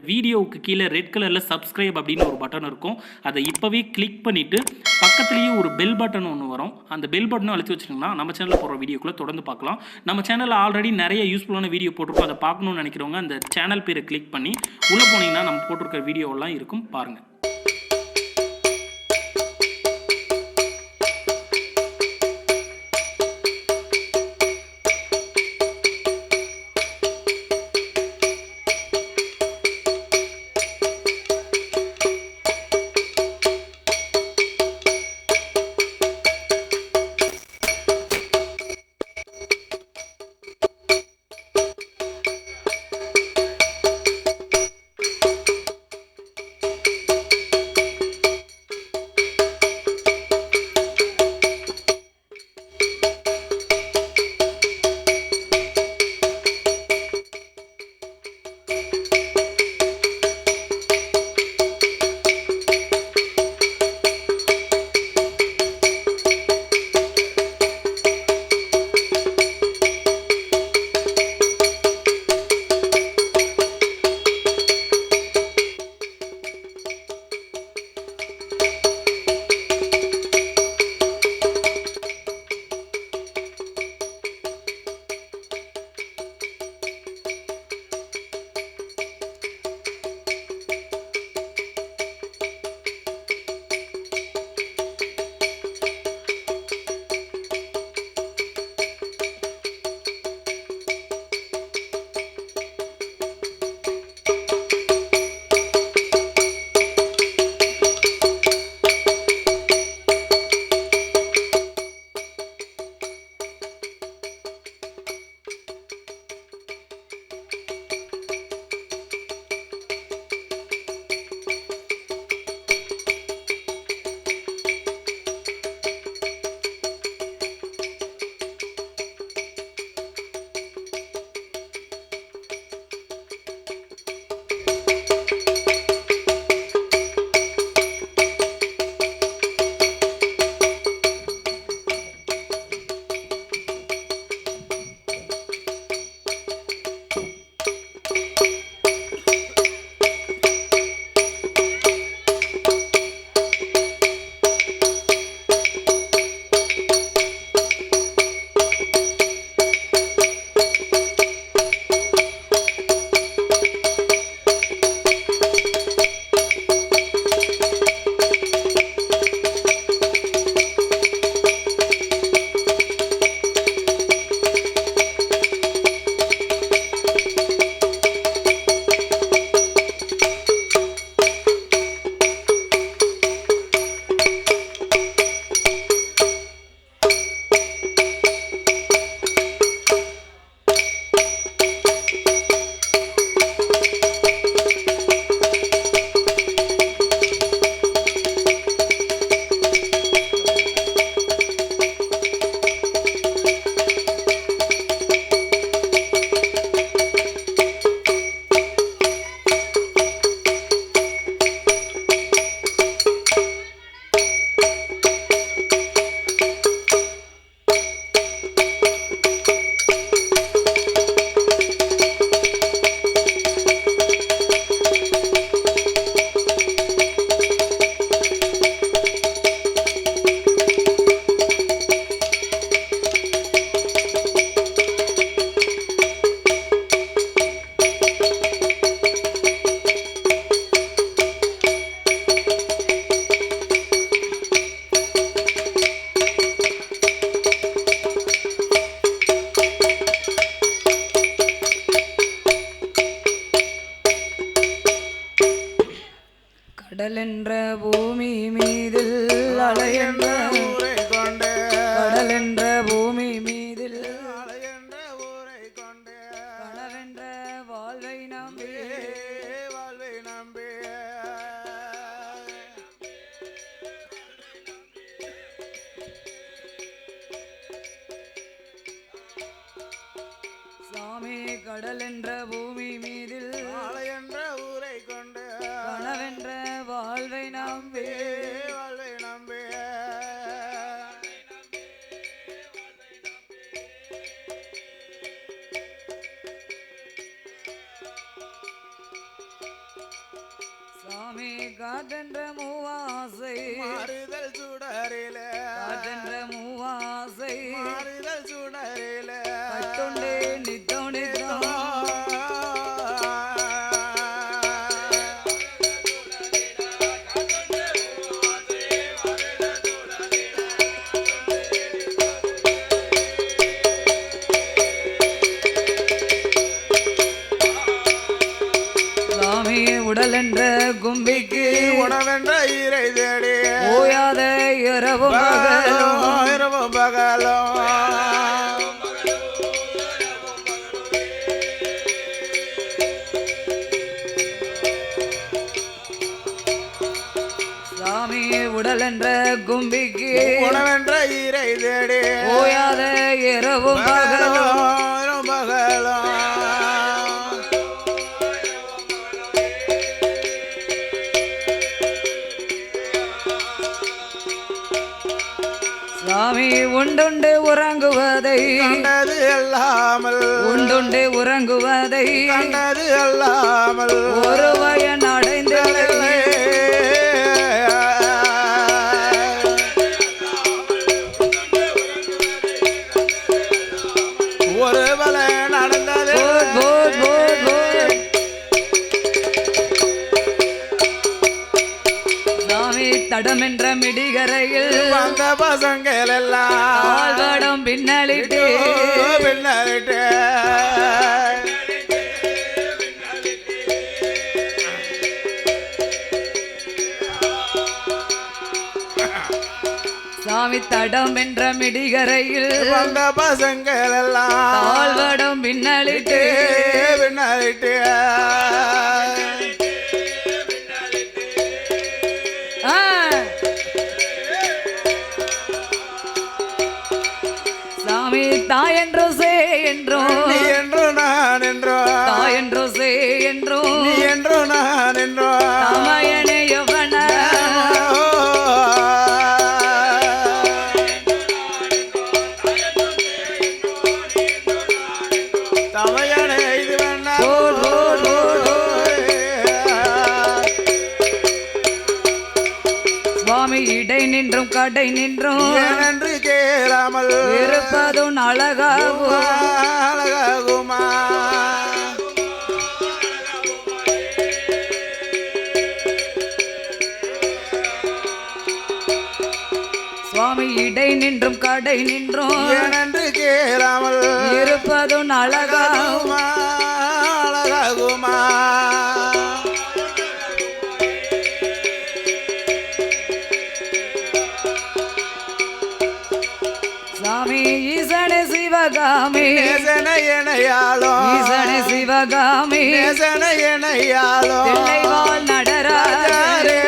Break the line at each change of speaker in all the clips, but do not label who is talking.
வீடியோவுக்கு கீழே ரெட் கலரில் சப்ஸ்கிரைப் அப்படின்னு ஒரு பட்டன் இருக்கும். அதை இப்போவே கிளிக் பண்ணிவிட்டு பக்கத்துலேயே ஒரு பெல் பட்டன் ஒன்று வரும். அந்த பெல் பட்டனும் அழுத்தி வச்சிங்கன்னா நம்ம சேனலில் போடுற வீடியோக்குள்ளே தொடர்ந்து பார்க்கலாம். நம்ம சேனலில் ஆல்ரெடி நிறைய யூஸ்ஃபுல்லான வீடியோ போட்டிருக்கோம். அதை பார்க்கணும்னு நினைக்கிறவங்க அந்த சேனல் பேரை கிளிக் பண்ணி உள்ளே போனீங்கன்னா நம்ம போட்டிருக்கிற வீடியோவெல்லாம் இருக்கும், பாருங்கள்.
கடலென்ற பூமி மீதில் அலையென்ற ஊரை கொண்ட கடலென்ற பூமி மீதில் அலையென்ற ஊரை கொண்ட கனவென்ற வாழ்வை நம்பி சாமி கடலென்ற பூமி மீதில் அலையென்ற ஊரை கொண்ட கனவென்ற வாழ்வை நம்பி சாமி காற்றென்ற மூவாசை
மாறுதல் சுடரிலே
காற்றென்ற மூவாசை
மாறுதல் சுடரிலே
கட்டுண்டே நித்தோ நித்தோ உடல் என்ற கும்பிக்கு
உணவென்ற ஈரை தேடி
ஓயாத இரவும் பகலும்
இரவும் பகலும்
சாமி உடல் என்ற கும்பிக்கு
உணவென்ற ஈரை தேடி
ஓயாத இரவும் பகலும்
பகலும்
சாமி உண்டுண்டு உறங்குவதை
கண்டது அல்லாமல்
உண்டுண்டு உறங்குவதை
கண்டது அல்லாமல்
ஒரு வயன் அடைந்தில்லை
ஒரு பல நடந்தது
சாமி தடம் என்ற மிடிகரையில்
வந்த பசங்கள் எல்லாம்
வடம் பின்னலிட்டு
பின்னலிட்டு
சாமி தடம் என்ற மிடிகரையில்
வந்த பசங்கள் எல்லாம்
வடம் பின்னலிட்டு
பின்னலிட்டு
சாமி தாயென்றோ சே என்றோ
நீ என்றோ நான் என்றோ
தாயென்றோ சே என்றோ
நீ என்றோ நான் என்றோ
தமையனே எவன
தமையனே இது வேணா
சுவாமி இடை நின்றும் கடை நின்றும்
என்று கேளாமல்
இருப்பதும் அழகாகும்
அழகாகுமா
சுவாமி இடை நின்றும் கடை நின்றும்
என்று கேளாமல்
இருப்பதும் அழகாகும்
அழகாகுமா
சாமி ஈசனே சிவகாமி
நேசனை எனையாலும்
ஈசனே சிவகாமி
நேசனை எனையாலும்
தில்லைவாழ் நடராஜரே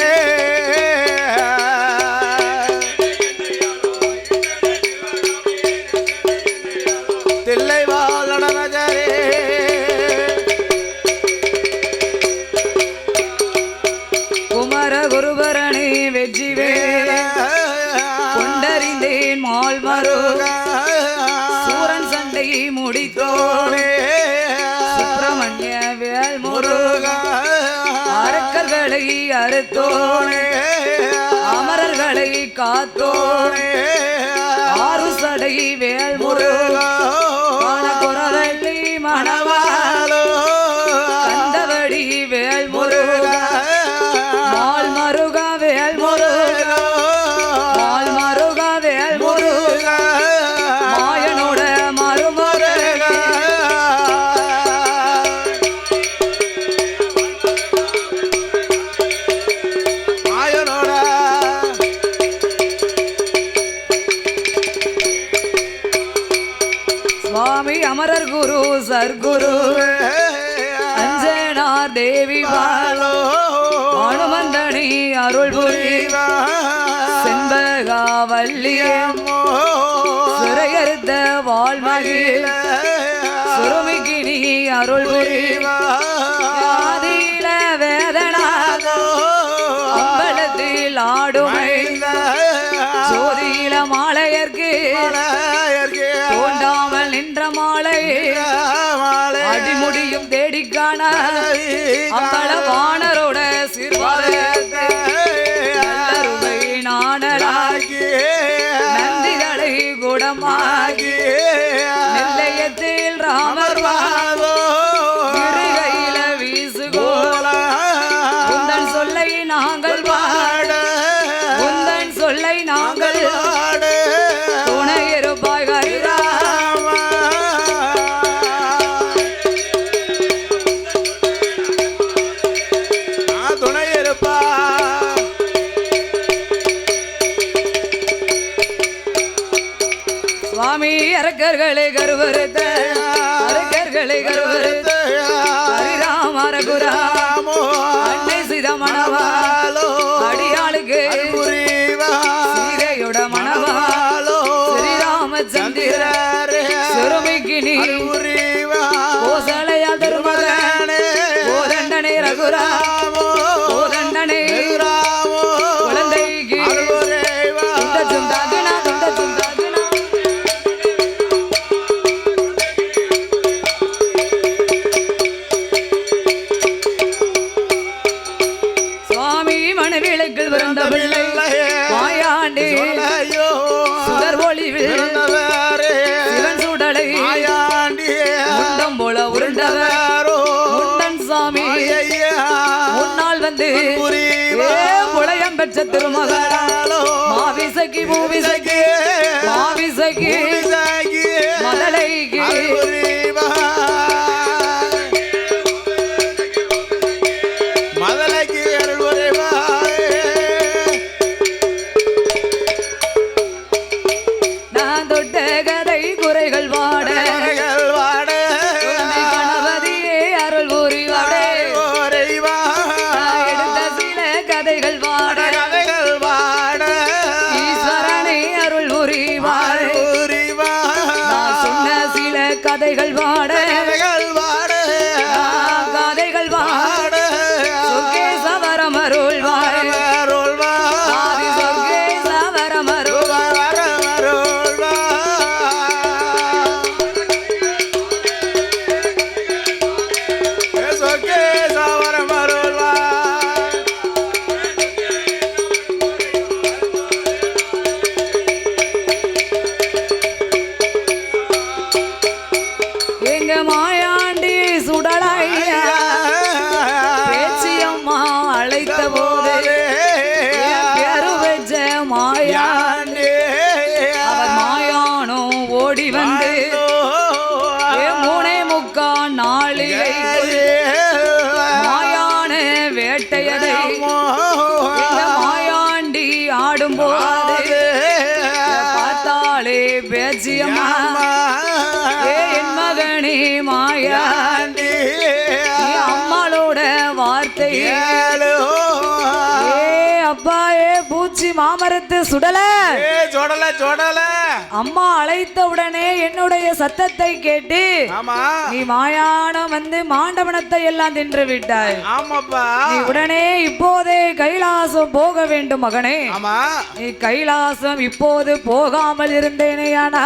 தில்லைவாழ் நடராஜரே
குமர குருபரணி வெற்றிவே கொண்டறிந்தேன் மால் மரு சூரன் சண்டை முடித்தோனே சுப்பிரமணிய வேல் முருகா அரக்கர்களை அறுத்தோனே அமரர்களை காத்தோனே ஆறு சடை வேல் முருகா குரவள்ளி மணவாளோ கண்டவடி வேல் முருகா மால் மருகா வேல் முருகா மால் மருகா வேல் முருகா மாயனோட மருமருகா
மாயனோட
சுவாமி அமரர் குரு சர்க்குரு அஞ்சனார் தேவி பாலோ அனுமந்தனி அருள் புரிவா செண்பகாவல்லியம்மோ சிறையறுத்த வாழ்மகிழ சுருமிக்கினி அருள் புரிவா ஆதியில வேதனாகோ அம்பலத்தில் ஆடுமை ஜோதியில மாலையர்க்கு தோண்டாமல் நின்ற மாலை அடிமுடியும் தேடிக்கான அம்பல வாணரோட சிறுவாத சரீரமாகி நெல்லையத்தில் ராமர் இருகையில வீசுகோல உந்தன் சொல்லை நாங்கள் பாட உந்தன் சொல்லை நாங்கள் துணை இருப்பாய் ஹரிராம
துணை இருப்பா
சுவாமி அரக்கர்களை கருவறுத்த அரக்கர்களை கருவறுத்த ஹரிராம ரகுராமோ அன்னை சிதமணவாலோ அடியாளுக்கு சீதையோட மணவாலோ ஸ்ரீராமச்சந்திர சிறுமிக்கினி கோசலையா தருமகனே கோதண்டனே ரகுராமோ கோதண்டனே குழந்தைக்கு துண்டச்சும் தாகினா துண்டச்சும் தாகினா சுவாமி மணவிளக்கில் பிறந்த பிள்ளை மாயாண்டி சுடர் ஒளிவில் சிவன் சுடலை முண்டம் போல உருண்டவர் முண்டன் சாமி முன்னால் வந்து புளையம் பெற்ற திருமகளாலோ மாவிசைக்கு பூவிசைக்கு மாவிசைக்கு மதலைக்கு
மதலைக்கு அருள்வரேவா
நான் தொட்ட கதை குறைகள் வாட கணபதியே அருள் புரிவாடே எடுத்த சில கதைகள் வாட ஈஸ்வரனே அருள் புரிவாடே நான் சொன்ன சில கதைகள் வாட கதைகள் வாட சொர்க்கே சவரம் அருள்வாய் ஆதி சொர்க்கே சவரம் அருள்வாய் எங்க மாயாண்டி சுடலையா பேச்சியம்மா அழைத்த போது பெரு வச்ச மாயாண்டி அவர் மாயானும் ஓடி வந்து மூணே முக்கால் நாளிகை மாயான வேட்டையதை இந்த மாயாண்டி ஆடும்போது பார்த்தாலே பேச்சியம்மா என் மகனே மாயாண்டி அம்மாளோட வார்த்தை அப்பா பூச்சி மாமரத்து சுடல அம்மா அழைத்த உடனே என்னுடைய சத்தத்தை கேட்டு நீ மாயானம் வந்து மாண்டவனத்தை எல்லாம் தின்று விட்டாய். நீ உடனே இப்போதே கைலாசம் போக வேண்டும் மகனே. நீ கைலாசம் இப்போது போகாமல் இருந்தேனேயானா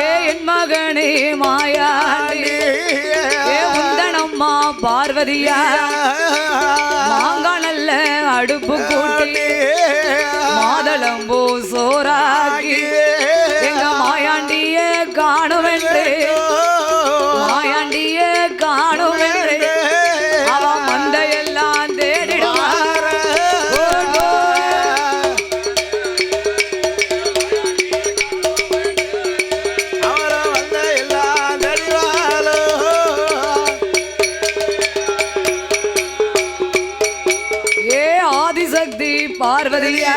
என் மகனே மாயாண்டி உந்தனம்மா பார்வதியா மாங்கானல்ல அடுப்பு கூட்டி மாதளம்பூ சோறாக்கி எங்க மாயாண்டிய காணுமென்று மாயாண்டிய காணுமென்று அவன் மந்தையெல்லாம் தேடிடுவார். ஆதிசக்தி பார்வதியா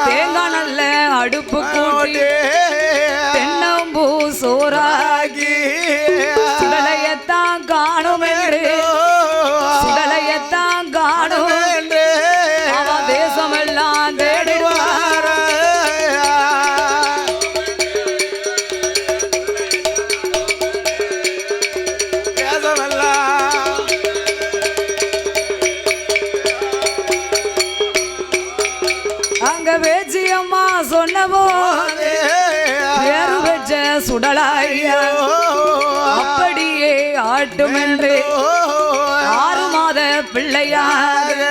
தேங்காய் நல்ல அடுப்பு கூட்டி தென்னம்பூ சோறாகி சுடலையத்தான் காணும் என்று சுடலையத்தான் காணும் என்று அவன் தேசமெல்லாம் தேடிடுவார். அங்க வேச்சியம்மா சொன்னவோ பேரு வச்ச சுடலாயா அப்படியே ஆட்டுமென்று 6 மாத பிள்ளையார்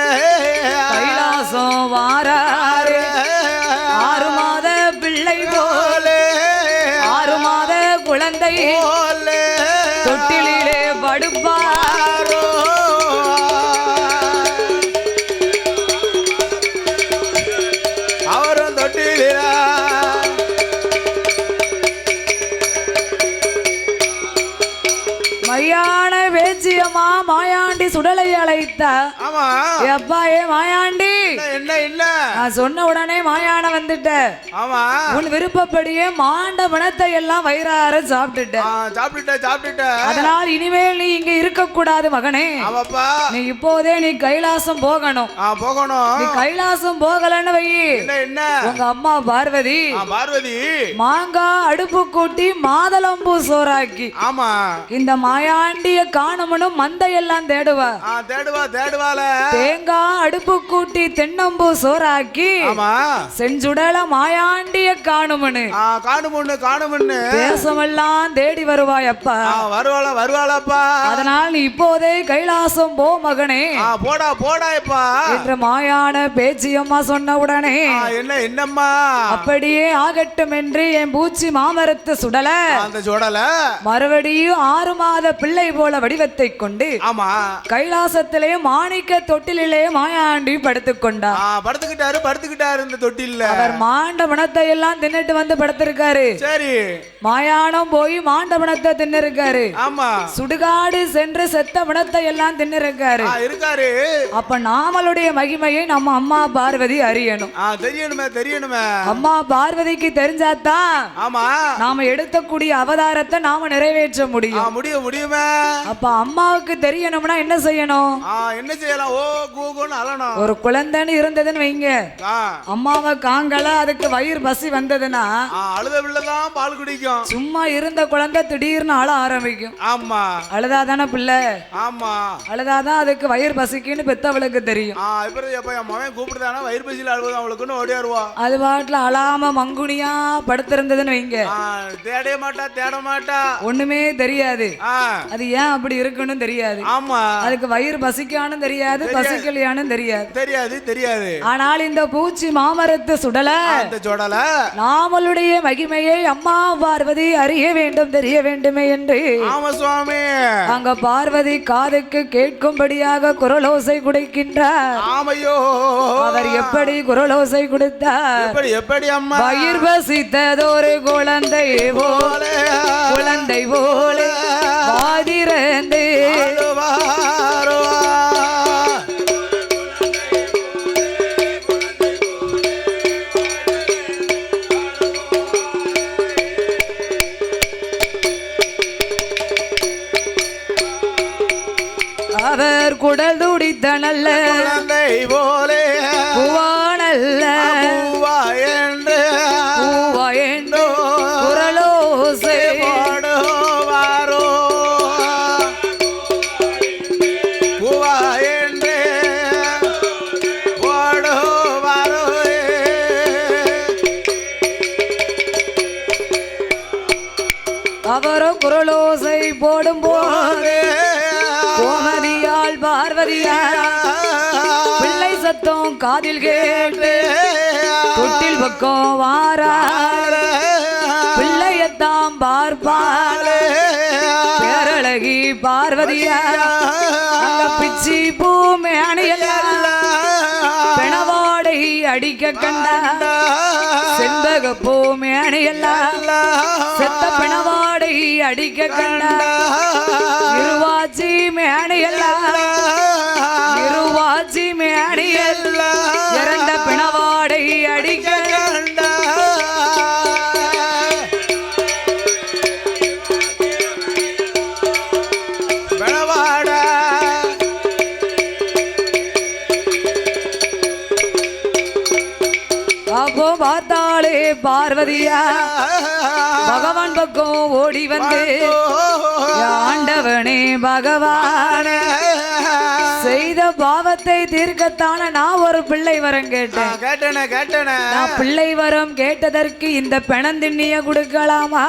கைலாசம் வாராரு 6 மாத பிள்ளை எடுப்பார்
அவரும் தொட்டிலா
மையான பேச்சியம்மா மாயாண்டி சுடலை அழைத்த
ஆமா
எப்பா ஏ மாயாண்டி
என்ன என்ன
நான் சொன்ன உடனே மாயான வந்துட்ட
ஆமா
உன் விருப்பப்படியே மாண்ட பணத்தை எல்லாம் வயிறார
சாப்பிட்டுட்ட
அதனால் இனிமேல் நீ இங்க இருக்க கூடாது மகனே
ஆமாப்பா
நீ இப்போதே நீ கைலாசம் போகணும்
போகணும்
நீ கைலாசம் போகலன்னு வை
என்ன
உங்க அம்மா பார்வதி
பார்வதி
மாங்காய் அடுப்பு கூட்டி மாதளம்பூ சோறாக்கி
ஆமா
இந்த மாயாண்டிய காணமனு மந்தையெல்லாம் தேடுவா
தேடுவால
தேங்காய் அடுப்பு கூட்டி தென்னம்பூ சோறாக்கி
ஆமா
செஞ்சுடல மாயாண்டிய காணுமனு
காணுமண்ணு
தேசமெல்லாம் தேடி வருவாய் அப்பா
வருவாளப்பா
அதனால் நீ இப்போதே கைலாசம் போ மகனே
போடா எப்பா
என்று மாயான பேச்சியம்மா சொன்ன உடனே
என்னம்மா
அப்படியே ஆகட்டும் என்று என் பூச்சி மாமரத்து சுடல
அந்த சுடல
மறுபடியும் 6 மாத பிள்ளை போல வடிவத்தை கொண்டு
ஆமா
கைலாசத்திலே மாணிக்க தொட்டிலே மாயாண்டி
படுத்துக்கிட்டாரு இந்த தொட்டில
அவர் மாண்டபணத்தை எல்லாம் தின்னுட்டு வந்து படுத்திருக்காரு
சரி
மாயானம் போய் மாண்டபணத்தை தின்னிருக்காரு
ஆமா
சுடுகாடு சென்று செத்த பணத்தை எல்லாம் தின்னிருக்காரு அப்ப நாமளுடைய மகிமையை நம்ம அம்மா பார்வதி அறியணும்
தெரியணுமே
அம்மா பார்வதிக்கு தெரிஞ்சாதான்
ஆமா
நாம எடுக்கக்கூடிய அவதாரத்தை நாம நிறைவேற்ற முடியுமே அப்ப அம்மாவுக்கு தெரியணும்னா என்ன செய்யணும் ஒரு குழந்தைன்னு இருந்ததுன்னு வைங்க அம்மாவை காங்கல அதுக்கு வயிறு பசி வந்ததுன்னா
அழுத பிள்ளைதான் பால் குடிக்கும்
சும்மா இருந்த குழந்தை திடீர்னு அழ ஆரம்பிக்கும்
ஆமா
அழுதாதானே பிள்ளை
ஆமா
அழுதாதான் அதுக்கு வயிறு பசிக்குன்னு பெத்தவளுக்கு தெரியும்
கூப்பிடுதானா வயிறு பசியில அழுவது அவளுக்குன்னு ஓடியாருவா
அது பாட்டுல அழாம மங்குனியா படுத்திருந்ததுன்னு வைங்க
தேட மாட்டா
ஒண்ணுமே தெரியாது அது ஏன் அப்படி இருக்குன்னு தெரியாது
ஆமா
அதுக்கு வயிறு பசிக்கானும் தெரியாது பசிக்கலையானும்
தெரியாது
ஆனால் இந்த பூச்சி மாமரத்து சுடல நாமளுடைய மகிமையை அம்மா பார்வதி அறிய வேண்டும் தெரிய வேண்டுமே என்று அங்க பார்வதி காதுக்கு கேட்கும்படியாக குரலோசை குடைக்கின்றார் அவர் எப்படி குரலோசை கொடுத்தார்
எப்படி அம்மா
வயிறு பசித்ததொரு குழந்தை போல வாதிரந்து அவர் குடல் துடித்த நல்ல
குழந்தை போலே
பூவானல்ல பூவா என்று குரலோசை அவரோ குரலோசை போடும் போது கோமதியால் பார்வதியா பிள்ளை சத்தம் காதில் கேட்டு தொட்டில் பக்கம் வாரா பிள்ளையத்தாம் பார்ப்பாள் பேரழகி பார்வதியா பிச்சி பூ மேனையெல்லாம் பிணவாடை அடிக்க கண்டா செண்பக பூ மேனையெல்லாம் செத்த பிணவாடை அடிக்க கண்டா இருவாச்சி மேனையெல்லாம் இருவாச்சி மேனையெல்லாம் இறந்த பிணவாடை அடிக்க கண்டா அப்போ பார்த்தாளே பார்வதியா பகவான் பக்கம் ஓடி வந்து ஆண்டவனே பகவான செய்த பாவத்தை தீர்க்கத்தான நான் ஒரு பிள்ளை வரம் கேட்டேன் நான் பிள்ளை வரம் கேட்டதற்கு இந்த பெணந்திண்ணிய கொடுக்கலாமா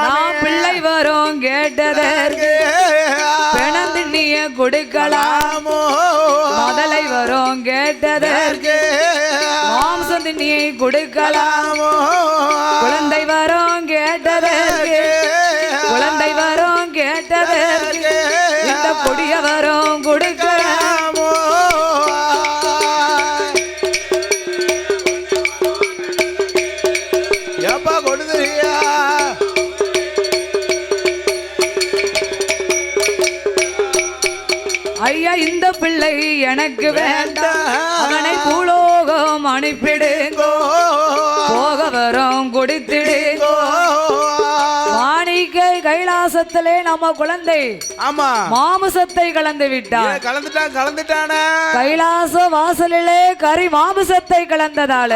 நான் பிள்ளை வரம் கேட்டதற்கு பெணந்திண்ணிய கொடுக்கலாமோ முதலை வரம் கேட்டதற்கு மாம்சம் திண்ணியை கொடுக்கலாமோ குழந்தை வரம் கேட்டதற்கு குழந்தை வரம் கேட்டதற்கு ஐயவரும் கொடுக்கலாமோ
ஏப்பா கொடுத்துறியா
ஐயா இந்த பிள்ளை எனக்கு வேண்டாம் அவனை பூலோகம் அனுப்பிடுங்கோ போக வரும் கொடுத்திடுங்கோ மாணிக்க கைலாசத்திலே நம்ம குழந்தை
ஆமா
மாமிசத்தை கலந்து விட்டான்
கலந்துட்டான
கைலாச வாசலிலே கறி மாமிசத்தை கலந்ததால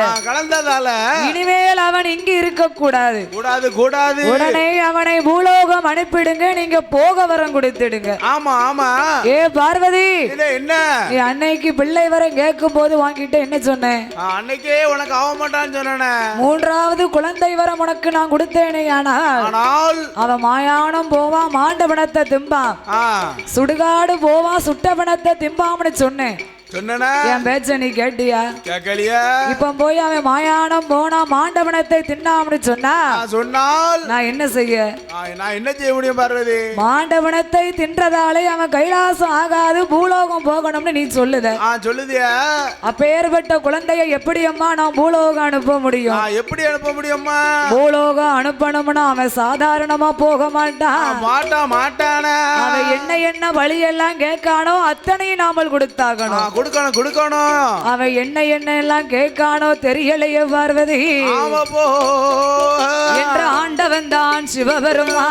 இனிமேல் அவன் இங்கு இருக்க கூடாது
கூடாது
உடனே அவனை பூலோகம் அனுப்பிடுங்க நீங்க போக வரம் கொடுத்துடுங்க
ஆமா ஆமா
ஏ பார்வதி
என்ன
நீ அன்னைக்கு பிள்ளை வரம் கேட்கும் போது வாங்கிட்ட என்ன சொன்னேன்
அன்னைக்கே உனக்கு ஆக மாட்டான்னு சொன்ன
மூன்றாவது குழந்தை வரம் உனக்கு நான் கொடுத்தேனே ஆனால் அவன் மாயானம் போவான் மாண்டபனத்தை திம்பான் சுடுகாடு போவான் சுட்டபனத்தை திம்பாம்னு சொன்னேன் என் பேச்ச நீ கேட்டியா
கேட்கலையா
இப்ப போய் அவன் மாயானம் போனா மாண்டவனத்தை தின்னாம்னு சொன்னால் நான் என்ன செய்ய
முடியும் பார்வதி
மாண்டவனத்தை தின்றதாலே அவன் கைலாசம் ஆகாது பூலோகம் போகணும்னு நீ சொல்லுத
சொல்லுதியா
அப்பேற்பட்ட குழந்தைய எப்படி அம்மா நான் பூலோகம் அனுப்ப முடியும்
எப்படி அனுப்ப முடியும்மா
பூலோகம் அனுப்பணும்னா அவன் சாதாரணமா போக மாட்டான்
மாட்டான
அவன் என்ன வழியெல்லாம் கேட்கானோ அத்தனையும் நாமல் கொடுத்தாகணும்
கொடுக்கணும்
அவன் என்ன எல்லாம் கேட்கானோ தெரியலையே பார்வதி என்ற ஆண்டவன் தான் சிவபெருமா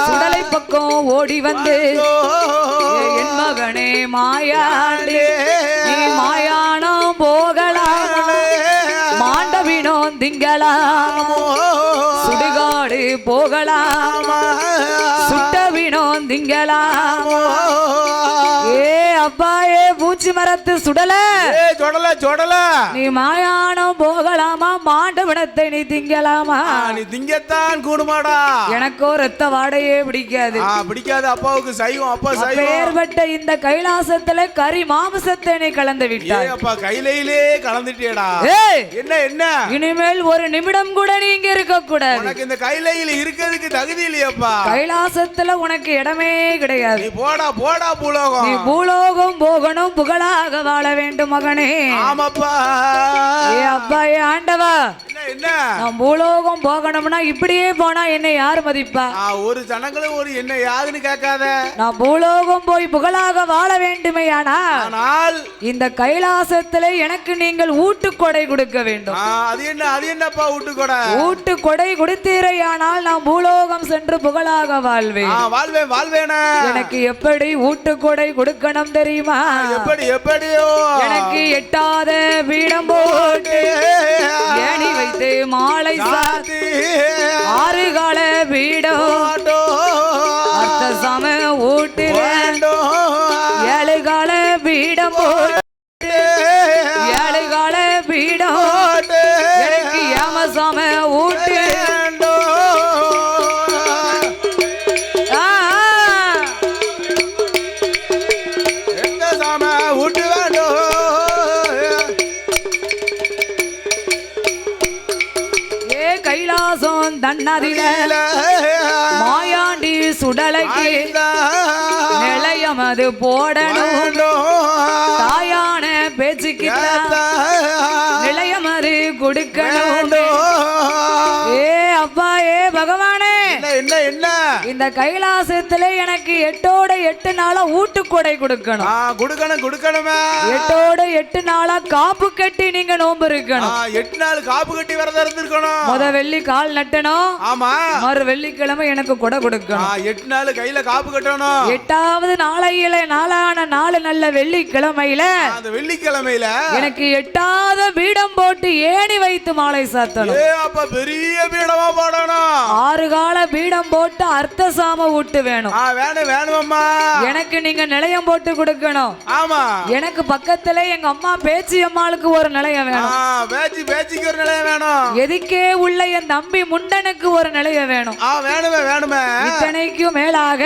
சுடலை பக்கம் ஓடி வந்து என் மகனே மாயாண்டே நீ மாயானம் போகலாம் மாண்டவினோ திங்கலாம் சுடுகாடு போகலாம் சுட்டவினோ திங்கலாம் ஏ அப்பா ஏ பூச்சி மரத்து சுடல நீ மாயானம் போகலாமா மாண்டவனத்தை நீ திங்கலாமா
நீ திங்கத்தான் கூடுமாடா
எனக்கோ ரத்த வாடையே பிடிக்காது
அப்பாவுக்கு சைவம் அப்பா
ஏற்பட்ட இந்த கைலாசத்துல கறி மாமிசத்தை நீ கலந்து விட்டாய்
அப்பா கையிலே கலந்துட்டியடா என்ன
இனிமேல் ஒரு நிமிடம் கூட நீ இங்க இருக்க கூடாது
உனக்கு இந்த கையில இருக்கிறதுக்கு தகுதி இல்லையாப்பா
கைலாசத்துல உனக்கு இடமே கிடையாது
போடா பூலோகம்
நீ பூலோகம் போகணும் புகழாக வாழ வேண்டும் மகனே
ஆமாப்பா
ஏ அப்பா ஏ ஆண்டவா நான் பூலோகம் போகணும்னா இப்படியே போனா என்னை யார் மதிப்பா
ஒரு ஜனங்களும் ஒரு என்ன யாருன்னு கேட்காத
நான் பூலோகம் போய் புகழாக வாழ வேண்டுமே ஆனால் இந்த கைலாசத்துல எனக்கு நீங்கள் ஊட்டுக்கொடை கொடுக்க வேண்டும்
அது என்னப்பா
ஊட்டுக்கொடை கொடுத்தீரையானால் நான் பூலோகம் சென்று புகழாக வாழ்வேன் எனக்கு எப்படி ஊட்டுக்கொடை கொடுக்கணும் தெரியுமா
எப்படியோ
எனக்கு எட்டாத பீடம் போட்டு ஏணி வைத்து மாலை சாத்தி ஆறு கால பீடம் அர்த்த சம ஊட்டு ஏழு கால பீடம் போட்டு ஏழு கால பீடம் எனக்கு ஏமசம ஊட்டு கைலாசம் தன்னதில மாயாண்டி சுடலைக்கு நிலையம் அது போடணும் தாயான பேச்சுக்கு நிலையம் அது கொடுக்கணும் ஏ அப்பா ஏ பகவானே
என்ன
இந்த கைலாசத்துல எனக்கு 8 நாளா ஊட்டுக்கொடை கொடுக்கணும்
கொடுக்கணுமே
8 நாளா காப்பு கட்டி நீங்க நோம்பு இருக்கணும்
8 நாள் காப்பு கட்டி விரதம் இருந்திருக்கணும்
முத வெள்ளி கால் நட்டணும்
ஆமா
மறு வெள்ளிக்கிழமை எனக்கு கொடை கொடுக்கணும்
8 நாள் கையில காப்பு கட்டணும்
8வது நாளான நாள் நல்ல வெள்ளிக்கிழமையில எனக்கு 8வது பீடம் போட்டு ஏணி வைத்து மாலை சாத்தணும்
அப்ப பெரிய பீடமா போடணும்
6 கால பீடம் போட்டு அர்த்த சாம ஊட்டு வேணும்
வேணும்மா
எனக்கு நீங்க நிலையம் போட்டு கொடுக்கணும்
ஆமா
எனக்கு பக்கத்துல எங்க அம்மா பேச்சி அம்மாளுக்கு ஒரு நிலையம் வேணும்
பேச்சிக்கு ஒரு நிலையம் வேணும்
எதுக்கே உள்ள என் தம்பி முண்டனுக்கு ஒரு நிலையம் வேணும்
வேணுமே
இத்தனைக்கும் மேலாக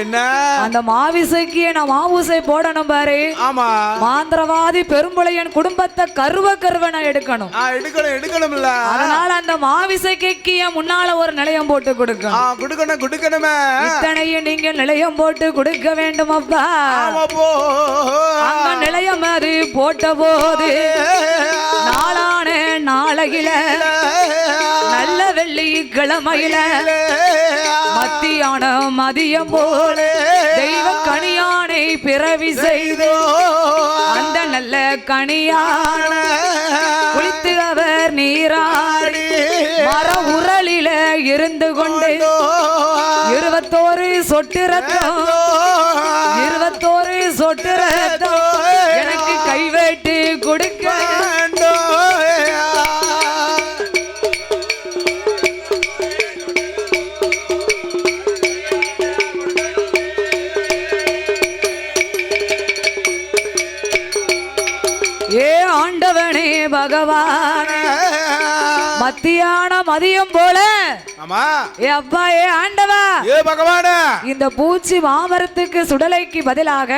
என்ன
அந்த மாவிசைக்கு நான் மாவுசை போடணும் பாரு
ஆமா
மாந்திரவாதி பெரும்புளையன் குடும்பத்தை கருவ நான் எடுக்கணும்
எடுக்கணும்
அதனால அந்த மாவிசைக்கு முன்னால ஒரு நிலையம் போட்டு கொடுக்கணும்
கொடுக்கணுமே.
இத்தனையும் நீங்க நிலையம் போட்டு கொடுக்க வேண்டும் அப்பா. அங்க நிலையம் அது போட்ட போது நாளான நாளையில நல்ல வெள்ளிக்கிழமையில மத்தியானம் மதியம் போல தெய்வ கனியானை பிறவி செய்து அந்த நல்ல கனியான குளித்து அவர் நீராடி மர உரலில இருந்து கொண்டு 21 சொட்டு ரத்தம் 21 சொட்டு ரத்தம் எனக்கு கைவேட்டு கொடுக்க ஏ ஆண்டவனே பகவான் மத்தியான மதியம் போல ஏ அப்பா ஏ ஆண்டவா
ஏ பகவான
இந்த பூச்சி மாமரத்துக்கு சுடலைக்கு பதிலாக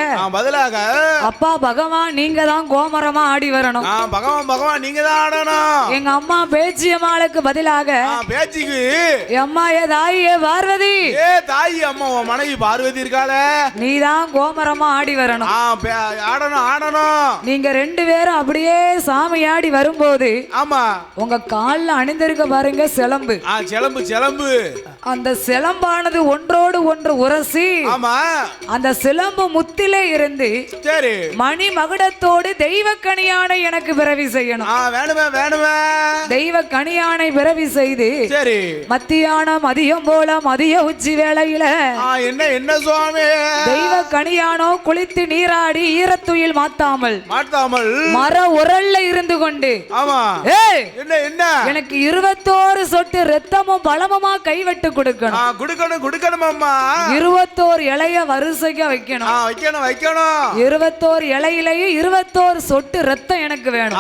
அப்பா பகவான் நீங்க தான் கோமரமா ஆடி வரணும்.
பகவான் நீங்க தான் ஆடணும்.
எங்க அம்மா பேச்சியம்மாளுக்கு பதிலாக
பேச்சிக்கு
அம்மா ஏ தாய் ஏ பார்வதி
ஏ தாய் அம்மா உன் மனைவி பார்வதி இருக்காள
நீ தான் கோமரமா ஆடி வரணும்.
ஆடணும்.
நீங்க 2 பேரும் அப்படியே சாமி ஆடி வரும்போது
ஆமா
உங்க கால்ல அணிந்திருக்க பாருங்க சிலம்பு.
சிலம்பு
அந்த சிலம்பானது ஒன்றோடு ஒன்று உரசி
ஆமா
அந்த சிலம்பு முத்திலே இருந்து
சரி
மணி மகுடத்தோடு தெய்வ கனியானை எனக்கு பிறவி செய்யணும்.
வேணுமே
தெய்வ கனியானை பிறவி செய்து
சரி
மத்தியானம் மதியம் போல மதிய உச்சி வேளையில
என்ன சுவாமி
தெய்வ கனியானோ குளித்து நீராடி ஈரத்துயில் மாத்தாமல் மர உரல்ல இருந்து கொண்டு
ஆமா என்ன
எனக்கு 21 சொட்டு ரத்தமும் பலமுமா கைவெட்டு
கொடுக்கணும் அம்மா.
21 இலைய வரிசையா வைக்கணும். 21 இலையிலேயே 21 சொட்டு ரத்தம் எனக்கு வேணும்.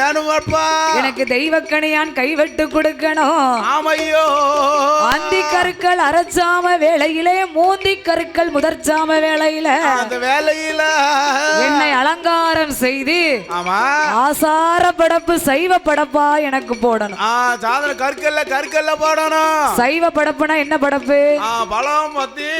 வேணும் அப்பா.
எனக்கு தெய்வக்கணியான் கைவெட்டு கொடுக்கணும்.
ஆமையோ
அந்தி கருக்கள் அரைச்சாம வேளையிலே மூந்தி கருக்கள் முதற்சாம வேளையில
அந்த வேளையில
என்னை அலங்காரம் செய்து
ஆமா
ஆசார படப்பு சைவ படப்பா எனக்கு போடணும்.
சாதன கற்கல்ல போடணும்.
சைவ படப்புனா என்ன படப்பு?
பழம் பத்தி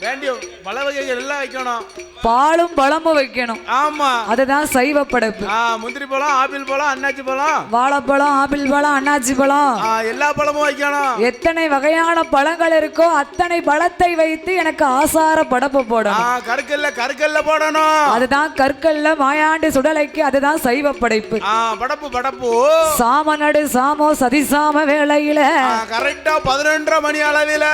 வேண்டிய பல வகைகள் எல்லாம் வைக்கணும்.
பாலும் பழமும் வைக்கணும்.
ஆமா
அதுதான் சைவ படைப்பு.
முந்திரி பழம் ஆப்பிள் பழம் அன்னாச்சி பழம்
வாழைப்பழம் ஆப்பிள் பழம் அன்னாச்சி பழம்
எல்லா பழமும் வைக்கணும்.
எத்தனை வகையான பழங்கள் இருக்கோ அத்தனை பழத்தை வைத்து எனக்கு ஆசார படப்பு போடணும்.
கற்கல்ல போடணும்.
அதுதான் கற்கல்ல மாயாண்டி சுடலைக்கு அதுதான் சைவ படைப்பு.
படப்பு
சாமநடு சாமோ சதிசாம வேளையில
கரெக்டா 11:30 மணி அளவில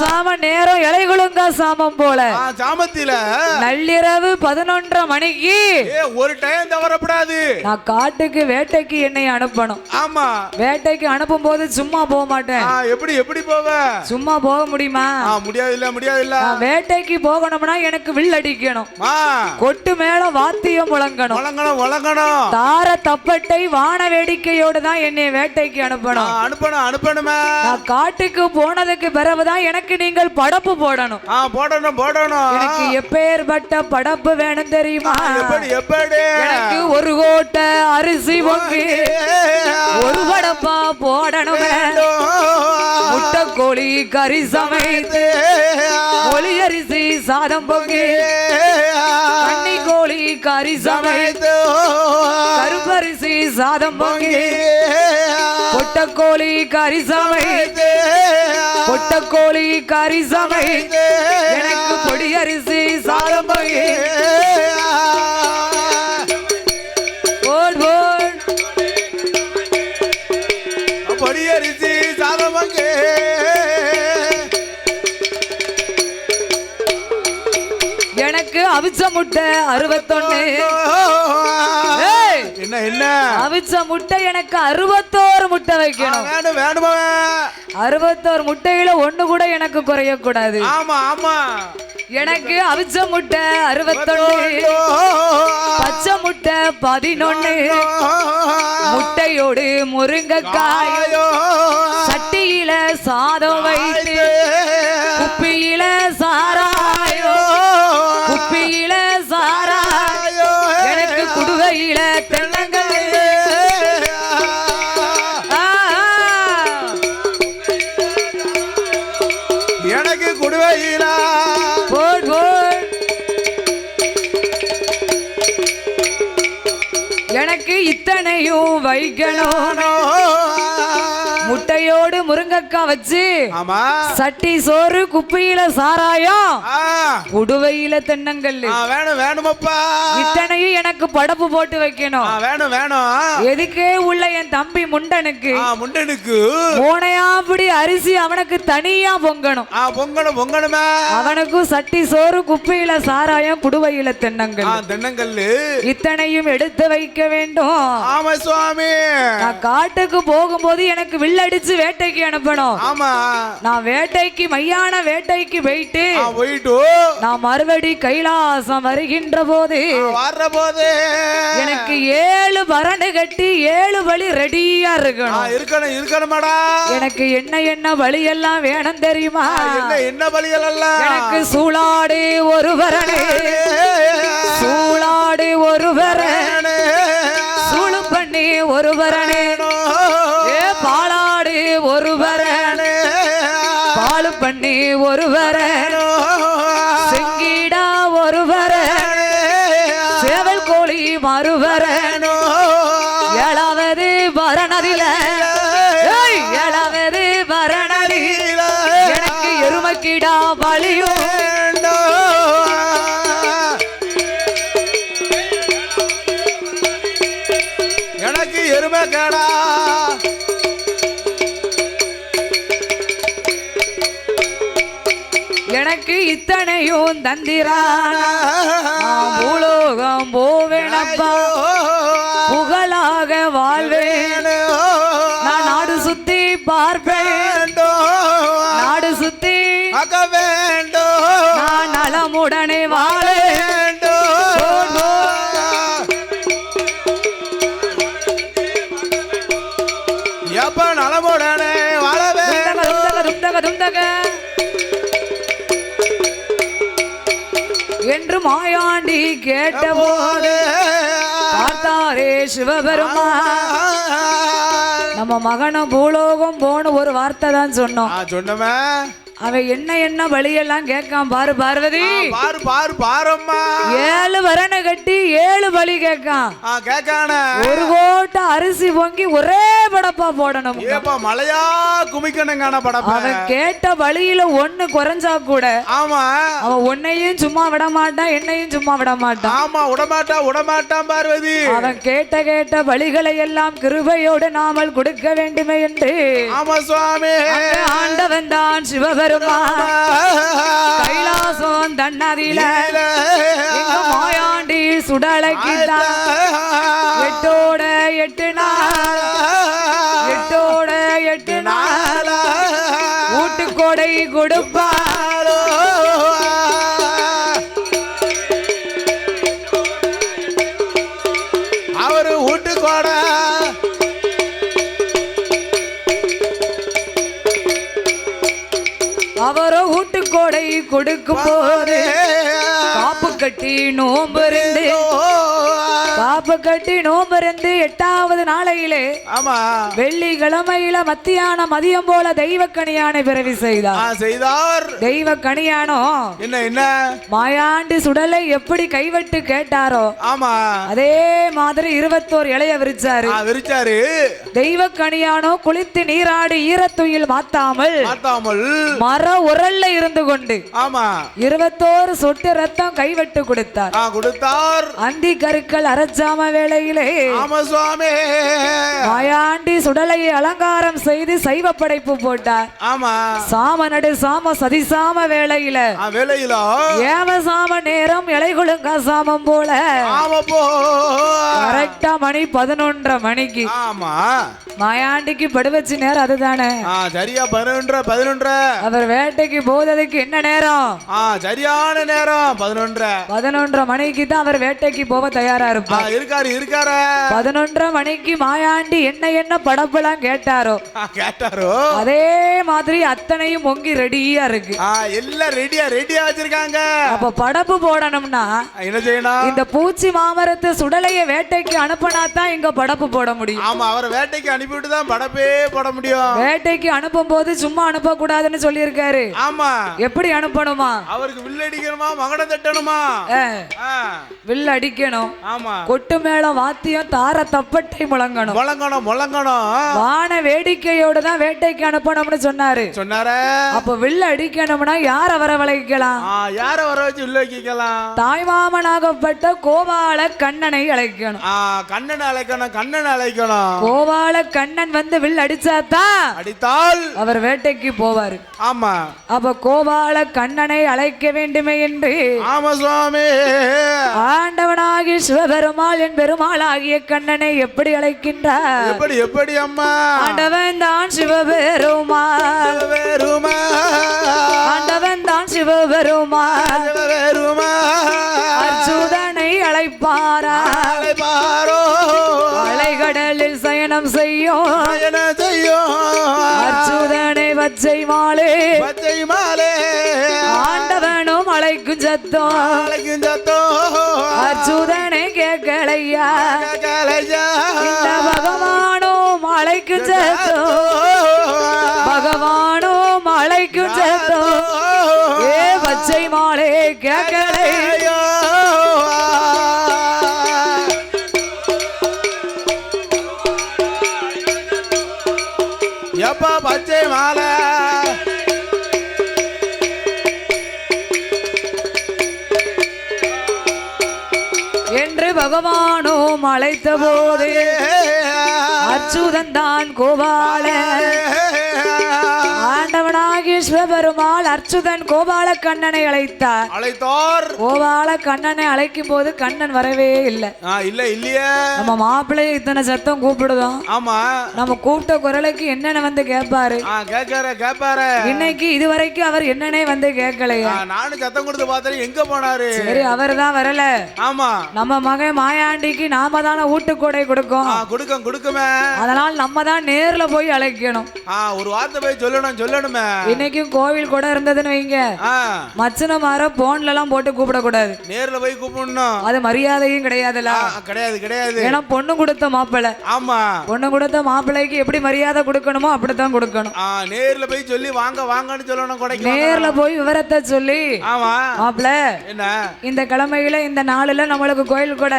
சாம நேரம் இலைகுலுங்க சாமம் போல
சாமத்தில
நள்ளிரவு 11:30 மணிக்கு
ஒரு டைம் தவறப்படாது.
நான் காட்டுக்கு வேட்டைக்கு என்னை அனுப்பணும்.
ஆமா
வேட்டைக்கு அனுப்பும் போது சும்மா போக மாட்டேன்.
எப்படி போவ?
சும்மா போக முடியுமா?
முடியாது.
வேட்டைக்கு போகணும்னா எனக்கு வில் அடிக்கணும். கொட்டு மேல வாத்தியம் முழங்கணும். தார தப்பட்டை வான வேடிக்கையோடு தான் என்னை வேட்டைக்கு அனுப்பணும். நான் காட்டுக்கு போனதுக்கு பிறகுதான் எனக்கு நீங்கள் படப்பு போடணும். எனக்கு எப்பேற்பட்ட படப்பு வேணும் தெரியுமா? எனக்கு 1 கோட்டை அரிசி பொங்கி 1 படப்பா போடணும். முட்டை கோழி கறி சமைத்து ஒளி அரிசி சாதம் பொங்கி கண்ணி கோழி கறி சமைத்து கருப்பரிசி சாதம் பொங்கி பொட்டக்கோழி கறி சமைத்து பொட்டக்கோழி கறி சமைத்து எனக்கு பொடி அரிசி சாதம் பொங்கி
பொடி அரிசி சாதம் பொங்கி
எனக்கு அவிச்ச முட்டை 61.
என்ன
அவிச்ச முட்டை எனக்கு 61 முட்டை வைக்கணும்.
வேணுமா
61 முட்டையில 1 கூட எனக்கு குறைய கூடாது.
ஆமா
எனக்கு அவிச்ச முட்டை 61, பச்சை முட்டை 11, முட்டையோடு முருங்கைக்காய் சட்டியில சாதம் வைத்து குப்பியில சாராயோ குப்பியில சாராயோ எனக்கு குடுவையில தென்னங்கள் இத்தனையும் வைக்கணும் முட்டையோடு முருங்கக்காய் வச்சு
ஆமா
சட்டி சோறு குப்பையில சாராயம் குடுவையில தென்னங்கல்லு
வேணும் வேணுமப்பா
இத்தனையும் எனக்கு படப்பு போட்டு வைக்கணும்
வேணும் வேணும்
எதுக்கே உள்ள என் தம்பி முண்டனுக்கு
முண்டனுக்கு
மூணையாப்படி அரிசி அவனுக்கு தனியா பொங்கணும்
பொங்கணும் பொங்கணுமே
அவனுக்கும் சட்டி சோறு குப்பையில சாராயம் குடுவையில தென்னங்கல்
தென்னங்கல்லு
இத்தனையும் எடுத்து வைக்க வேண்டும்
ஆமா சுவாமி
நான் காட்டுக்கு போகும்போது எனக்கு வில்லடிச்சு வேட்டைக்கு அனுப்பணும்
ஆமா
நான் வேட்டைக்கு மையான வேட்டைக்கு போயிட்டு நான் மறுபடி கைலாசம் வருகின்ற போது எனக்கு 7 பரணு கட்டி 7 வழி ரெடியா இருக்கணும்
இருக்கணுமாடா
எனக்கு என்ன வழி எல்லாம் வேணும் தெரியுமா
என்ன வழியெல்லாம்
எனக்கு சூளாடு ஒரு பரணு சூளாடு ஒரு பரணு சூளு பண்ணி ஒரு பரணு பாலாடு ஒரு பரணு பாலு பண்ணி ஒரு பரணு செங்கீடா ஒரு பரணு சேவல் கோழி மறுபரணு 7வது பரணதில 7வது பரணதில எனக்கு எருமக்கிடா பலியும்
எனக்கு எருமக்கடா
எனக்கு இத்தனையும் தந்திரான பூலோகம் போவேனப்பா புகழாக வாழ்வேன் நான் நாடு சுத்தி பார்ப்பேன் நாடு சுத்தி நான் நலமுடனே வாழ
நலமுடனே வாழவே
என்று மாயாண்டி கேட்டபோது பார்த்தாரே சிவபெருமான் நம்ம மகன பூலோகம் போன ஒரு வார்த்தை தான் சொன்னோம்
சொன்னமே
அவன் என்ன வழியெல்லாம் கேட்கான் பாரு பார்வதி
பாரு பாரு பாரம்மா
7 பரணை கட்டி 7 பலி கேட்கான் ஒரு கோட்டை அரிசி பொங்கி ஒரே படப்பா போடணும்
மலையா குமிக்கணுங்கான படப்பா
அவன் கேட்ட வழியில 1 குறைஞ்சா கூட
ஆமா
அவன் உன்னையும் சும்மா விட மாட்டான் என்னையும் சும்மா விட மாட்டான்
ஆமா விடமாட்டான் பார்வதி
அவன் கேட்ட வழிகளை எல்லாம் கிருபையோடு நாமல் கொடுக்க வேண்டுமே என்று
ஆமா சுவாமி
ஆண்டவன் தான் சிவபெருமான் கைலாசம் தன்னதில எங்க மாயாண்டி சுடலைக்கிட்டான் 8 நாள் ஊட்டுக்கொடை கொடுப்பார்
அவரு ஊட்டுக்கொடை
அவரோ ஊட்டுக்கோடை கொடுக்கும் போது காப்பு கட்டி நோம்பிருந்து 8வது நாளையிலே வெள்ளிக்கிழமையில மதியம் போல தெய்வக்கணியானை பிறவி செய்தார் தெய்வக்கணியானோ
என்ன
மாயாண்டி சுடலை எப்படி கைவிட்டு கேட்டாரோ அதே மாதிரி 21 இலைய விரிச்சாரு தெய்வக்கணியானோ குளித்து நீராடி ஈரத்துயில் மாத்தாமல் மர உரல்ல இருந்து கொண்டு 21 சொட்டு ரத்தம் கைவிட்டு கொடுத்தார் அந்தி கருக்கள் அரச்சாம வேளையிலே மாயாண்டி சுடலையை அலங்காரம் செய்து சைவ படைப்பு போட்டார் சாம நடு சாம சதி சாம வேளையில ஏவசாம நேரம் இலைகுழுங்க சாமம் போல கரெக்டா மணி 11:30 மணிக்கு மாயாண்டிக்கு படுவச்சு நேரம் அதுதானே
சரியா 11:30
அவர் வேட்டைக்கு போவதற்கு என்ன நேரம்
சரியான நேரம் 11:30
மணிக்கு தான் அவர் வேட்டைக்கு போக தயாரா இருப்பார்
இருக்காரு
11:30 மணிக்கு மாயாண்டி என்ன படப்பெல்லாம் கேட்டாரோ அதே மாதிரி அத்தனையும் பொங்கி ரெடியா இருக்கு
எல்லாம் ரெடியா வச்சிருக்காங்க
அப்ப படப்பு போடணும்னா
என்ன செய்யணும்
இந்த பூச்சி மாமரத்து சுடலைய வேட்டைக்கு அனுப்பினா தான் இங்க படப்பு போட முடியும்
ஆமா அவர் வேட்டைக்கு அனுப்பிவிட்டு தான் படப்பே போட முடியும்
வேட்டைக்கு அனுப்பும் போது சும்மா அனுப்ப கூடாதுன்னு சொல்லி இருக்காரு
ஆமா
எப்படி அனுப்பணுமா
அவருக்கு வில் அடிக்கணுமா மகடம் தட்டணுமா
வில் அடிக்கணும்
ஆமா
கொட்டு மேளம் வாத்தியம் தார தப்பட்டை முழங்கணும்
முழங்கணும் முழங்கணும்.
வான வேடிக்கையோட தான் வேட்டைக்கு அனுப்பணும்னு சொன்னாரு. அப்ப வில்ல அடிக்கணும்னா யார வரவழைக்கலாம்?
யார வர வச்சு வில்ல வைக்கலாம்?
தாய்மாமனாகப்பட்ட கோபால கண்ணனை அழைக்கணும்.
கண்ணனை அழைக்கணும். கண்ணனை அழைக்கணும்.
கோபால கண்ணன் வந்து வில் அடிச்சாதான்
அடித்தால்
அவர் வேட்டைக்கு போவாரு.
ஆமா.
அப்ப கோபால கண்ணனை அழைக்க வேண்டுமே என்று
ஆமா சுவாமி.
ஆண்டவனாகி சிவபெருமாள் என் பெருமாள் ஆகிய கண்ணனை எப்படி அழைக்கின்றார்?
எப்படி எப்படி அம்மா?
ஆண்டவன் தான் சிவபெருமாள். ஆண்டவன் தான் சிவபெருமாள். அச்சுதனை அழைப்பாரா? அலைகடலில் சயனம் செய்யும் அச்சுதனை வச்சை மாலே. ஆண்டவனும் அழைக்கும் சத்தம் அச்சுதனை கேட்கலையா? இந்த பகவானும் அழைக்கும் சத்தம் பகவானும் அழைக்கும் சத்தம் ஏ பச்சை மாலே கேட்கலையா?
எப்பா பச்சை மாலை
என்று பகவானும் அழைத்த போது அச்சுதன் தான் கோபால ஆண்டவனாகிய சிவபெருமாள் அச்சுதன் கோபால கண்ணனை அழைத்தார். கோபால கண்ணனை அழைக்கும் போது கண்ணன் வரவே இல்லை.
இல்லையே.
நம்ம மாப்பிள்ளைய இத்தனை சத்தம் கூப்பிடுதோம்.
ஆமா.
நம்ம கூப்பிட்ட குரலுக்கு என்னன்னு வந்து கேட்பாரு.
கேட்பாரு.
இன்னைக்கு இதுவரைக்கும் அவர் என்னன்னே வந்து கேட்கலையா?
நானும் சத்தம் கொடுத்து பார்த்தேன். எங்க போனாரு?
சரி அவர் தான் வரல.
ஆமா.
நம்ம மகன் மாயாண்டிக்கு நாம தானே ஊட்டுக்கொடை கொடுக்கும்.
கொடுக்குமே.
அதனால் நம்ம தான் நேர்ல போய் அழைக்கணும்.
ஒரு வார்த்தை போய் சொல்லணுமே.
இன்னைக்கும் கோவில் கூட இருந்ததுன்னு வைங்க, மச்சன மாற போன்ல எல்லாம் போட்டு கூப்பிட கூடாது.
நேர்ல போய் கூப்பிடணும்.
அது மரியாதையும் கிடையாதுல.
கிடையாது.
ஏன்னா பொண்ணு கொடுத்த மாப்பிள்ளை.
ஆமா.
பொண்ணு கொடுத்த மாப்பிள்ளைக்கு எப்படி மரியாதை கொடுக்கணுமோ அப்படித்தான் கொடுக்கணும்.
நேர்ல போய் சொல்லி வாங்கன்னு சொல்லணும்.
நேர்ல போய் விவரத்தை சொல்லி மாப்பிள்ளை
என்ன
இந்த கிழமையில இந்த நாளுல நம்மளுக்கு கோயில் கூட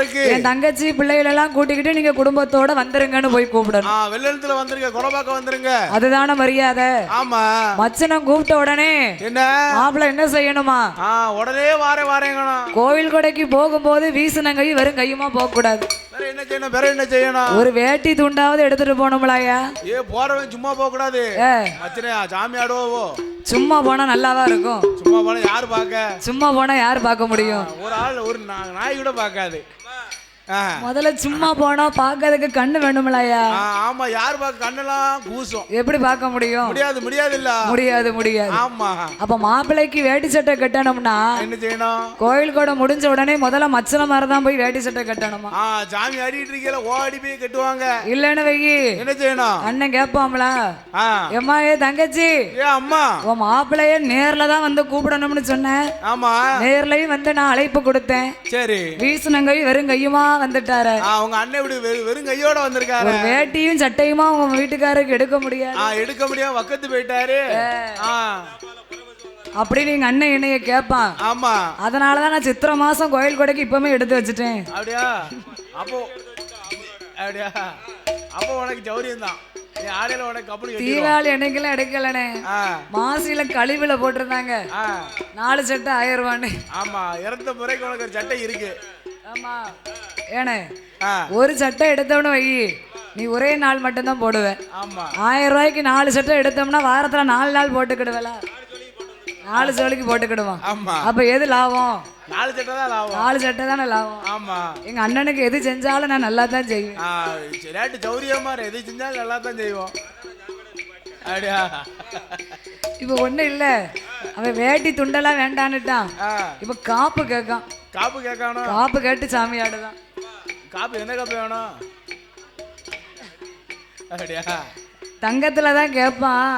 இருக்கு.
என் தங்கச்சி பிள்ளைகள் எல்லாம் கூட்டிக்கிட்டு நீங்க குடும்பத்தோட வந்துருங்கன்னு போய் கூப்பிடணும்.
வெள்ளத்துல வந்துருங்க, கொடபாக்க வந்துருங்க.
அதுதான மரியாதை. ஆமா. மச்சனம் கூப்பிட்ட உடனே என்ன மாப்பிள்ளை என்ன செய்யணுமா?
உடனே வாரேங்கணும்.
கோவில் கொடைக்கு போகும்போது வீசினங்கை வெறும் கையுமா போக கூடாது.
என்ன செய்யணும்?
ஒரு வேட்டி துண்டாவது எடுத்துட்டு போகணும்லாயா?
போறவன் சும்மா போக கூடாது. சாமி ஆடுவோ.
சும்மா போனா நல்லாவா இருக்கும்?
சும்மா போனா யாரு பாக்க?
சும்மா போனா யாரு பார்க்க முடியும்?
ஒரு ஆள் ஒரு நாய் கூட பாக்காது.
முதல்ல சும்மா போனா பாக்கிறதுக்கு கண்ணு வேணும்லையா?
ஆமா. யார் பார்க்க கண்ணெல்லாம் கூசும். எப்படி
பார்க்க முடியும்? முடியாது.
ஆமா.
அப்ப மாப்பிள்ளைக்கு வேட்டி சட்டை கட்டணும்னா
என்ன செய்யணும்?
கோயில் கூட முடிஞ்ச உடனே முதல்ல மச்சன மாதிரிதான் போய் வேட்டி சட்டை கட்டணுமா?
சாமி ஆடிட்டு இருக்கல ஓடி போய் கட்டுவாங்க.
இல்லன்னு வைகி என்ன செய்யணும்? அண்ணன் கேட்பாம்ல, எம்மா ஏ தங்கச்சி
அம்மா
உன் மாப்பிள்ளைய நேர்ல தான் வந்து கூப்பிடணும்னு சொன்னேன்.
ஆமா.
நேர்லயும் வந்து நான் அழைப்பு கொடுத்தேன். சரி. வீசுனங்கை வெறும் கையுமா வந்துட்டாரு.
அவங்க அண்ணன் இப்படி வெறும் கையோட வந்திருக்காரு.
வேட்டியும் சட்டையுமா உங்க வீட்டுக்காரருக்கு எடுக்க முடியாது.
வக்கத்து போயிட்டாரு.
அப்படி நீங்க அண்ணன் என்னைய கேட்பான்.
ஆமா.
அதனாலதான் நான் சித்திரை மாசம் கோயில் கொடைக்கு இப்பவுமே எடுத்து வச்சுட்டேன்.
அப்படியா? அப்போ உனக்கு சௌரியம் தான்.
தீபாவளி என்னைக்கெல்லாம் எடுக்கலனே. மாசில கழிவுல போட்டிருந்தாங்க 4 சட்டை 1000 ரூபான்னு.
ஆமா. இறந்த முறைக்கு உனக்கு ஒரு சட்டை இருக்கு.
ஆமா. ஏனே ஒரு சட்டை எடுத்தவனு வை, நீ ஒரே நாள் மட்டும்தான் போடுவேன். 1000 ரூபாய்க்கு 4 சட்டை எடுத்தோம்னா வாரத்துல 4 நாள் போட்டுக்கிடுவேல. 4 சோழிக்கு போட்டுக்கிடுவான். அப்ப எது லாபம்?
4 சட்டை தான் லாபம்.
4 சட்டை தானே லாபம். ஆமா. எங்க அண்ணனுக்கு எது செஞ்சாலும் நான் நல்லா தான் செய்வேன்.
சௌரியமா எது செஞ்சாலும் நல்லா தான் செய்வோம்.
இப்ப ஒண்ணு இல்ல, அவன் வேட்டி துண்டெல்லாம் வேண்டான்னுட்டான். இப்ப காப்பு கேட்கான். காப்பு கேட்டு சாமி ஆடுதான்.
காப்பு என்ன காப்பு வேணும்?
தங்கத்துல தான் கேட்பான்.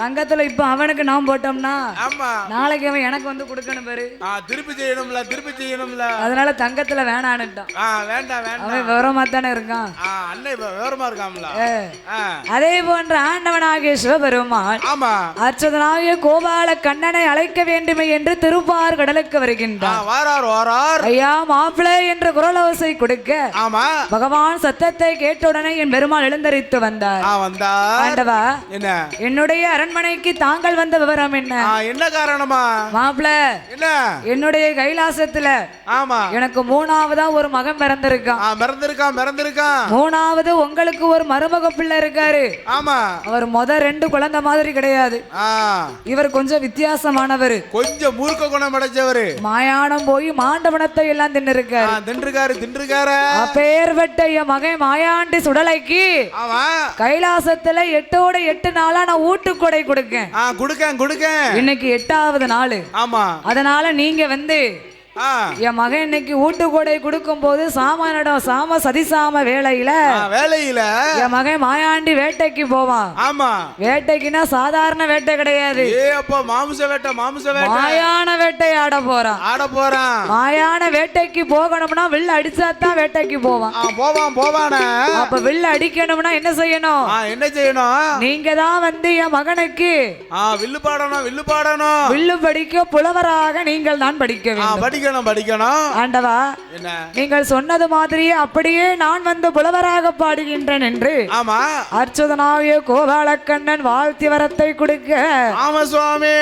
தங்கத்துல இப்ப அவனுக்கு நாம் போட்டோம்னா
ஆமா
நாளைக்கு அவன் எனக்கு வந்து கொடுக்கணும் பாரு.
திருப்பி செய்யணும்ல
அதனால தங்கத்துல வேணான்னுட்டான்.
வேண்டாம்
அவன் விவரமா தானே இருக்கான்.
அண்ணன் இப்ப விவரமா இருக்காம்ல.
அதே போன்ற ஆண்டவனாகிய சிவபெருமான்
ஆமா
அர்ச்சுதனாகிய கோபால கண்ணனை அழைக்க வேண்டுமே என்று திருப்பார் கடலுக்கு வருகின்றான்.
வாரார்
ஐயா மாப்பிள்ளை என்ற குரலோசை கொடுக்க
ஆமா
பகவான் சத்தத்தை கேட்டவுடனே என் பெருமாள் எழுந்தரித்து வந்தார். ஆண்டவா
என்ன
என்னுடைய அரண்மனைக்கு தாங்கள் வந்த விவரம் என்ன?
என்ன காரணமா
மாப்பிள்ள?
என்ன
என்னுடைய கைலாசத்துல
ஆமா
எனக்கு மூணாவதா ஒரு மகன் பிறந்திருக்கான். மூணாவது உங்களுக்கு ஒரு மருமக பிள்ளை இருக்காரு.
ஆமா
அவர் ரெண்டு குழந்தை மாதிரி கிடையாது. இவர் கொஞ்சம் வித்தியாசமானவர்,
கொஞ்சம் மூர்க்க குணம் அடைஞ்சவர்.
மாயாணம் போய் மாண்டவனத்தை எல்லாம் தின்னுருக்காரு. அப்பேர்வட்ட என் மகன் மாயாண்டி சுடலைக்கு கைலாசத்துல 8 நாளா நான் ஊட்டுக்கொடை கொடுக்கேன். இன்னைக்கு 8வது நாள்.
ஆமா
அதனால நீங்க வந்து என் மகன் இன்னைக்கு ஊட்டுக்கொடை கொடுக்கும் போது சாம சதிசாம வேளையில என் மகன் மாயாண்டி வேட்டைக்கு போவான்.
ஆமா
வேட்டைக்குன்னா சாதாரண வேட்டை கிடையாது. மாயான வேட்டை ஆட போறான். மாயான வேட்டைக்கு போகணும்னா வில்ல அடிச்சாதான் வேட்டைக்கு போவான். அப்ப வில்ல அடிக்கணும்னா என்ன செய்யணும்? நீங்க தான் வந்து என் மகனுக்கு
வில்லு பாடணும்.
வில்லு படிக்க புலவராக நீங்கள் தான் படிக்க வேண்டும்.
படிக்கணும்.
ஆண்டவா நீங்கள் சொன்னது மாதிரியே அப்படியே நான் வந்து புலவராக பாடுகின்றேன் என்று
ஆமா
அர்ச்சுதனாகிய கோபாலக்கண்ணன் வாழ்த்தி வரத்தை கொடுக்க.
ஆமா சுவாமி.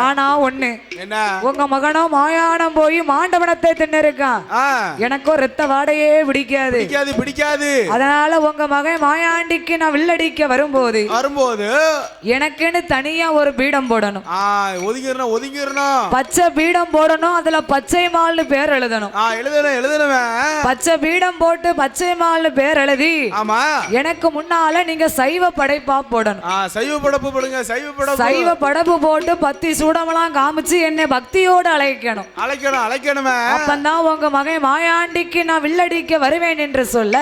ஆனா ஒண்ணு
என்ன?
உங்க மகனும் மாயாணம் போய் மாண்டவனத்தை தின்னிருக்கான். எனக்கும் ரத்த வாடையே பிடிக்காது. அதனால உங்க மகன் மாயாண்டிக்கு நான் வில்லடிக்க வரும்போது எனக்குன்னு தனியா ஒரு பீடம் போடணும்.
ஒதுங்கிரணும்.
பச்சை பீடம் போடணும். அதுல பச்சை மால்னு பேர் எழுதணும். பச்சை பீடம் போட்டு பச்சை மால்னு பேர் எழுதி எனக்கு முன்னால நீங்க சைவ படைப்பா போடணும். சைவ படைப்பு போட்டு பத்தி சூடமெல்லாம் காமிச்சு என்னை பக்தியோடு அழைக்கணும். அப்பந்தான் உங்க மகன் மாயாண்டிக்கு நான் வில்லடிக்க வருவேன் என்று சொல்ல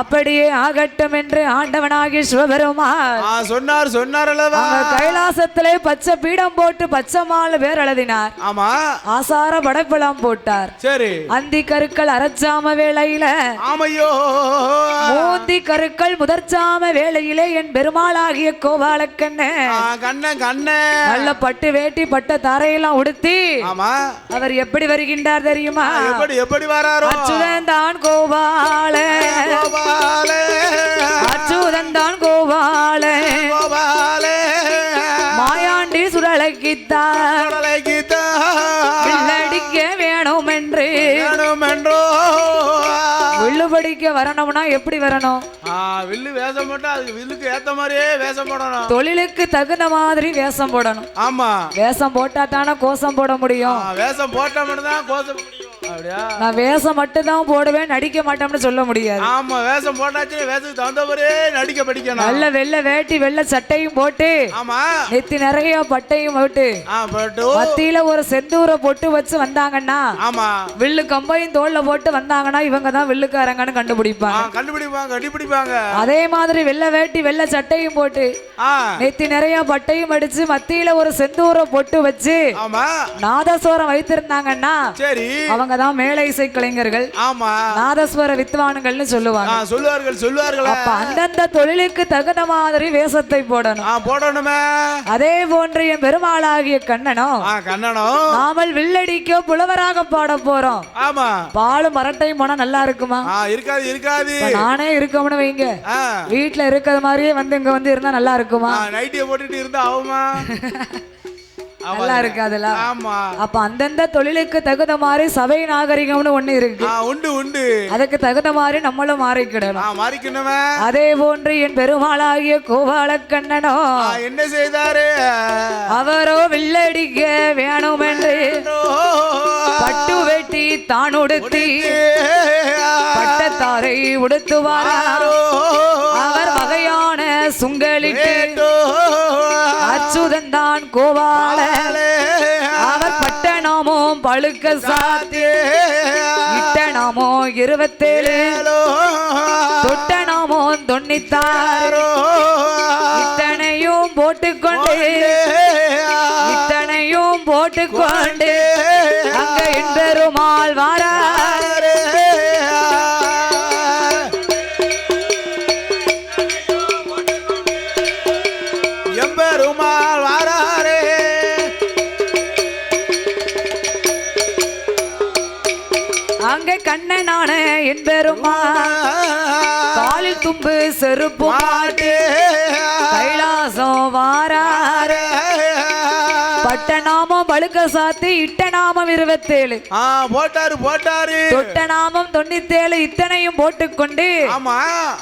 அப்படியே ஆகட்டும் என்று ஆண்டவனாகி சிவபெருமான் சொன்னார். கைலாசத்திலே பச்சை பீடம் போட்டு பச்சை மால் பேர் எழுதினார். ஆசார படைப்பெல்லாம் போட்டார்.
சரி.
அந்தி கருக்கள் அரச்சாம வேளையில மூந்தி கருக்கள் முதற்சாம வேளையிலே என் பெருமாளாகிய கோபாலக்கண்ணன் நல்ல பட்டு வேட்டி பட்ட தாரையெல்லாம் உடுத்தி அவர் எப்படி வருகின்றார் தெரியுமா?
எப்படி வராரோ?
அச்சுதன் கோபால அச்சுதன் கோபால மாயாண்டி சுடலைக்குத்தான் வேணும் என்று வில்லு படிக்க வரணும்னா எப்படி வரணும்?
வில்லு வேஷம் போட்டா அதுக்கு வில்லுக்கு ஏத்த மாதிரியே வேஷம் போடணும்.
தொழிலுக்கு தகுந்த மாதிரி வேஷம் போடணும்.
ஆமா
வேஷம் போட்டா தானே கோஷம் போட முடியும்.
வேஷம் போட்டா மட்டும் தான் கோஷம்.
நான் வேஷம் மட்டும் தான் போடுவேன், நடிக்க மாட்டோம்னு சொல்ல முடியாது.
ஆமா வேஷம் போட்டாச்சு, வேஷத்துக்கு தகுந்தவரே நடிக்க படிக்கணும்.
நல்ல வெள்ளை வேட்டி வெள்ளை சட்டையும் போட்டு
ஆமா
நெத்தி நிறைய பட்டையும் போட்டு மத்தியில ஒரு செந்தூர பொட்டு வச்சு வந்தாங்கன்னா
ஆமா
வில்லு கம்பையும் தோல்ல போட்டு வந்தாங்கன்னா இவங்க தான் வில்லுக்காரங்கன்னு கண்டுபிடிப்பாங்க. அதே மாதிரி வெள்ளை வேட்டி வெள்ளை சட்டையும் போட்டு நெத்தி நிறைய பட்டையும் அடிச்சு மத்தியில ஒரு செந்தூர பொட்டு வச்சு நாதஸ்வரம் வைத்திருந்தாங்கன்னா
சரி
அவங்க தான் மேலை இசை கலைஞர்கள்.
ஆமா
நாதஸ்வர வித்வான்கள்னு
சொல்லுவார்கள்.
அப்ப அந்தந்த தொழிலுக்கு தகுந்த மாதிரி வேஷத்தை போடணுமே. அதே போன்று என் பெருமாளாகிய கண்ணனும் நாமல் வில்லடிக்க புலவராக பாட போறோம்.
ஆமா
பாலும் மரட்டையும் போனா நல்லா இருக்குமா?
இருக்காது.
நானே இருக்கணும்னு வைங்க, வீட்டுல இருக்கிறது மாதிரியே வந்து இங்க வந்து இருந்தா நல்லா இருக்குமா?
நைட்டியை போட்டுட்டு இருந்தா ஆகுமா?
நல்லா இருக்காதுல. அப்ப அந்தந்த தொழிலுக்கு தகுந்த மாதிரி சபை நாகரிகம்னு ஒண்ணு இருக்கு.
உண்டு.
அதுக்கு தகுந்த மாதிரி நம்மளும் மாறிக்கணும். அதே போன்று என் பெருமாளாகிய கோபாலக்கண்ணனோ
என்ன செய்தாரு?
அவரோ வில்லடிக்க வேணும் என்று பட்டு வெட்டி தான் உடுத்தி பட்டத்தாரை உடுத்துவாரோ. அவர் வகையான சுங்கலிட்டு அச்சுதன் தான் கோபால அவர் பட்டணமும் பழுக்க சாத்தி இட்டணமோ 27 தொட்டணமோ 90 தொண்ணூத்தாறு இத்தனையும் போட்டுக்கொண்டு இத்தனையும் போட்டுக்கொண்டு அங்க என்பெருமாள் வாராரே
எம்பெருமாள் வாராரே
அங்கே கண்ணனான என்பெருமாள் காலில் தும்பு செருப்பு மாட்டு கைலாசம் வாராரே பட்ட நாமம் பழுக்க சாத்து இட்ட நாமம் 27
போட்டாரு
தொட்ட நாமம் 97 இத்தனையும் போட்டுக்கொண்டு
ஆமா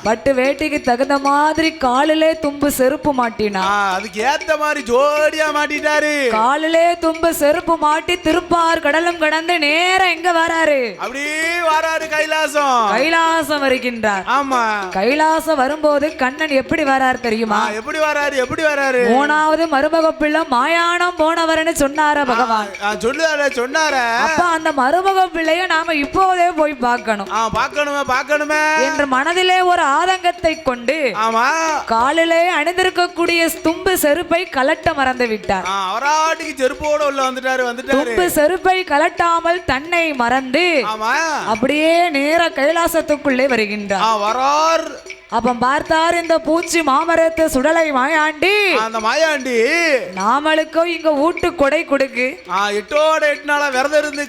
பட்டு வேட்டிக்கு தகுந்த மாதிரி காலிலே தும்பு செருப்பு மாட்டினா
அதுக்கு ஏத்த மாதிரி ஜோடியா மாட்டிட்டாரு
காலிலே தும்பு செருப்பு மாட்டி திருப்பார் கடலும் கடந்து நேரம் எங்க வராரு
அப்படியே வராரு கைலாசம்
வருகின்றார்
ஆமா
கைலாசம் வரும்போது கண்ணன் எப்படி வரார் தெரியுமா
எப்படி வராரு
மூணாவது மருமக பிள்ளை மாயாணம் போனவர்னு சொன்னார பகவான்
சொன்னார
அப்ப அந்த மருமக பிள்ளைய நாம இப்போதே போய் பார்க்கணும்
பார்க்கணுமே
என்று மனதிலே ஒரு ஆதங்கத்தை கொண்டு
ஆமா
காலிலே அணிந்திருக்கக்கூடிய தும்பு செருப்பை கலட்ட மறந்து விட்டார்
அவராட்டிக்கு செருப்போட உள்ள வந்துட்டாரு
தும்பு செருப்பை கலட்டாமல் தன்னை மறந்து அப்படியே நேர கைலாசத்துக்குள்ளே வருகின்றார் அப்ப பார்த்தார் இந்த பூச்சி மாமரத்து சுடலை மாயாண்டி
அந்த மாயாண்டி
நாமளுக்கும் இங்க ஊட்டு கொடை கொடுக்கு
8 நாளா விரதம் இருந்து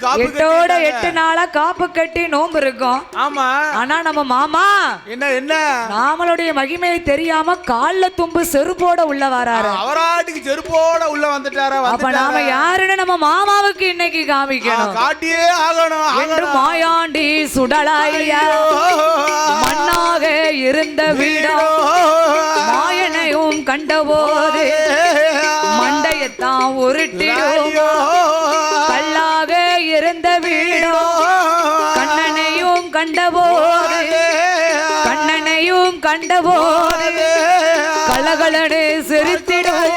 8 நாளா காப்பு கட்டி நோம்பு இருக்கும்
ஆமா
ஆனா நம்ம மாமா
என்ன
நாமளுடைய மகிமையை தெரியாம கால்ல தும்பு செருப்போட உள்ள வராரு
அவராட்டுக்கு செருப்போட உள்ள வந்துட்டாரா
அப்ப நாம யாருன்னு நம்ம மாமாவுக்கு இன்னைக்கு காமிக்கணும்
காட்டியே ஆகணும்
என்று மாயாண்டி சுடலாயா மண்ணாக இருந்த வீடம் மாயனையும் கண்டபோது மண்டையத்தான் உருட்டிடும் கல்லாக இருந்த வீடம் கண்ணனையும் கண்டபோது கலகலடு சிரித்திடும்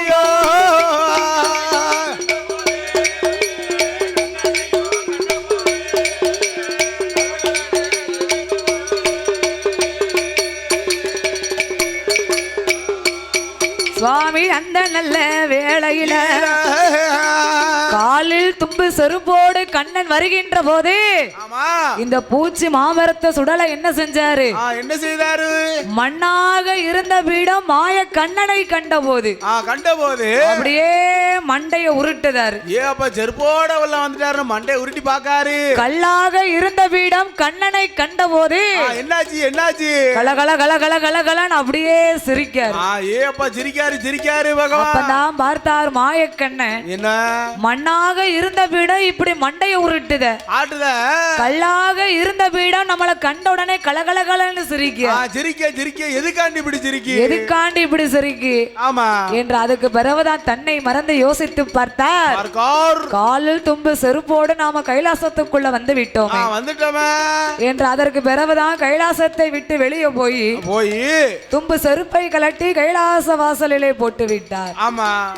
சுவாமி அந்த நல்ல வேளையில காலில் தும்பு செருப்போடு கண்ணன் வருகின்ற போது இந்த பூச்சி மாமரத்தை சுடலை என்ன செஞ்சாரு மண்ணாக இருந்த பீடம் மாய கண்ணனை கண்டபோது அப்படியே மண்டைய உருட்டுதாரு
செருப்போட உள்ள வந்துட்டாரு மண்டைய உருட்டி பாக்காரு
கல்லாக இருந்த பீடம் கண்ணனை கண்டபோது
என்னாச்சு
கலகல கலகல கலகலன்னு அப்படியே சிரிக்காரு அப்பதான் பார்த்தார் மாயக்கண்ணன்
என்ன
மண்ணாக இருந்த பீடம் இப்படி மண்டைய உருட்டுத கல்லாக இருந்த பீடம் நம்மளை கண்ட உடனே கலகலகலன்னு
சிரிக்க
எதுக்காண்டி இப்படி சிரிக்கு
ஆமா
என்று அதுக்கு பிறகுதான் தன்னை மறந்து யோசித்து பார்த்தார் காலில் தும்பு செருப்போடு நாம கைலாசத்துக்குள்ள வந்து விட்டோம் என்று அதற்கு பிறகுதான் கைலாசத்தை விட்டு வெளியே போய் தும்பு செருப்பை கலட்டி கைலாச வாசலிலே போட்டு விட்டார்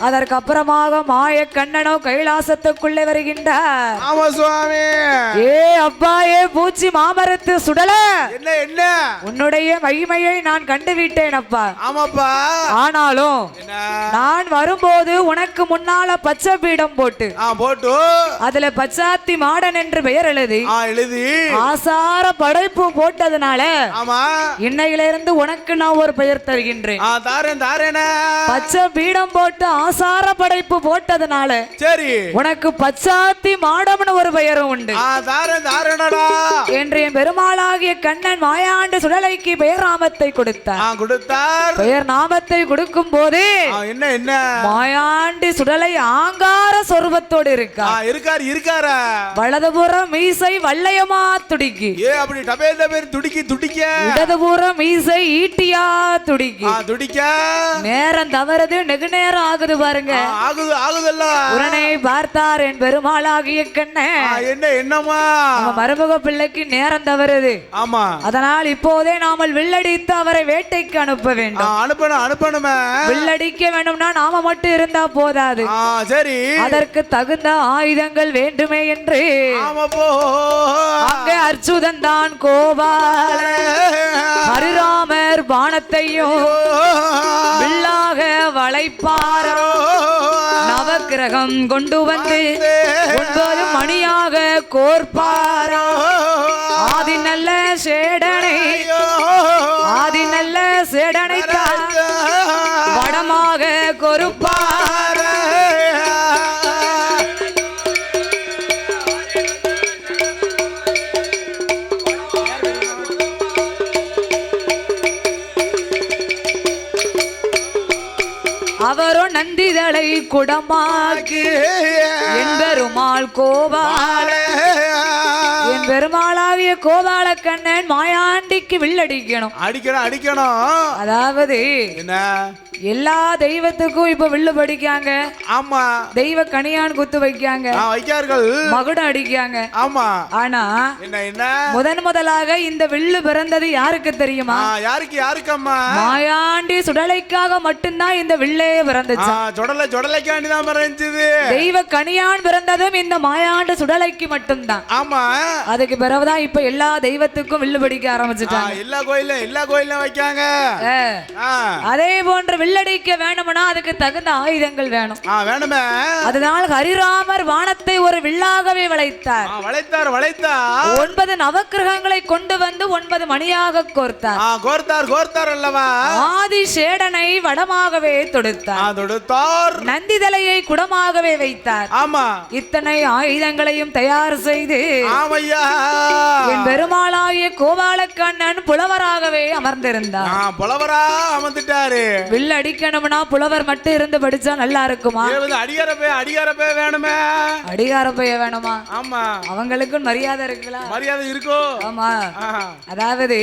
அதற்கு அப்புறமாக மாய கண்ணனோ கைலாசத்துக்குள்ளே வருகின்றார் ஏ அப்பா ஏ பூச்சி மாமரத்து சுடல
என்ன
உன்னுடைய மகிமையை நான் கண்டுவிட்டேன் அப்பா ஆனாலும் நான் வரும்போது உனக்கு முன்னால பச்சை பீடம் போட்டு அதுல பச்சாத்தி மாடன் என்று பெயர் எழுதி ஆசார படைப்பு போட்டதுனால இன்னையிலிருந்து உனக்கு நான் ஒரு பெயர் தருகின்றேன் பச்சை பீடம் போட்டு ஆசார படைப்பு போட்டதுனால
சரி
உனக்கு பச்சாத்தி மாடம்னு ஒரு பெயரும் உண்டு என்று என் பெருமாளாகிய கண்ணன் மாயாண்ட சுடலைக்கு பெயர் நாமத்தை கொடுத்தார் பெயர் நாமத்தை கொடுக்கும் போது
என்ன
மாயாண்டி சுடலை ஆங்கார சொருபத்தோடு இருக்கார் வலதுபுறம் மீசை வல்லையமா துடிக்கு
துடிக்க
இடதுபுறம் மீசை ஈட்டியா துடிக்க நேரம் தவறுது நெகு நேரம் ஆகுது பாருங்க உடனே பார்த்தார் என் பெருமாளாகிய கண்ணன்.
என்ன என்னம்மா?
மருமக பிள்ளைக்கு நேரம் தவறுது.
ஆமா,
அதனால் இப்போதே நாமல் வில்லடித்து அவரை வேட்டைக்கு அனுப்ப வேண்டும்.
அனுப்பணுமே.
வில்லடிக்க வேண்டும்னா நாம மட்டும் இருந்தா போதாது.
சரி,
அதற்கு தகுந்த ஆயுதங்கள் வேண்டுமே என்று அங்கே அர்ச்சுதன் தான் கோபால ஹரிராமர் பானத்தையும் வில்லாக வளைப்பாரோ நவக்கிரகம் கொண்டு வந்து 9 மணியாக கோர்ப்பாரோ ஆதி நல்ல சேடனை வடமாக கொருப்பார. அவரோ நந்திதளை குடமாக்கி என் பெருமாள் கோபால என் பெருமாளாகிய கோபால கண்ணன் மாயாண்டிக்கு வில்லடிக்கணும்.
அடிக்கணும்.
அதாவது
என்ன,
எல்லா தெய்வத்துக்கும் இப்ப வில்லு படிக்காங்க.
ஆமா,
தெய்வ கனியான் குத்து வைக்காங்க,
வைக்கார்கள்,
மகுடம் அடிக்காங்க.
ஆமா,
ஆனா
என்ன
முதலாக இந்த வில்லு பிறந்தது யாருக்கு தெரியுமா?
யாருக்கம்மா?
மாயாண்டி சுடலைக்காக மட்டும்தான் இந்த வில்லே பிறந்துச்சு.
சுடலைக்காண்டி தான் பிறந்துச்சு.
தெய்வ கனியான் பிறந்ததும் இந்த மாயாண்டி சுடலைக்கு மட்டும்தான்.
ஆமா,
அதுக்கு பிறகுதான் இப்ப எல்லா தெய்வத்துக்கும் வில்லு படிக்க ஆரம்பிச்சுட்டாங்க.
எல்லா கோயிலும் வைக்காங்க.
அதே போன்ற வில்லடிக்க வேணும்னா அதுக்கு தகுந்த ஆயுதங்கள் வேணும்.
வேணுமே.
அதனால் ஹரிராமர் வானத்தை ஒரு வில்லாகவே வளைத்தார். 9 நவக்கிரகங்களை கொண்டு வந்து 9 மணியாக கோர்த்தார் அல்லவா. ஆதி சேடனை வடமாகவே தொடுத்தார். நந்திதலையை குடமாகவே வைத்தார்.
ஆமா,
இத்தனை ஆயுதங்களையும் தயார் செய்து என் பெருமாளாகிய கோபாலக்கண்ணன் புலவராகவே அமர்ந்திருந்தார். வில் அடிக்கணும்னா புலவர் மட்டும் இருந்து படிச்சா நல்லா இருக்குமா?
அடியாரப்பே வேணுமே.
அடியாரப்பைய வேணுமா?
ஆமா,
அவங்களுக்கு மரியாதை இருக்குல்ல?
மரியாதை இருக்கோ?
ஆமா. அதாவது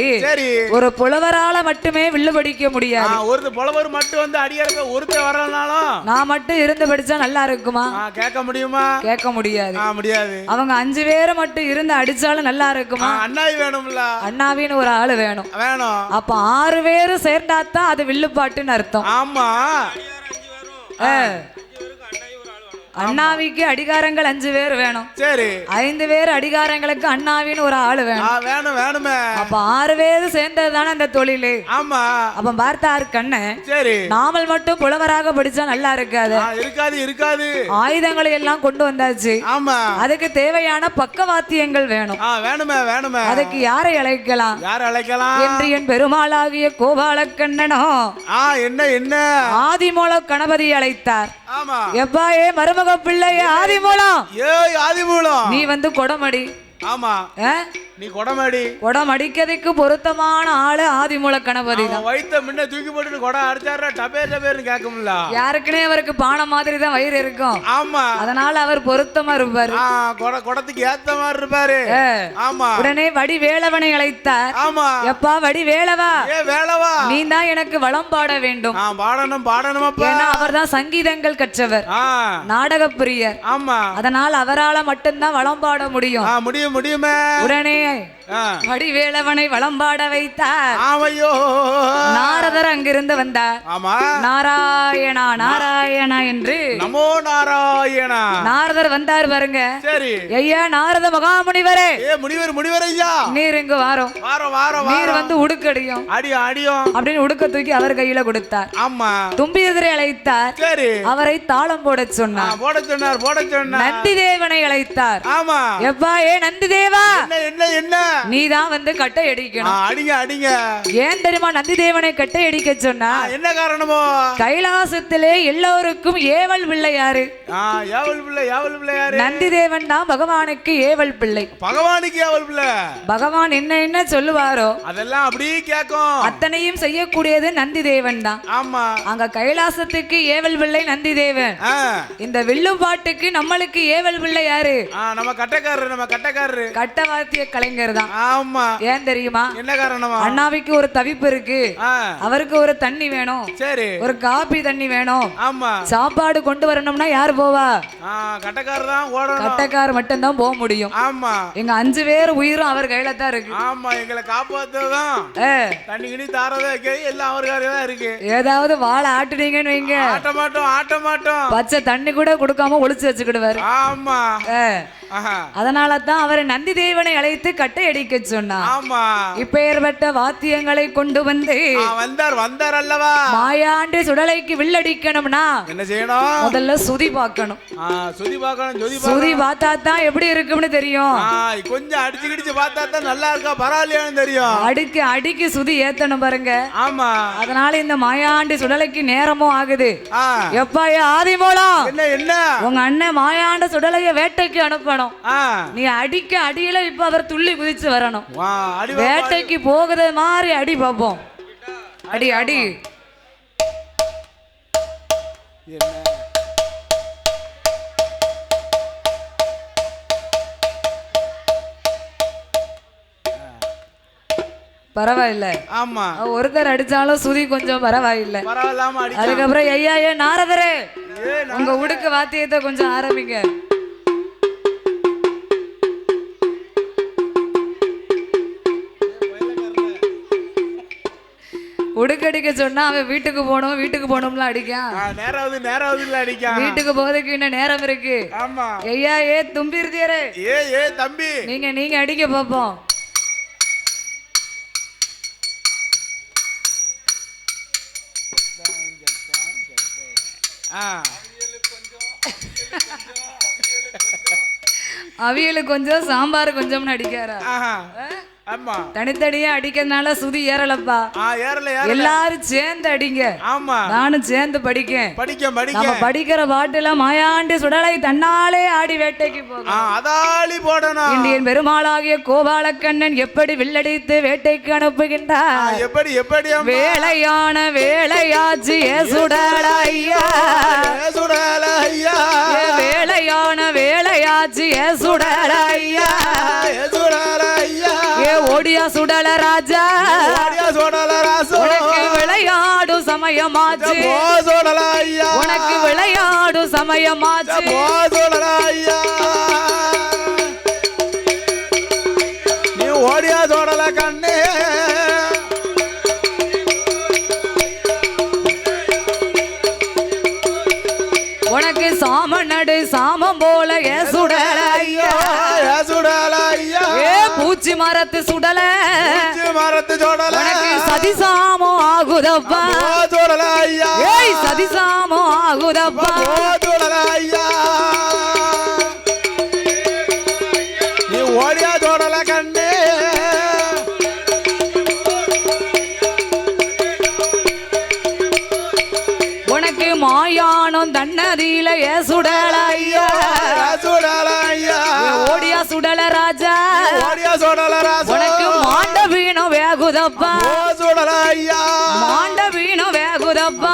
ஒரு புலவரால மட்டுமே வில்லு படிக்க முடியாது.
ஒரு புலவர் மட்டும் வந்து அடியாரப்பே ஒருத்தர் வரலனாலும்
நான் மட்டும் இருந்து படிச்சா நல்லா இருக்குமா?
கேட்க முடியுமா?
கேட்க முடியாது.
முடியாது.
அவங்க 5 பேரை மட்டும் இருந்து அடிச்சாலும் நல்லா இருக்குமா?
அண்ணாவி வேணும்ல.
அண்ணாவின்னு ஒரு ஆளு வேணும். அப்ப 6 பேரும் சேர்ந்தாத்தான் அது வில்லு பாட்டுன்னு அர்த்தம்.
ஆமா,
அண்ணாவிக்கு அடிகாரங்கள் 5 பேர் வேணும்.
சரி,
5 பேர் அடிகாரங்களுக்கு அண்ணாவின்னு ஒரு ஆளு வேணும்.
வேணுமே.
அப்ப 6 பேர் சேர்ந்தது தானே அந்த தொழிலு.
ஆமா,
அப்ப பார்த்தாரு கண்ணன்.
சரி,
நாமல் மட்டும் புலவராக படிச்சா நல்லா இருக்காது.
இருக்காது.
ஆயுதங்களை எல்லாம் கொண்டு வந்தாச்சு.
ஆமா,
அதுக்கு தேவையான பக்கவாத்தியங்கள் வேணும்.
வேணுமே.
அதுக்கு யாரை அழைக்கலாம் என்று என் பெருமாளாகிய கோபாலக்கண்ணனோ
என்ன
ஆதிமூல கணபதி அழைத்தார்.
ஆமா,
எப்பா மருமக பிள்ளை ஆதிமூலம் நீ வந்து கொடமடி.
ஆமா, நீ கொடம்
அடிக்கிறதுக்கு பொருத்தமான ஆளு ஆதிமூல கணபதி தான்.
வயிற்ற முன்ன தூக்கி போட்டு கொடம் அடிச்சாரா டபேர்னு கேட்கும்ல.
யாருக்குனே அவருக்கு பானை மாதிரி தான் வயிறு இருக்கும்.
ஆமா,
அதனால அவர் பொருத்தமா இருப்பாரு.
கொடத்துக்கு ஏத்த மாதிரி இருப்பாரு. ஆமா,
உடனே வடி வேளவனை அழைத்தார்.
ஆமா,
எப்பா வடி வேளவா, நீ தான் எனக்கு வளம் பாட வேண்டும்.
பாடணும்
ஏன்னா அவர் தான் சங்கீதங்கள் கற்றவர், நாடக பிரியர்.
ஆமா,
அதனால் அவரால் மட்டும்தான் வளம் பாட முடியும்.
முடியுமே.
உடனே வடிவேலவனை வளம்பாட வைத்தார். நாரதர் அங்கிருந்து வந்தார். நாராயணா நாராயணா என்று
நமோ நாராயணா.
நாரதர் வந்தார் பாருங்க.
சரி
ஐயா நாரத மகாமுனிவரே.
முனிவர் ஐயா,
நீர் இங்கு வாரோம். நீர் வந்து உடுக்கடியும் அப்படின்னு உடுக்க தூக்கி அவர் கையில கொடுத்தார்.
ஆமா,
தும்பி எதிரை அழைத்தார்.
சரி,
அவரை தாளம் போட சொன்னார். நந்தி தேவனை அழைத்தார்.
ஆமா,
எப்பா நந்தி தேவா,
என்ன
நீதான் வந்து கட்டை அடிக்கணும்.
அடிங்க.
ஏன் தெரியுமா நந்தி தேவனை கட்டை அடிக்க சொன்னா?
என்ன காரணமோ?
கைலாசத்திலே எல்லோருக்கும் ஏவல் பிள்ளை யாரு? நந்தி தேவன் தான் பகவானுக்கு ஏவல் பிள்ளை. பகவான் என்ன சொல்லுவாரோ
அதெல்லாம் அப்படியே கேட்கும்.
அத்தனையும் செய்யக்கூடியது நந்தி தேவன் தான்.
ஆமா,
அங்க கைலாசத்துக்கு ஏவல் பிள்ளை நந்தி தேவன். இந்த வில்லும் பாட்டுக்கு நம்மளுக்கு ஏவல் பிள்ளை யாரு?
நம்ம கட்டக்காரரு.
கட்டவாத்திய கலைஞர் தான்.
ஆமா.
ஏன் தெரியுமா?
என்ன காரணமா?
அண்ணாவிக்கு ஒரு தவிப்பு இருக்கு, அவருக்கு ஒரு தண்ணி வேணும், சரி, ஒரு காபி தண்ணி வேணும். ஆமா. சாப்பாடு கொண்டு வரணும்னா யாரு போவா?
கட்டக்காரர் தான் ஓடணும்.
கட்டக்காரர் மட்டும் தான் போக முடியும். ஆமா. எங்க 5 பேர் உயிரும் அவர் கையில தான் இருக்கு.
ஆமா. எங்களை காப்பாத்துறதுதான் தண்ணி கிணி தாரதா எல்லாம் அவர் கையில தான் இருக்கு.
ஏதாவது வாழை ஆட்டுனீங்கன்னு வைங்க,
ஆட்ட மாட்டோம் ஆட்ட மாட்டோம்.
பச்சை தண்ணி கூட கொடுக்காம ஒளிச்சு வச்சுக்கிடுவாரு.
ஆமா.
அதனால தான் அவரை நந்தி தேவனை அழைத்து கட்டை அடிக்க சொன்னார். ஆமா. இப்பேற்பட்ட வாத்தியங்களை கொண்டு வந்து
வந்தார் அல்லவா,
மாயாண்டி சுடலைக்கு வில்லடிக்கணும்னா என்ன செய்யணும்? முதல்ல சுதி பார்க்கணும்.
சுதி பார்க்கணும்.
சுதி பார்த்தா தான் எப்படி இருக்கும்னு தெரியும்.
கொஞ்சம் அடிச்சு கிடிச்சு பார்த்தா தான் நல்லா இருக்கா பரவாயில்லையான்னு தெரியும்.
அடிக்கு சுதி ஏத்தணும் பாருங்க. ஆமா. அதனால இந்த மாயாண்டி சுடலைக்கு நேரமும் ஆகுது. எப்பா ஆதிமூலம், என்ன உங்க அண்ணன் மாயாண்ட சுடலைய வேட்டைக்கு அனுப்பணும். நீ அடிக்க அடியில இப்ப அவர் துள்ளி குதிச்சு வரணும். வேட்டைக்கு போகுது மாதிரி அடி பார்ப்போம். அடி அடி. பரவாயில்ல. ஆமா. ஒருத்தர் அடிச்சாலும் சுதி கொஞ்சம் பரவாயில்லை. அதுக்கப்புறம் ஐயா நாரதரே உங்க உடுக்கு வாத்தியத்தை கொஞ்சம் ஆரம்பிங்க. உடுக்கடிக்க சொன்னா அவன் வீட்டுக்கு போகணும்ல அடிக்கான். வீட்டுக்கு போறதுக்கு இன்னும் நேரம் இருக்கு. ஆமா. ஐயா தும்பிருதியரே தம்பி நீங்க அடிக்க பாப்போம். அவியலுக்கு கொஞ்சம் சாம்பார் கொஞ்சம்னு அடிக்காரா? தனித்தனியா அடிக்கிறதுனால சுதி ஏறலப்பா. எல்லாரும் சேர்ந்து அடிங்க. ஆமா. நானும் சேர்ந்து படிக்கேன். நம்ம படிக்கிற பாட்டுல மாயாண்டி சுடலை தன்னாலே ஆடி வேட்டைக்கு போகணும். இந்தியன் பெருமாளாகிய கோபாலக்கண்ணன் எப்படி வில்லடித்து வேட்டைக்கு அனுப்புகின்றார். எப்படி வேலையான வேலையாச்சு சுடலையா, வேலையான வேலையாச்சு சுடலையா, ஓடியா சுடல ராஜா, உனக்கு விளையாடும் சமயமாச்சு, உனக்கு விளையாடும் சமயமாச்சு.
நீ ஓடியா சோடல கண்ணே,
உனக்கு சாம நடு சாமம் போல சுடலையா, பூச்சி மரத்து சுடல, உனக்கு சதிசாமோ ஆகுதப்பா, சதிசாமோ ஆகுதப்பா.
நீ ஓடியா தோடல கண்ணே,
உனக்கு மாயானம் தன்னதியில சுடலையா, ஓடியா சுடல ராஜா, உனக்கு மாண்ட வீணம் வேகுதப்பா, மாண்ட வீணம் வேகுதப்பா.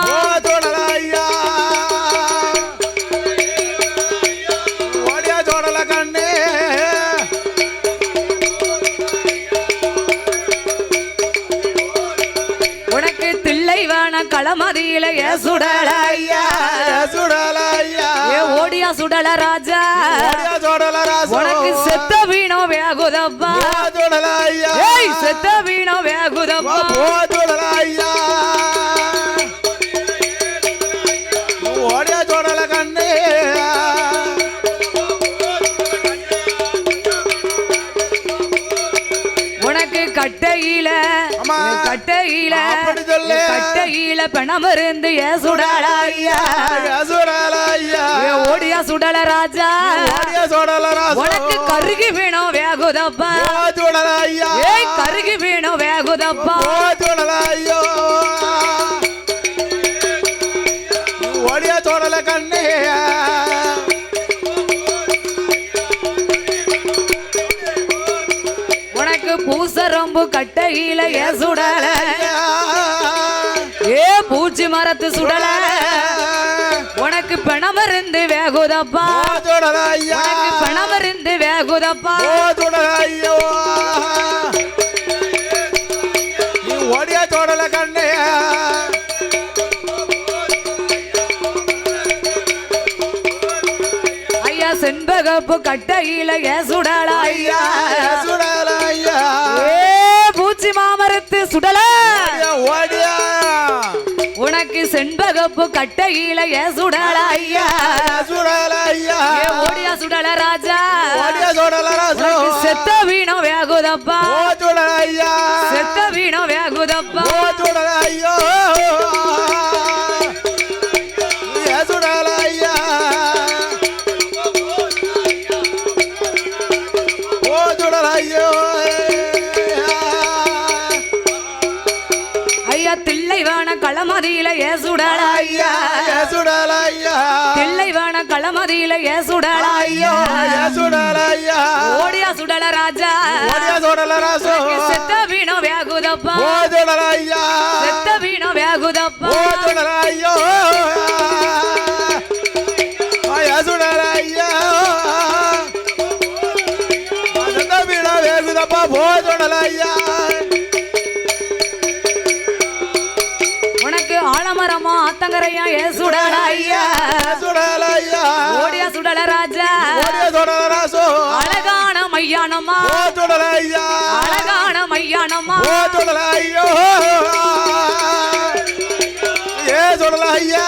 உனக்கு தில்லை வேண களமதியில சுடலையா, ஓடியா சுடல ராஜா, உனக்கு செத்த வீணம் வேகுதப்பா, செத்த வீணம் வேகுதப்பா.
ஓடியா சோடல கண்ணே,
உனக்கு கட்டையில கட்டையில பணமருந்து சுடலையா, ஓடியா சுடல ராஜா, உனக்கு கருகி வீணம் வேகுதப்பா, கருகி வீணம் வேகுதப்பா.
ஓடியா சோடல கண்ணே,
உனக்கு பூசரம்பு கட்டையில சுடல, பூச்சி மரத்து சுடல, உனக்கு பணமருந்து வேகுதப்பா, உனக்கு பணமருந்து வேகுதப்பா
ஓ சுடல ஐயோ நீ ஓடியா சோடல கண்ணையா
ஐயா செண்பகப்பு கட்டையில சுடல ஐயா
சுடல ஐயா
பூச்சி மாமரத்து சுடல
ஓடியா
உனக்கு செண்பகப்பு கட்டையில சுடல ஐயா
சுடல ஐயா
ஓடியா சுடல ராஜா
ஓடியா சுடல ராஜா
செத்த வீணம் வேகுதப்பா
ஓ சுடல ஐயா
செத்த வீணம் வேகுதப்பா
ஓ சுடல ஐயோ சுடல ஐயா ஓ சுடல ஐயோ
ஐயா தில்லைவான களமதியில சுடல ஐயா
சுடல ஐயா
தில்லைவான களமதியில சுடல ஐயா
சுடல ஐயா
ஓடியா சுடல ராஜா
ஓடியா சுடல ராசோ
செத்த வீணம் வேகுதப்பா
ஓ சுடல ஐயா
செத்த வீணம் வேகுதப்பா
ஓ சுடல ஐயோ ஐயா சுடல ஐயா செத்த வீணம் வேகுதப்பா ஓ சுடல ஐயா
உனக்கு ஆலமரமா ஆத்தங்கரையா சுடல ஐயா
சுடல ஐயா
ஓடியா சுடல ராஜா
ஓடியா சுடல ராசோ
அழகான மையானம்மா
ஓ சுடல ஐயா
அழகான மையானம்மா
ஓ சுடல ஐயோ ஏ சுடல ஐயா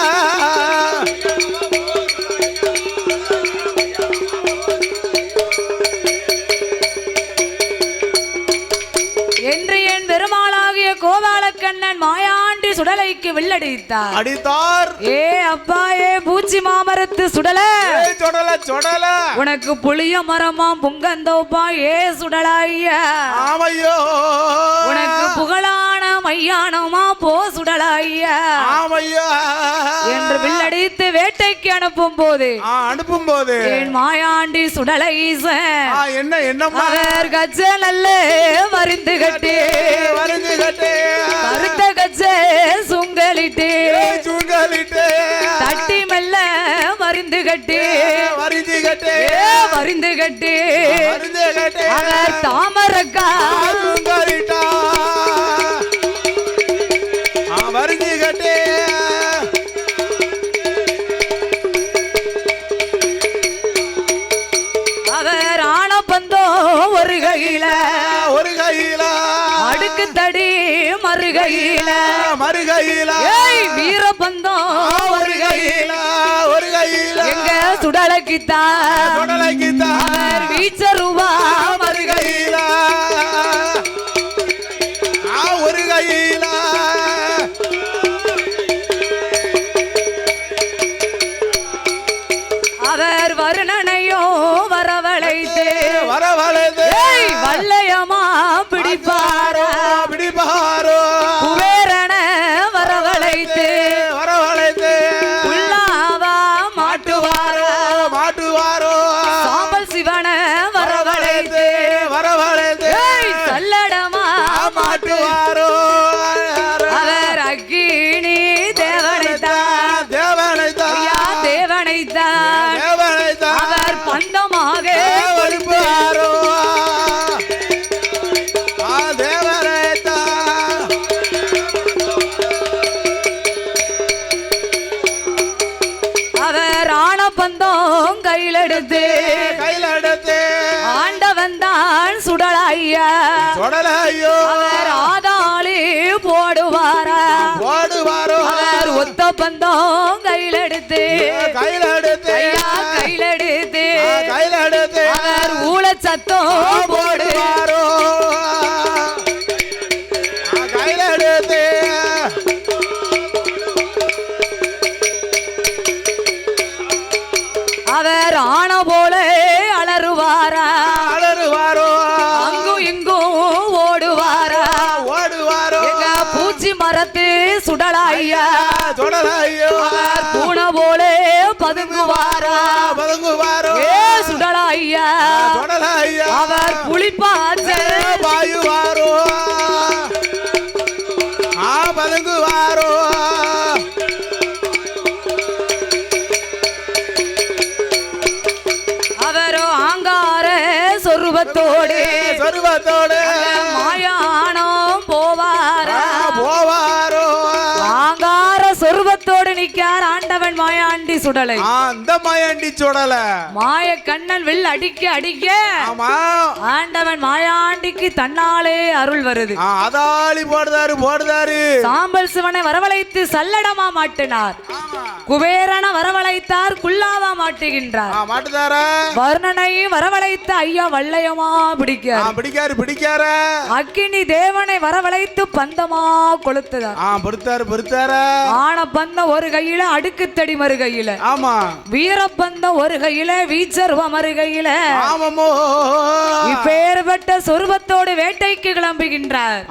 என்று என் பெருமாளாகிய கோபாலக்கண்ணன் மாயாண்டி சுடலைக்கு வில்லடித்தார்
அடித்தார்
ஏ அப்பா ஏ பூச்சி மாமரத்து சுடல
சுடல சுடல
உனக்கு புளிய மரமா புங்கந்தோப்பா ஏ சுடல ஐயா
ஆமையோ
உனக்கு புகழான மையானமா போ சுடல ஐயா
ஆமையா
என்று வில்லடித்து வேட்டைக்கு அனுப்பும் போது
அனுப்பும் போது
என் மாயாண்டி சுடலை
என்ன என்னம்மா
அவர் கச்ச நல்ல வரிந்து கட்டி
வரிந்து கட்டி
கருத்த கச்சே சுங்கலிட்டு
சுங்கலிட்டு
தட்டி மெல்ல வரிந்து கட்டி
வரிந்து கட்டி
வரிந்து கட்டி
வரிந்து கட்டி
அவர் தாமரக்கா
சுங்கலிட்டா வரிந்து கட்டி
அவர் ஆனப்பந்தோ ஒரு கையில அடுக்கு தடி மறுகையில ஏய் வீரபந்தம் ஒரு கையில எங்க சுடலக்கித்தா அவர் வீச்சருவா மறுகையில
ஒரு கையில
அவர் வருணனையோ வரவழைத்து ஏய் வல்லையமா பிடிப்பாரோ குபேரன வரவழைத்து உள்ளாவா மாட்டுவாரோ சாம்பல் சிவன வரவழைத்து ஏய் சல்லடமா மாட்டுவாரோ அவர் அக்கினி தேவனைத்தான் தேவனைத்தான் அவர் பந்தமாக அவர் ஆனப்பந்தம் கையிலெடுத்து ஆண்டவன் தான் சுடலையா அவர் ஆதாளி போடுவாரா அவர் ஒத்த பந்தம் கையிலெடுத்து ஐயா கையிலெடுத்து அவர் ஊழச்சத்தம் போடுவாரோ அவர் ஆன போல அலறுவாரா அங்கும் இங்கும் ஓடுவாரா எங்க பூச்சி மரத்து சுடலாய்யா அவர் பூனை போல பதுங்குவாரா ஏ சுடலாய்யா அவர் புளிப்பாச்ச
பதுங்குவாரோ
அவரோ ஆங்கார சொருபத்தோடு மாயானம் போவாரோ ஆங்கார சொருபத்தோடு நிக்கார் ஆண்டவன் மாயாண்டி சுடலை.
அந்த மாயாண்டி சுடல
மாய கண்ணன் வில் அடிக்க அடிக்க ஆண்டவன் மாயாண்டிக்கு தன்னாலே அருள் வருது.
அதாளி போடுதாரு
சாம்பல் சிவனை வரவழைத்து சல்லடமா மாட்டினார். குபேரன வரவழைத்தார் குல்லாவா மாட்டுகின்றார். வர்ணனை வரவழைத்த ஐயா வல்லையமா பிடிக்காரு. அக்கினி தேவனை வரவழைத்து பந்தமா கொளுத்துதார். ஆன பந்தம் ஒரு கையில அடுக்கு தடி மறு கையில வீரப்பந்தம் ஒரு கையில வீச்சர்வ மறு கையில இப்பேற்பட்ட சொருபத்தோடு வேட்டைக்கு கிளம்புகின்றார்.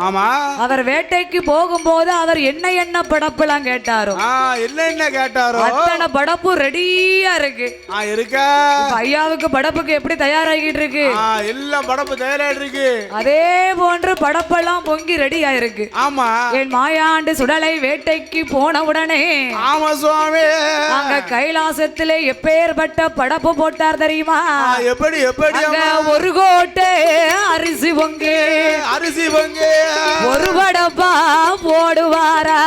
அவர் வேட்டைக்கு போகும்போது அவர் என்ன படப்புலாம் கேட்டாரோ அத்தனை படப்பு ரெடியா இருக்கு. ஐயாவுக்கு படப்புக்கு எப்படி தயாராகிட்டு இருக்கு?
எல்லாம் படப்பு தயாராகிட்டு இருக்கு.
அதே போன்று படப்பெல்லாம் பொங்கி ரெடியா இருக்கு. என் மாயாண்டு சுடலை வேட்டைக்கு போன உடனே அங்க கைலாசத்திலே எப்பேற்பட்ட படப்பு போட்டார் தெரியுமா?
எப்படி
ஒரு கோட்டை அரிசி பொங்கு ஒரு படப்பா போடுவாரோ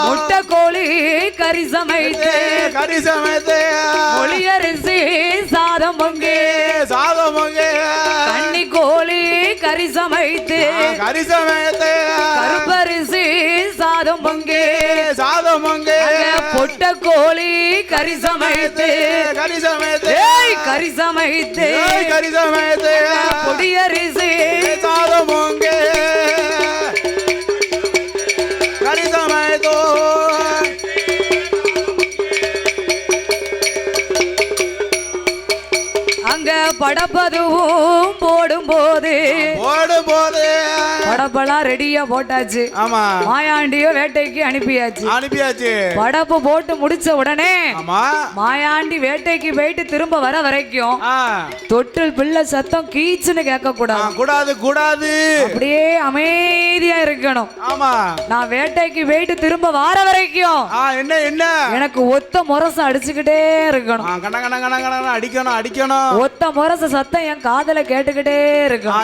முட்டை கோழி கறி சமைத்து ஒளியரிசி சாதம் பொங்கு கன்னி கோழி கறி சமைத்து கருப்பரிசி சாதம் பொங்கு பொட்ட கோழி கறி சமைத்து பொடியரிசி
சாதம் பொங்கு கறி சமைத்தோ
அங்க படப்பதுவும் போடும்போது படப்பெல்லாம் ரெடியா போட்டாச்சு. மாயாண்டியோ வேட்டைக்கு அனுப்பியாச்சு. படப்பு போட்டு முடிச்ச உடனே மாயாண்டி வேட்டைக்கு போயிட்டு திரும்ப வர வரைக்கும் தொட்டில் பிள்ளை சத்தம் கீச்சுன்னு கேட்க கூடாது. அப்படியே அமைதியா இருக்கணும். நான் வேட்டைக்கு போயிட்டு திரும்ப வர வரைக்கும்
என்ன
எனக்கு ஒத்த முரசம் அடிச்சுக்கிட்டே இருக்கணும்.
அடிக்கணும்
ஒத்த முரச சத்தம் என் காதல கேட்டுக்கிட்டே இருக்கணும்.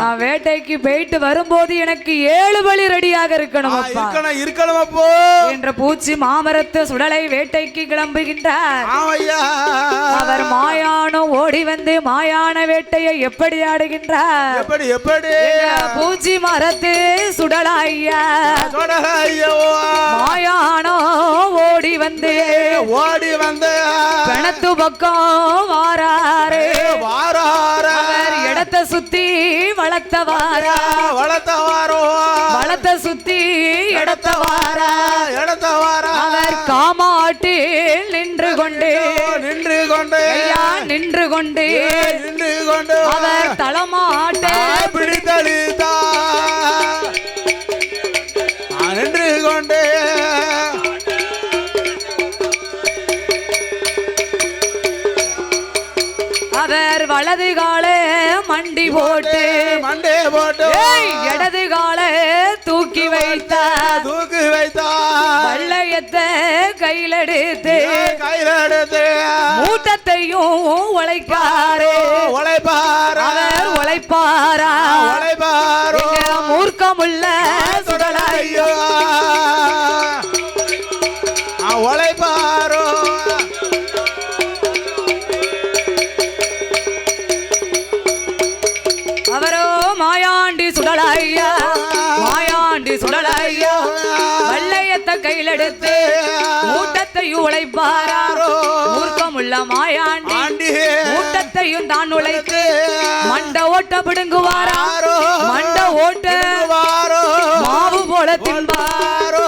நான் வேட்டைக்கு போயிட்டு வரும்போது எனக்கு 7 வழி ரெடியாக இருக்கணும் என்ற பூச்சி மாமரத்து சுடலை வேட்டைக்கு கிளம்புகின்றார். அவர் மாயானம் ஓடி வந்து மாயான வேட்டையை எப்படி ஆடுகின்றார்? பூச்சி மரத்து சுடலையா மாயானம் ஓடி வந்து கணத்து பக்கம் வாராரு இடத்தை சுத்தி வளர்த்தவாரோ வளத்தை சுத்தி இடத்தவாரா அவர் காமாட்டில் நின்று கொண்டு அவர் தளமாட்ட
பிடித்தளித்தா நின்று கொண்டு
அவர் வலது கால மண்டி போட்டு இடது கால தூக்கி வைத்தார். வள்ளையத்தை கையிலெடுத்து மூட்டத்தையும் உழைப்பாரு. அவர் உழைப்பாரா மூர்க்கமுள்ள சுடலையோ
உழைப்பாரோ
அவரோ மாயாண்டி சுடலையா வள்ளையத்தை கையிலெடுத்து மூட்டத்தையும் உழைப்பாரோ மூர்க்கமுள்ள மாயாண்டி மூட்டத்தையும் தான் உழைத்து மண்ட ஓட்ட பிடுங்குவாரோ மண்ட ஓட்ட மாவு போல தின்பாரோ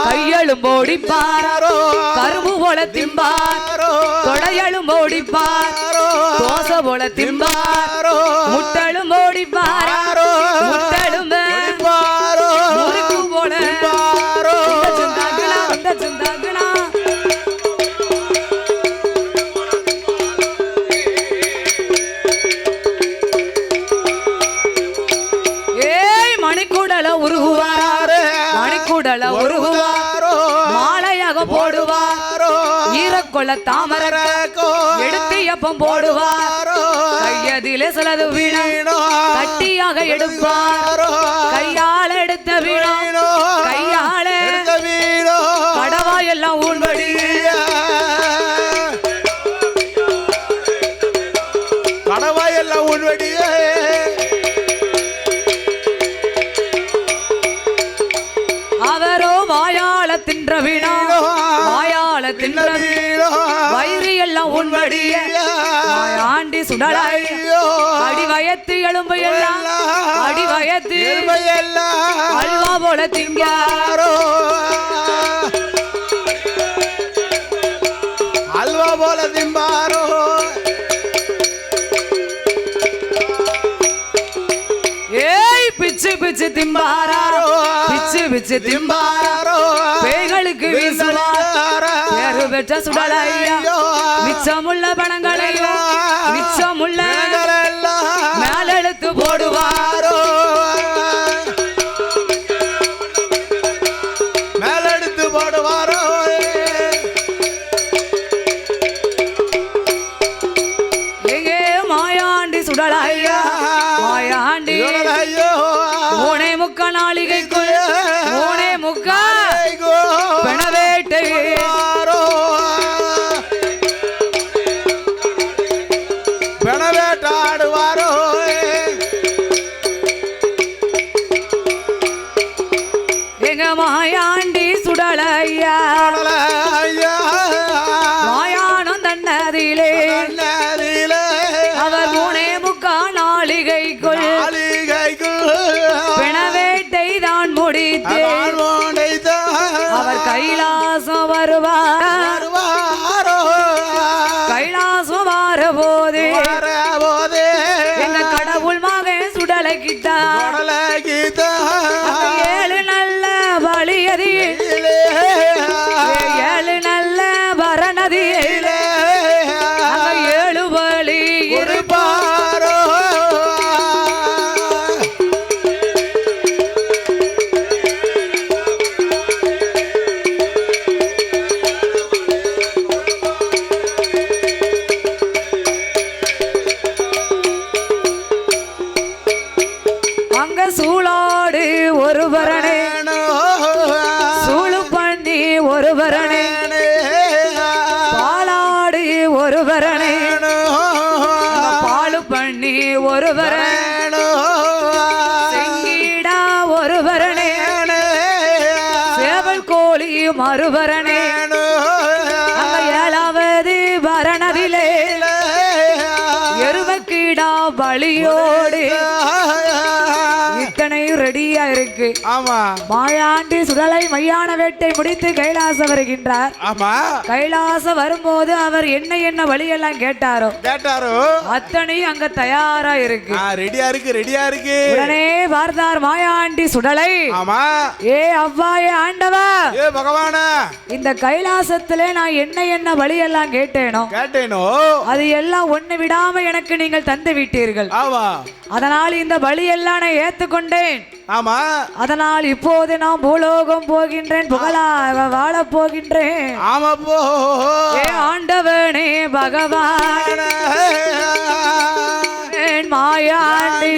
கையெழும் போடிப்பாரோ கரும்பு போல திம்பாரோ கொடையலும் போடிப்பாரோ தோசை போல திம்பாரோ முட்டலும் போடிப்பாரோ முட்டலும் முறுக்கு போல கொள்ள தாமர எடுத்து எப்பம் போடுவார் கையதிலே சிலது வீணோ கட்டியாக எடுப்பார் கையால எடுத்த வீணோ கையால கடவா எல்லாம் ஊழ்படி
கடவா எல்லாம் ஊழ்படியே
அவரோ வாயால தின்ற வீணோ வாயால தின்ற வீணோ வயிறு எல்லாம் உண்படிய ஆண்டி சுடலாய் அடி வயத்து எலும்பு எல்லாம் அடி வயத்து அல்வா போல திங்காரோ
அல்வா போல திம்பாரோ
ஏய் பிச்சு பிச்சு திம்பாரோ பிச்சு பிச்சு திம்பாரோ பேய்களுக்கு வீசுவாரோ பேரு பெற்ற சுடலையா மிச்சமுள்ள பணங்களையோ மிச்சமுள்ள மேலெழுத்து போடுவாரோ
மேலெடுத்து போடுவாரோ
எங்கே மாயாண்டி சுடலையா மாயாண்டி மூணே முக்கா நாளிகைக்குள் மூணே முக்கா பெணவேட்டை
பெணவேட்டாடுவாரோ
எங்க மாயாண்டி சுடலையா மாயானம் தன்னதிலே அவர் மூணே முக்கா நாளிகைக்குள் பிணவேட்டை தான் முடித்து அவர் கைலாசம் வருவார் கைலாசம் வரபோது எங்க கடவுள் மகன் சுடலை கிட்டார் ஏழு நல்ல வழியதி ஏழு நல்ல வரணதி ஏழு வழி இருப்பாரோ அங்க சூளாடு ஒரு பரணே சூழு பண்ணி ஒரு பரணே பாலாடு ஒரு பரணே பாலு பண்ணி ஒரு பரணே செங்கீடா ஒரு பரணே சேவல் கோழி மறுபரணே அங்க ஏழாவது பரணதிலே எருவக்கீடா பலியோடு இத்தனையும் ரெடியா இருக்கு.
ஆமா
மாயாண்டி சுடலை மையான வேட்டை முடித்து கைலாசம் வருகின்றார்.
ஆமா
கைலாசம் வரும்போது அவர் என்ன வழியெல்லாம் கேட்டாரோ அத்தனையும் அங்க தயாரா இருக்கு.
ரெடியா இருக்கு.
உடனே பார்த்தார் மாயாண்டி சுடலை.
ஆமா
ஏ அவ்வாயே ஆண்டவா,
ஏ பகவானா,
இந்த கைலாசத்திலே நான் என்ன வழியெல்லாம் கேட்டேனோ அது எல்லாம் ஒண்ணு விடாம எனக்கு நீங்கள் தந்து விட்டீர்கள்.
ஆமா
அதனால் இந்த வழியெல்லாம் நான் ஏத்துக்கொண்டேன்.
ஆமா
அதனால் இப்போது நான் பூலோகம் போகின்றேன், புகழாக வாழ போகின்றேன்.
ஆமா போ
ஏ ஆண்டவனே பகவான் மாயாண்டி,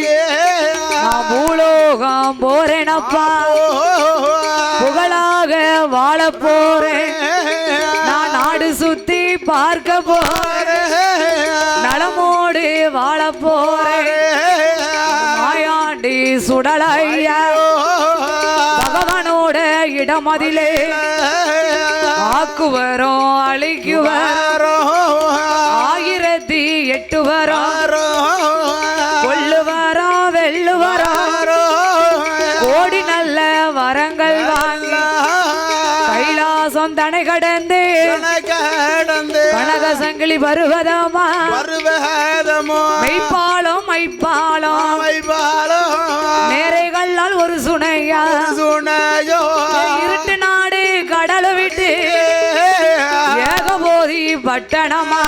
நான் பூலோகம் போறேனப்பா, புகழாக வாழ போறேன். நான் நாடு சுத்தி பார்க்க போறேன், நலமோடு வாழ போறேன். மாயாண்டி சுடலையா பகவானோட இடமதிலே ஆக்குவரும் அழிக்குவரும் 1008 வரும் கொள்ளுவரும் வெல்லுவரும் கோடி நல்ல வரங்கள் வாங்கி கைலாசம் தனை கடந்து கனக சங்கிலி பருவதமா மெய்ப்பாலும் நேரைகளால் ஒரு சுனையா இருட்டு நாடு கடல விட்டு ஏகபோதி பட்டணமா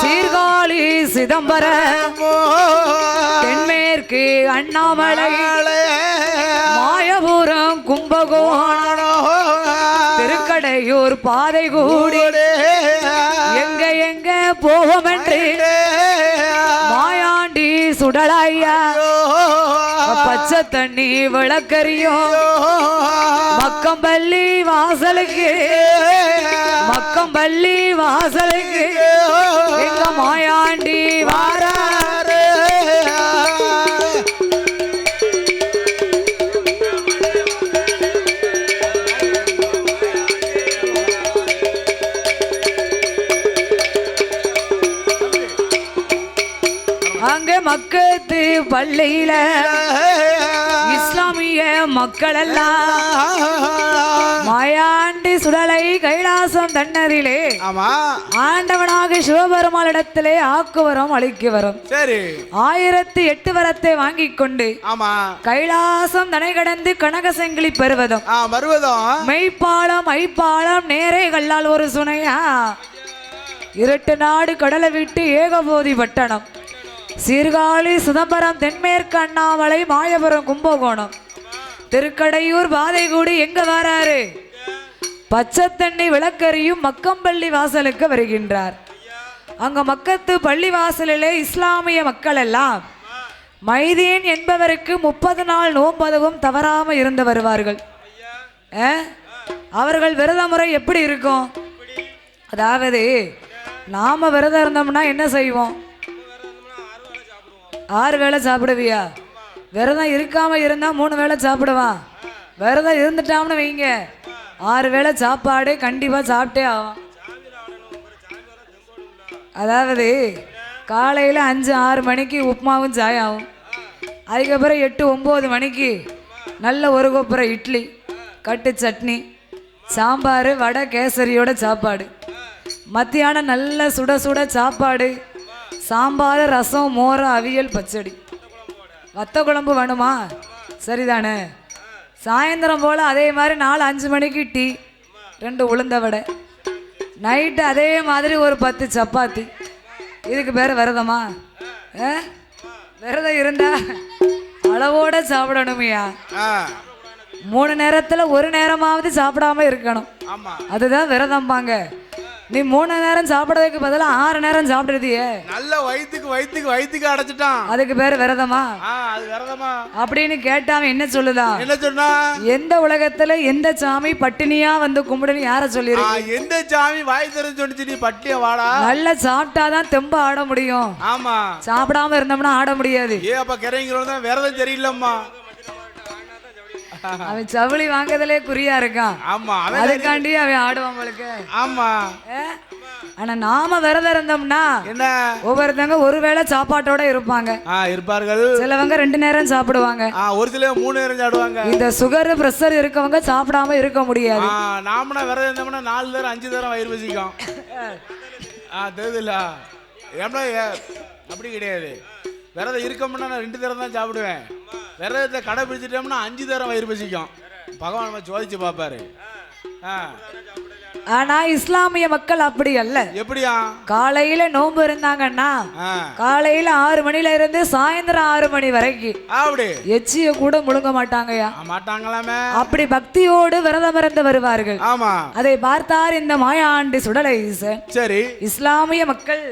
சீர்காழி சிதம்பரம் தென்மேற்கு அண்ணாமலை மாயபுரம் கும்பகோணம் திருக்கடையூர் ஒரு பாதை கூடி எங்க எங்க போவோம் என்று மாயாண்டி சுடலையா பச்சை தண்ணி விளக்கறியும் மக்கம்பள்ளி வாசலுக்கு மக்கம்பள்ளி வாசலுக்கு எங்க மாயாண்டி வாராரு. அங்க மக்கத்து பள்ளியில இஸ்லாமிய மக்கள் எல்லாம் மாயாண்டி சுடலை கைலாசம் தன்னதிலே ஆண்டவனாக சிவபெருமானிடத்திலே ஆக்குவரம் அளிக்குவரம் 1008 வரத்தை வாங்கி கொண்டு கைலாசம் தனை கடந்து கனகசங்கிலி பெறுவதும் மெய்ப்பாலம் ஐப்பாலம் நேரே கல்லால் ஒரு சுனையா இருட்டு நாடு கடலை விட்டு ஏகபோதி பட்டணம் சீர்காழி சிதம்பரம் தென்மேற்கு அண்ணாமலை மாயபுரம் கும்பகோணம் திருக்கடையூர் பாதைகூடி எங்க வராரு பச்சை தண்ணி விளக்கறியும் மக்கம்பள்ளி வாசலுக்கு வருகின்றார். அங்க மக்கத்து பள்ளி வாசலிலே இஸ்லாமிய மக்கள் எல்லாம் மைதீன் என்பவருக்கு 30 நாள் நோன்பதுவும் தவறாம இருந்து வருவார்கள். அவர்கள் விரத முறை எப்படி இருக்கும்? அதாவது நாம விரதம் இருந்தோம்னா என்ன செய்வோம்? 6 வேளை சாப்பிடுவியா? விரதம் இருக்காம இருந்தா 3 வேளை சாப்பிடுவான். விரதம் இருந்துட்டாம்னு வைங்க 6 வேளை சாப்பாடு கண்டிப்பா சாப்பிட்டே ஆகும். அதாவது காலையில் 5-6 மணிக்கு உப்புமாவும் சாயாகும். அதுக்கப்புறம் 8-9 மணிக்கு நல்ல ஒரு கொப்பரை இட்லி கட்டு சட்னி சாம்பார் வடை கேசரியோட சாப்பாடு. மத்தியானம் நல்ல சுட சுட சாப்பாடு சாம்பார் ரசம் மோர் அவியல் பச்சடி வத்த குழம்பு வேணுமா? சரிதானே. சாயந்தரம் போல் அதே மாதிரி 4-5 மணிக்கு டீ 2 உளுந்த வடை. நைட்டு அதே மாதிரி ஒரு 10 சப்பாத்தி. இதுக்கு பேர் விரதமா? விரதம் இருந்தா அளவோட சாப்பிடணுமையா? 3 நேரத்தில் 1 நேரமாவது சாப்பிடாம இருக்கணும். அதுதான் விரதம்பாங்க. நீ 3 நேரம் சாப்பிடறதுக்கு பதிலா 6 நேரம் சாப்பிடுறதியே
நல்ல வயிற்றுக்கு அடைச்சிட்டான்.
அதுக்கு பேரு விரதமா?
அது விரதமா
அப்படின்னு கேட்டாம என்ன சொல்லுதான்?
என்ன சொன்னா?
எந்த உலகத்துல எந்த சாமி பட்டினியா வந்து கும்பிடுன்னு யார சொல்லிருக்கு?
எந்த சாமி வாய் திறந்து சொன்னிச்சு நீ பட்டினியா வாடா?
நல்லா சாப்பிட்டாதான் தெம்ப ஆட முடியும்.
ஆமா,
சாப்பிடாம இருந்தோம்னா ஆட முடியாது.
அப்ப கிறங்கிறோம் தான் விரதம் சரியில்லம்மா.
அவன் சவுளி வாங்குறதுலே குறியா இருக்கான்.
ஆமா,
அதுக்காண்டி அவன் ஆடுவான் உங்களுக்கு.
ஆமா,
ஆனா நாம விரதம் இருந்தோம்னா
என்ன
ஒவ்வொருத்தவங்க ஒரு வேளை சாப்பாட்டோட
இருப்பார்கள்.
சிலவங்க 2 நேரம் சாப்பிடுவாங்க.
ஒரு சிலர் 3 நேரம் சாப்பிடுவாங்க.
இந்த சுகர் பிரஷர் இருக்கவங்க சாப்பிடாம இருக்க முடியாது.
நாம விரதம் இருந்தோம்னா 4 நேரம் 5 நேரம் வயிறு பசிக்கும். தெரியுதுல்ல? அப்படி கிடையாது. விரதம் இருக்கோம்னா நான் 2 நேரம் தான் சாப்பிடுவேன். விரதத்தை கடைபிடிச்சிட்டோம்னா 5 நேரம் வயிறு பசிக்கும். பகவான் நம்ம சோதிச்சு பார்ப்பாரு.
ஆனா இஸ்லாமிய மக்கள் அப்படி அல்ல.
எப்படியா? காலையில
நோன்பு இருந்தாங்கன்னா காலையில 6 மணில இருந்து சாயந்தரம் 6 மணி வரைக்கும்
அப்படி
எச்சிய கூட முழுங்க மாட்டாங்கயா.
மாட்டாங்களாமே.
அப்படி பக்தியோடு விரதம் இருந்து வருவார்கள்.
ஆமா,
அதை பார்த்தார் இந்த மாயாண்டி சுடலை.
சரி,
இஸ்லாமிய மக்கள்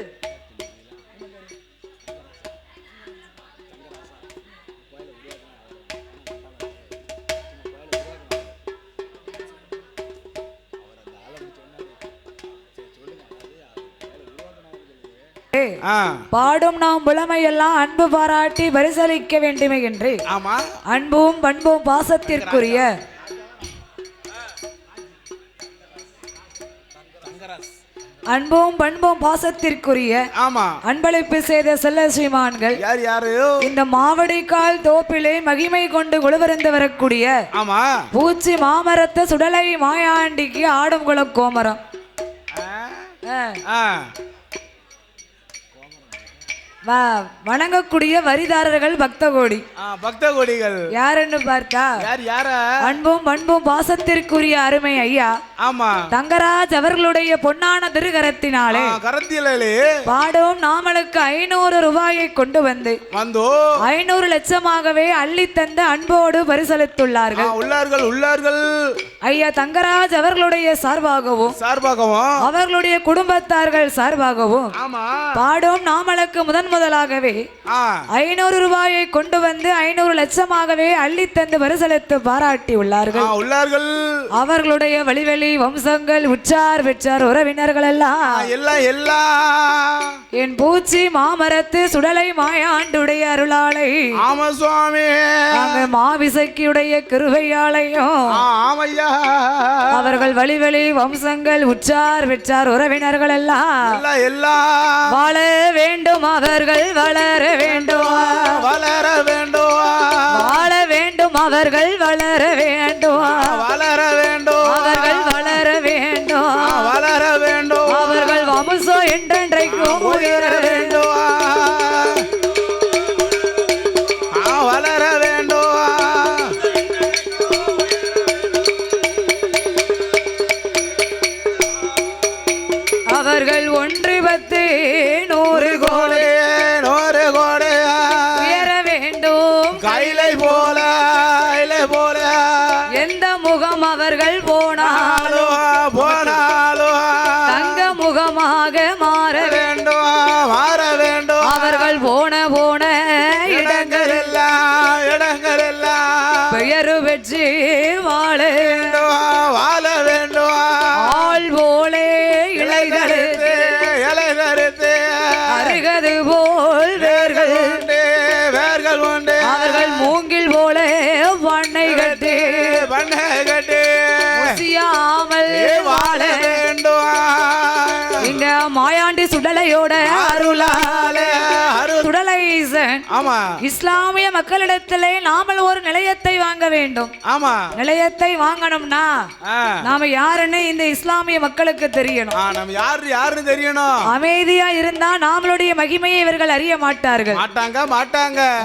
பாடும் நாம் புலமையெல்லாம் அன்பு பாராட்டி பரிசளிக்க வேண்டுமே என்று அன்பும் பண்பும் பாசத்திற்குரிய அன்பும் பண்பும் பாசத்திற்குரிய அன்பளிப்பு செய்த செல்ல ஸ்ரீமான்கள் இந்த மாவடிக்கால் தோப்பிலே மகிமை கொண்டு குழுவிருந்து வரக்கூடிய பூச்சி மாமரத்த சுடலை மாயாண்டிக்கு ஆடும் குல கோமரம் வணங்கக்கூடிய வரிதாரர்கள் பக்த கோடி.
பக்த கோடிகள்
யாருன்னு பார்த்தா அன்பும் பண்பும் பாசத்திற்குரிய அருமை ஐயா
ஆமா
தங்கராஜ் அவர்களுடைய பொன்னான திருகரத்தினாலே பாடும் நாமளுக்கு 500 ரூபாயை கொண்டு வந்து 500 லட்சமாகவே அள்ளி தந்த அன்போடு பரிசளித்துள்ளார்கள். உள்ளார்கள் ஐயா தங்கராஜ் அவர்களுடைய சார்பாகவும் அவர்களுடைய குடும்பத்தார்கள் சார்பாகவும் பாடும் நாமளுக்கு முதலாகவே 500 ரூபாயை கொண்டு வந்து 500 லட்சமாகவே அள்ளி தந்து பரிசளித்து பாராட்டி உள்ளார்கள். அவர்களுடைய வழிவெளி வம்சங்கள் உற்றார் பெற்றார் உறவினர்கள் எல்லாம் என் பூச்சி மாமரத்து சுடலை மாயாண்டுடைய அருளாலை மாவிசைக்குடைய கிருபையாலையும் அவர்கள் வழிவெளி வம்சங்கள் உற்றார் பெற்றார் உறவினர்கள் எல்லாம் வாழ வேண்டும். அவர்கள் வளர வேண்டும் வாழ வேண்டும். அவர்கள் வளர வேண்டும் அவர்கள் வளர வேண்டும் அவர்கள் வம்சம் என்றென்றைக்கும் உயர வேண்டும் அவர்கள் 1 10 100 கோடி உயர வேண்டும் கைலை போல எந்த முகம் அவர்கள் போனாலும் தங்க முகமாக மாற வேண்டும் அவர்கள் போன இடங்கள் பெயரு வெற்றி வாழ வேண்டும் ஆள் போலே இலைகளுக்கு அருகது போல் வேர்கள் உண்டு அவர்கள் மூங்கில் போல பண்ணை கட்டி முசியாமல் வாழ வேண்டும் இந்த மாயாண்டி சுடலையோட அருளாலே சுடலைசன் இஸ்லாமிய மக்களிடத்திலே நாமல் ஒரு நிலையத்தை வாங்க வேண்டும். நிலையத்தை வாங்கணும்னா நாம யாருன்னு இந்த இஸ்லாமிய மக்களுக்கு தெரியணும். அமைதியா இருந்தா நாமளுடைய மகிமையை இவர்கள் அறிய மாட்டார்கள்.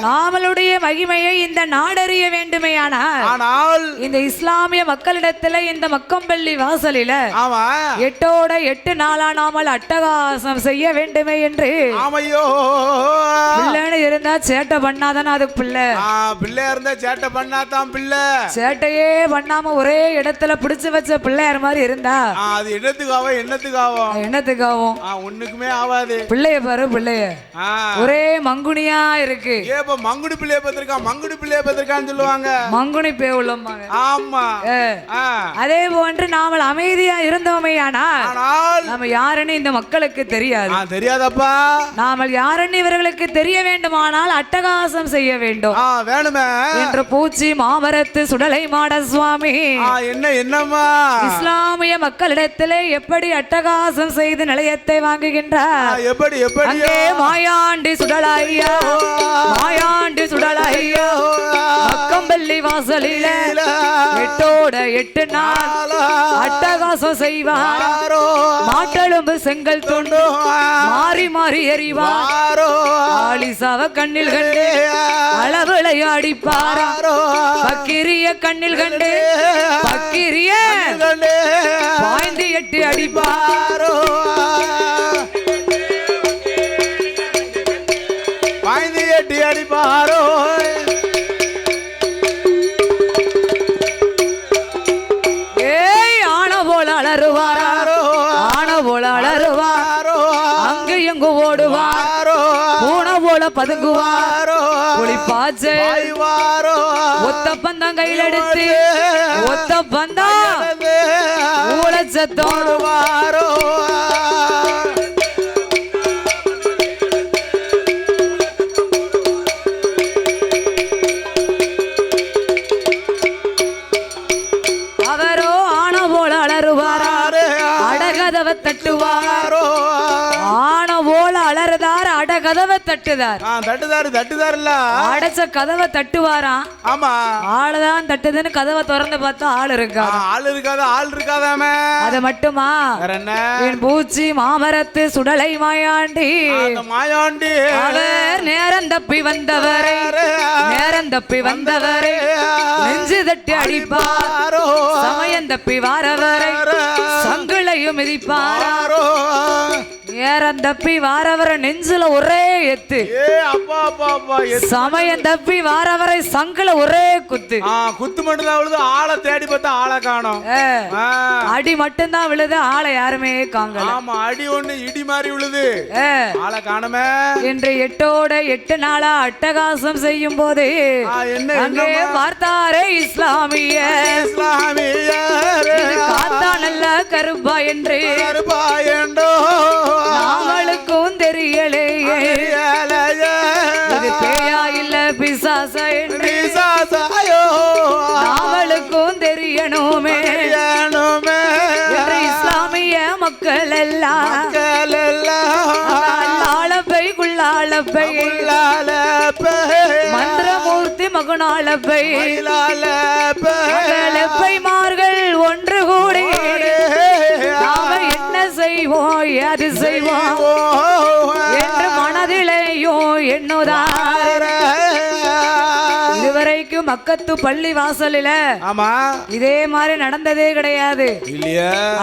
நாமளுடைய மகிமையை இந்த நாடறிய வேண்டுமேயானால் இந்த இஸ்லாமிய மக்களிடத்திலே இந்த மக்கம்பள்ளி வாசலில 8 நாளா நாமல் அட்டகாசம் செய்ய வேண்டுமே என்று பிள்ளைன்னு இருந்தா சேட்டை பண்ணாதானே அது பிள்ளை இருந்தா சேட்டை பண்ணாதான் பிள்ளை சேட்டையே பண்ணாம ஒரே இடத்துல பிடிச்சு வச்ச பிள்ளையார் மாதிரி இருந்தா அது என்னத்துக்காவும் ஒண்ணுக்குமே ஆகாது. பிள்ளைய பாரு பிள்ளைய ஒரே மங்குனியா இருக்கு. மங்குடி பிள்ளைய பத்திருக்கான்னு சொல்லுவாங்க. மங்குனி பே உள்ளம்பாங்க. ஆமா அதே போன்று நாம அமைதியா இருந்தோமையானால் நம்ம யாருன்னு இந்த மக்களுக்கு தெரியாதப்பா. நாம யாருன்னு இவர்களுக்கு தெரிய வேண்டுமானால் அட்டகாசம் செய்ய வேண்டும் என்று பூச்சி மாமரத்து சுடலை மாட சுவாமி என்னம்மா இஸ்லாமிய மக்களிடத்திலே எப்படி அட்டகாசம் செய்து நிலையத்தை வாங்குகின்றார். அங்கே மாயாண்டி சுடலையா மக்கம்பள்ளி வாசலில 8 நாள் அட்டகாசம் செய்வார். மாட்டெலும்பு செங்கல் தொண்டு மாறி எறிவார். ஆலிசாவ கண்ணில் கண்டு அளவுளைய அடிப்பாரா. பக்கிரிய கண்ணில் கண்டு பக்கிரிய பாய்ந்து 8 அடிப்பாரோ. பாய்ந்து 8 அடிப்பாரோ. ஏய் ஆன போல அலறுவாரோ அங்க எங்கு ஓடுவாரோ. பூனை போல பதுங்குவாரோ. குளிப்பாச்சே ஒத்த பந்தம் கையில் எடுத்து ஒத்த பந்தம் ஊழச்சத்தோடுவாரோ. அவரோ ஆன போல அலறுவாரோ அடகதவ தட்டுவாரோ. ஆன போல அலறுதார் அடகதவ தட்டுதார்.
தட்டுதாருல
அடைச்ச கதவை தட்டுவாராம்.
ஆமா,
ஆளுதான் தட்டுதுன்னு கதவை திறந்து பார்த்தா ஆள் இருக்காது.
ஆள் இருக்காதாமே.
அது மட்டுமா,
வேற என்ன?
என் பூச்சி மாமரத்து சுடலை மாயாண்டி அவர் நேரம் தப்பி வந்தவரை நெஞ்சு தட்டி அடிப்பாரோ, சமயம் தப்பி வாரவரை சங்கிலையும் மிதிப்பாரோ. நேரம் தப்பி வாரவரை நெஞ்சுல ஒரே எத்து, சமயம் தப்பி வாரவரை சங்கில ஒரே குத்து.
குத்து மட்டும் தான் விழுது, ஆளை தேடி பார்த்தா ஆளை காணோம்.
அடி மட்டும்தான் விழுது, ஆளை யாருமே காங்கல.
ஆமா, அடி ஒண்ணு இடி மாதிரி விழுது, ஆளை காணுமே.
என்று 8 நாளா அட்டகாசம் செய்யும் போது அங்கே பார்த்தாரே இஸ்லாமிய காத்தா நல்ல கருப்பா என்று நாங்களுக்கும் தெரியலையே, இது பேயா இல்ல பிசாசா என்று நாங்களுக்கும் தெரியணுமே. இஸ்லாமிய மக்கள் எல்லாம் குள்ளாளப்பை மந்திரமூர்த்தி மகுனாளப்பை மார்கள் ஒன்று கூடி நாம என்ன செய்வோம் அது செய்வோம் என்று மனதிலேயோ எண்ணுதார். இதுவரைக்கும் மக்கத்து பள்ளி வாசலில இதே மாதிரி நடந்ததே கிடையாது.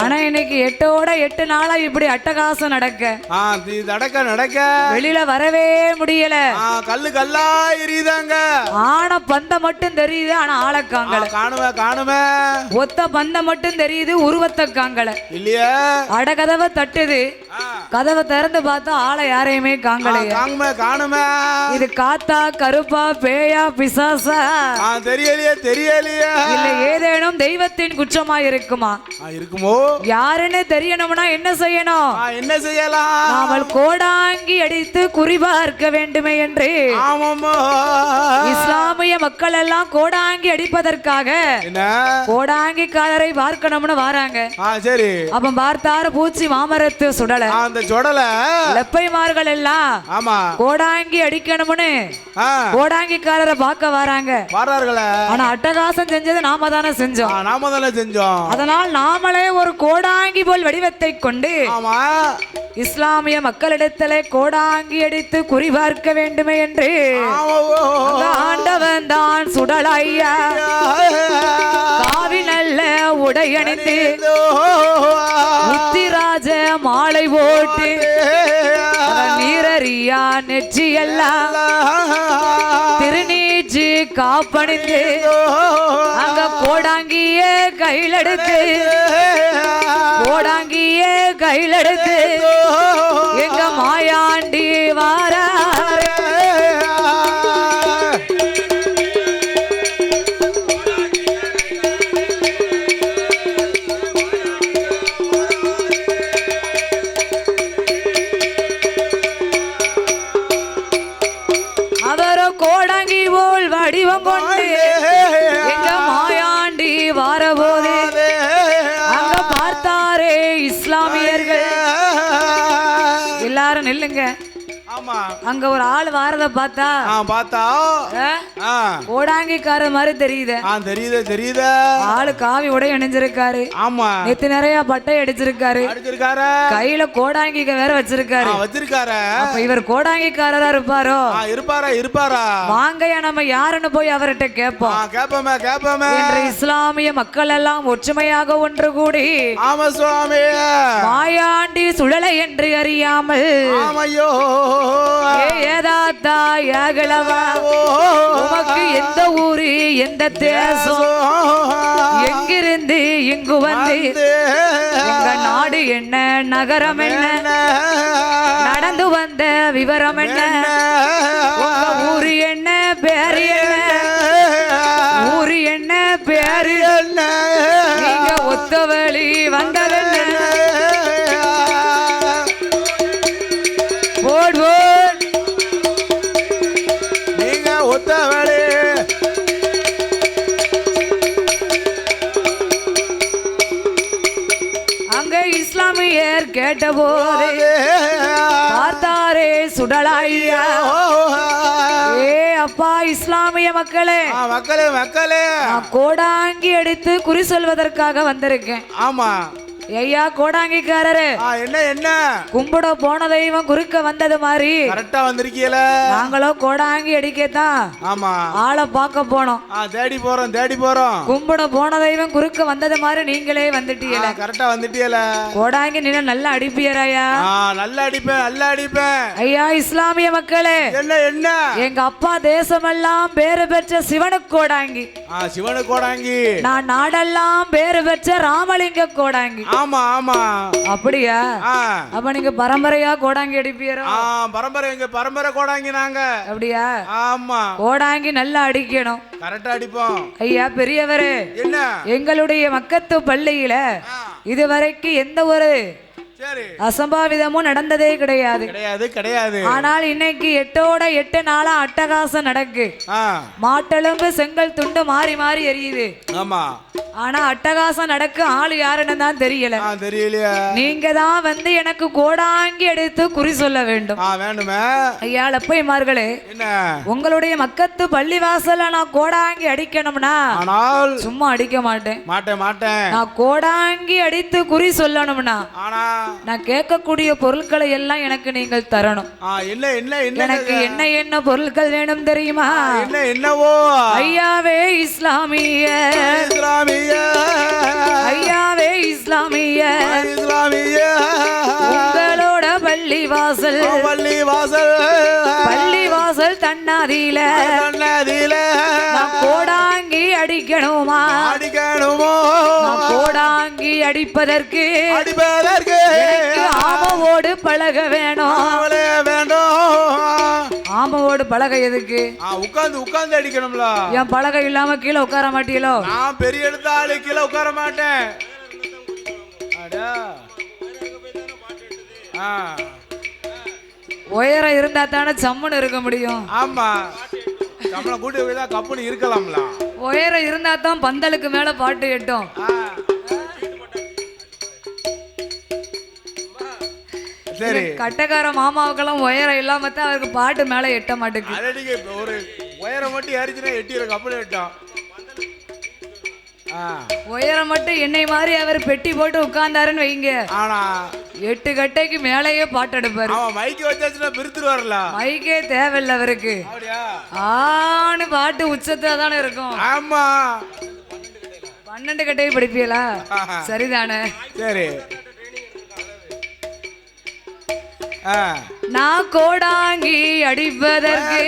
ஆனா இன்னைக்கு 8 நாளா இப்படி அட்டகாசம் நடக்க வெளியில வரவே முடியல.
கல்லு கல்லா எரியுதாங்க.
ஆன பந்த மட்டும் தெரியுது, ஆனா ஆளை காங்கல.
காணுமே.
ஒத்த பந்த மட்டும் தெரியுது, உருவத்தை காங்கல.
இல்லையா?
அட கதவை தட்டுது, கதவை திறந்து பார்த்தா ஆளை யாரையுமே காங்கலையா.
காணுமே.
இது காத்தா கருப்பா பேயா பிசாசா
தெரியலையே.
இல்ல ஏதேனும் தெய்வத்தின் குற்றமா இருக்குமா?
இருக்குமோ?
யாருன்னு தெரியணும்னா என்ன செய்யணும்?
என்ன செய்யலாம்?
நாமல் கோடாங்கி அடித்து குறிபார்க்க வேண்டுமே என்று இஸ்லாமிய மக்கள் எல்லாம் கோடாங்கி அடிப்பதற்காக கோடாங்கிக்காரரை பார்க்கணும்னு வராங்க.
சரி,
அப்ப பார்த்தாரு பூச்சி மாமரத்து சுடலை.
அந்த சுடலை
லெப்பைமார்கள் எல்லாம் கோடாங்கி அடிக்கணும்னு கோடாங்கிக்காரரை பார்க்க வராங்க. ஆனா அட்டகாசம் செஞ்சது நாம தானே செஞ்சோம். அதனால் நாமளே ஒரு கோடாங்கி போல் வடிவத்தை கொண்டு இஸ்லாமிய மக்களிடத்திலே கோடாங்கி அடித்து குறிபார்க்க வேண்டுமே என்று ஆண்டவன் தான் சுடலையா காவி நல்ல உடையணிந்து முத்திராஜ மாலை போட்டு நீரறியா நெற்றியெல்லாம் திருநீச்சு காப்பணிந்து அங்க கோடாங்கிய கையிலெடுத்து எங்க மாயாண்டி வாரா. அவரோ கோடாங்கி போல் வடிவம் கொண்டு எங்க மாயாண்டி வாரபோது அங்க பார்த்தாரே இஸ்லாமியர்கள் எல்லாரும் நில்லுங்க. அங்க ஒரு ஆள் வாரத பார்த்தா கோடாங்கிக்கார மாதிரி தெரியுது. ஆளு காவி உடை அணிஞ்சிருக்காரு. நெத்தி நிறைய பட்டை அடிச்சிருக்காரு. கையில கோடாங்கிக்க வேற வச்சிருக்காரு. அப்ப இவர் கோடாங்கிக்காரரா இருப்பாரா? வாங்கையா நம்ம யாருன்னு போய் அவர்கிட்ட கேட்போம். இஸ்லாமிய மக்கள் எல்லாம் ஒற்றுமையாக ஒன்று கூடி மாயாண்டி சுழலை என்று அறியாமல் ஏதாத்தா ஏகலவா உமக்கு எந்த ஊரு எந்த தேசம் எங்கிருந்து இங்கு வந்து எங்க நாடு என்ன நகரம் என்ன நடந்து வந்த விவரம் என்ன ஊரு என்ன பேரு என்ன நீங்க ஒத்த வழி வந்ததென்ன இஸ்லாமியர் கேட்டபோது பார்த்தாரே சுடலாயா. ஏ அப்பா இஸ்லாமிய மக்களே,
மக்களே மக்களே,
நான் கோடாங்கி அடித்து குறி சொல்வதற்காக வந்திருக்கேன்.
ஆமா
ஐயா கோடாங்கிக்காரரு,
என்ன என்ன
கும்பிட போன தெய்வம் குறுக்க வந்தது மாதிரி
கரெக்டா வந்திருக்கீல.
நாங்களும் கோடாங்கி அடிக்கத்தான்
ஆமா
ஆளை பார்க்க போனோம்.
தேடி போறோம்.
கும்பிட போன தெய்வம் குறுக்க வந்தது மாதிரி நீங்களே வந்துட்டீங்களா?
கரெக்டா வந்துட்டீல.
கோடாங்கி நீங்க நல்லா அடிப்பியராயா?
நல்லா அடிப்பேன்.
ஐயா இஸ்லாமிய மக்களே,
என்ன என்ன
எங்க அப்பா தேசமெல்லாம் பேரு பெற்ற சிவனுக்கு கோடாங்கி,
சிவனுக்கு கோடாங்கி.
நான் நாடெல்லாம் பேரு பெற்ற ராமலிங்க கோடாங்கி.
ஆமா ஆமா
அப்படியா? அப்ப நீங்க பரம்பரையா கோடாங்கி அடிப்பீரோ?
எங்க பரம்பரை கோடாங்கி நாங்க. அப்படியா? ஆமா. கோடாங்கி நல்லா அடிக்கணும். கரெக்டா அடிப்போம்.
ஐயா பெரியவரே, என்ன எங்களுடைய மக்கத்து பள்ளியில இதுவரைக்கும் எந்த ஒரு அசம்பாவிதமும் நடந்ததே கிடையாது. ஆனால் இன்னைக்கு 8ஓட 8 நாளா அட்டகாசம் நடக்கு. மாட்டெலும்பு செங்கல் துண்டு மாறி மாறி எரியுது. ஆமா. ஆனா அட்டகாசம் நடக்க ஆளு யாருன்னு தான் தெரியல. நீங்க தான் வந்து எனக்கு கோடாங்கி எடுத்து குறி சொல்ல வேண்டும். ஐயா லப்பைமார்களே, உங்களுடைய மக்கத்து பள்ளிவாசல நான் கோடாங்கி அடிக்கணும்னா சும்மா அடிக்க மாட்டேன். நான் கோடாங்கி அடித்து குறி சொல்லணும்னா நான் கேட்கக்கூடிய பொருட்களை எல்லாம் எனக்கு நீங்கள் தரணும். எனக்கு என்ன பொருட்கள் வேணும் தெரியுமா? ஐயாவே இஸ்லாமிய, ஐயாவே இஸ்லாமிய, உங்களோட பள்ளிவாசல் தன்னாதியில கோடாங்கி அடிக்கணுமா? நான் கோடாங்கி அடிப்பதற்கு ஆமவோடு பழக வேணும். ஆமவோடு பழக எதுக்கு? உட்கார்ந்து அடிக்கணும்ல. என் பழக இல்லாம கீழே உட்கார மாட்டீங்களோ? நான் பெரிய எடுத்த ஆளு கீழே உட்கார மாட்டேன். உயரம் இருந்தா தானே சம்மன் இருக்க முடியும். ஆமா, கப்புனு இருக்கலாம்ல. உயரம் இருந்தா தான் பந்தலுக்கு மேல பாட்டு எட்டும். கட்டக்கார மாமாவுக்கெல்லாம் உயரம் இல்லாம தான் அவருக்கு பாட்டு மேல எட்ட மாட்டேங்குது. ஒரு உயரம் மட்டும் ஏறிச்சுன்னா எட்டிற கப்பல் எட்டும். உயரம் மட்டும் என்னை மாதிரி அவர் பெட்டி போட்டு உட்கார்ந்தாருன்னு வைங்க, ஆனா 8 கட்டைக்கு மேலேயே பாட்டு எடுப்பாரு. மைக்கு வச்சாச்சுன்னா பிரித்துருவார்ல. மைக்கே தேவையில்ல அவருக்கு. ஆன்னு பாட்டு உச்சத்துல தானே இருக்கும். ஆமா, 12 கட்டைக்கு படிப்பீங்களா? சரிதானே? சரி. நான் கோடாங்கி அடிப்பதற்கு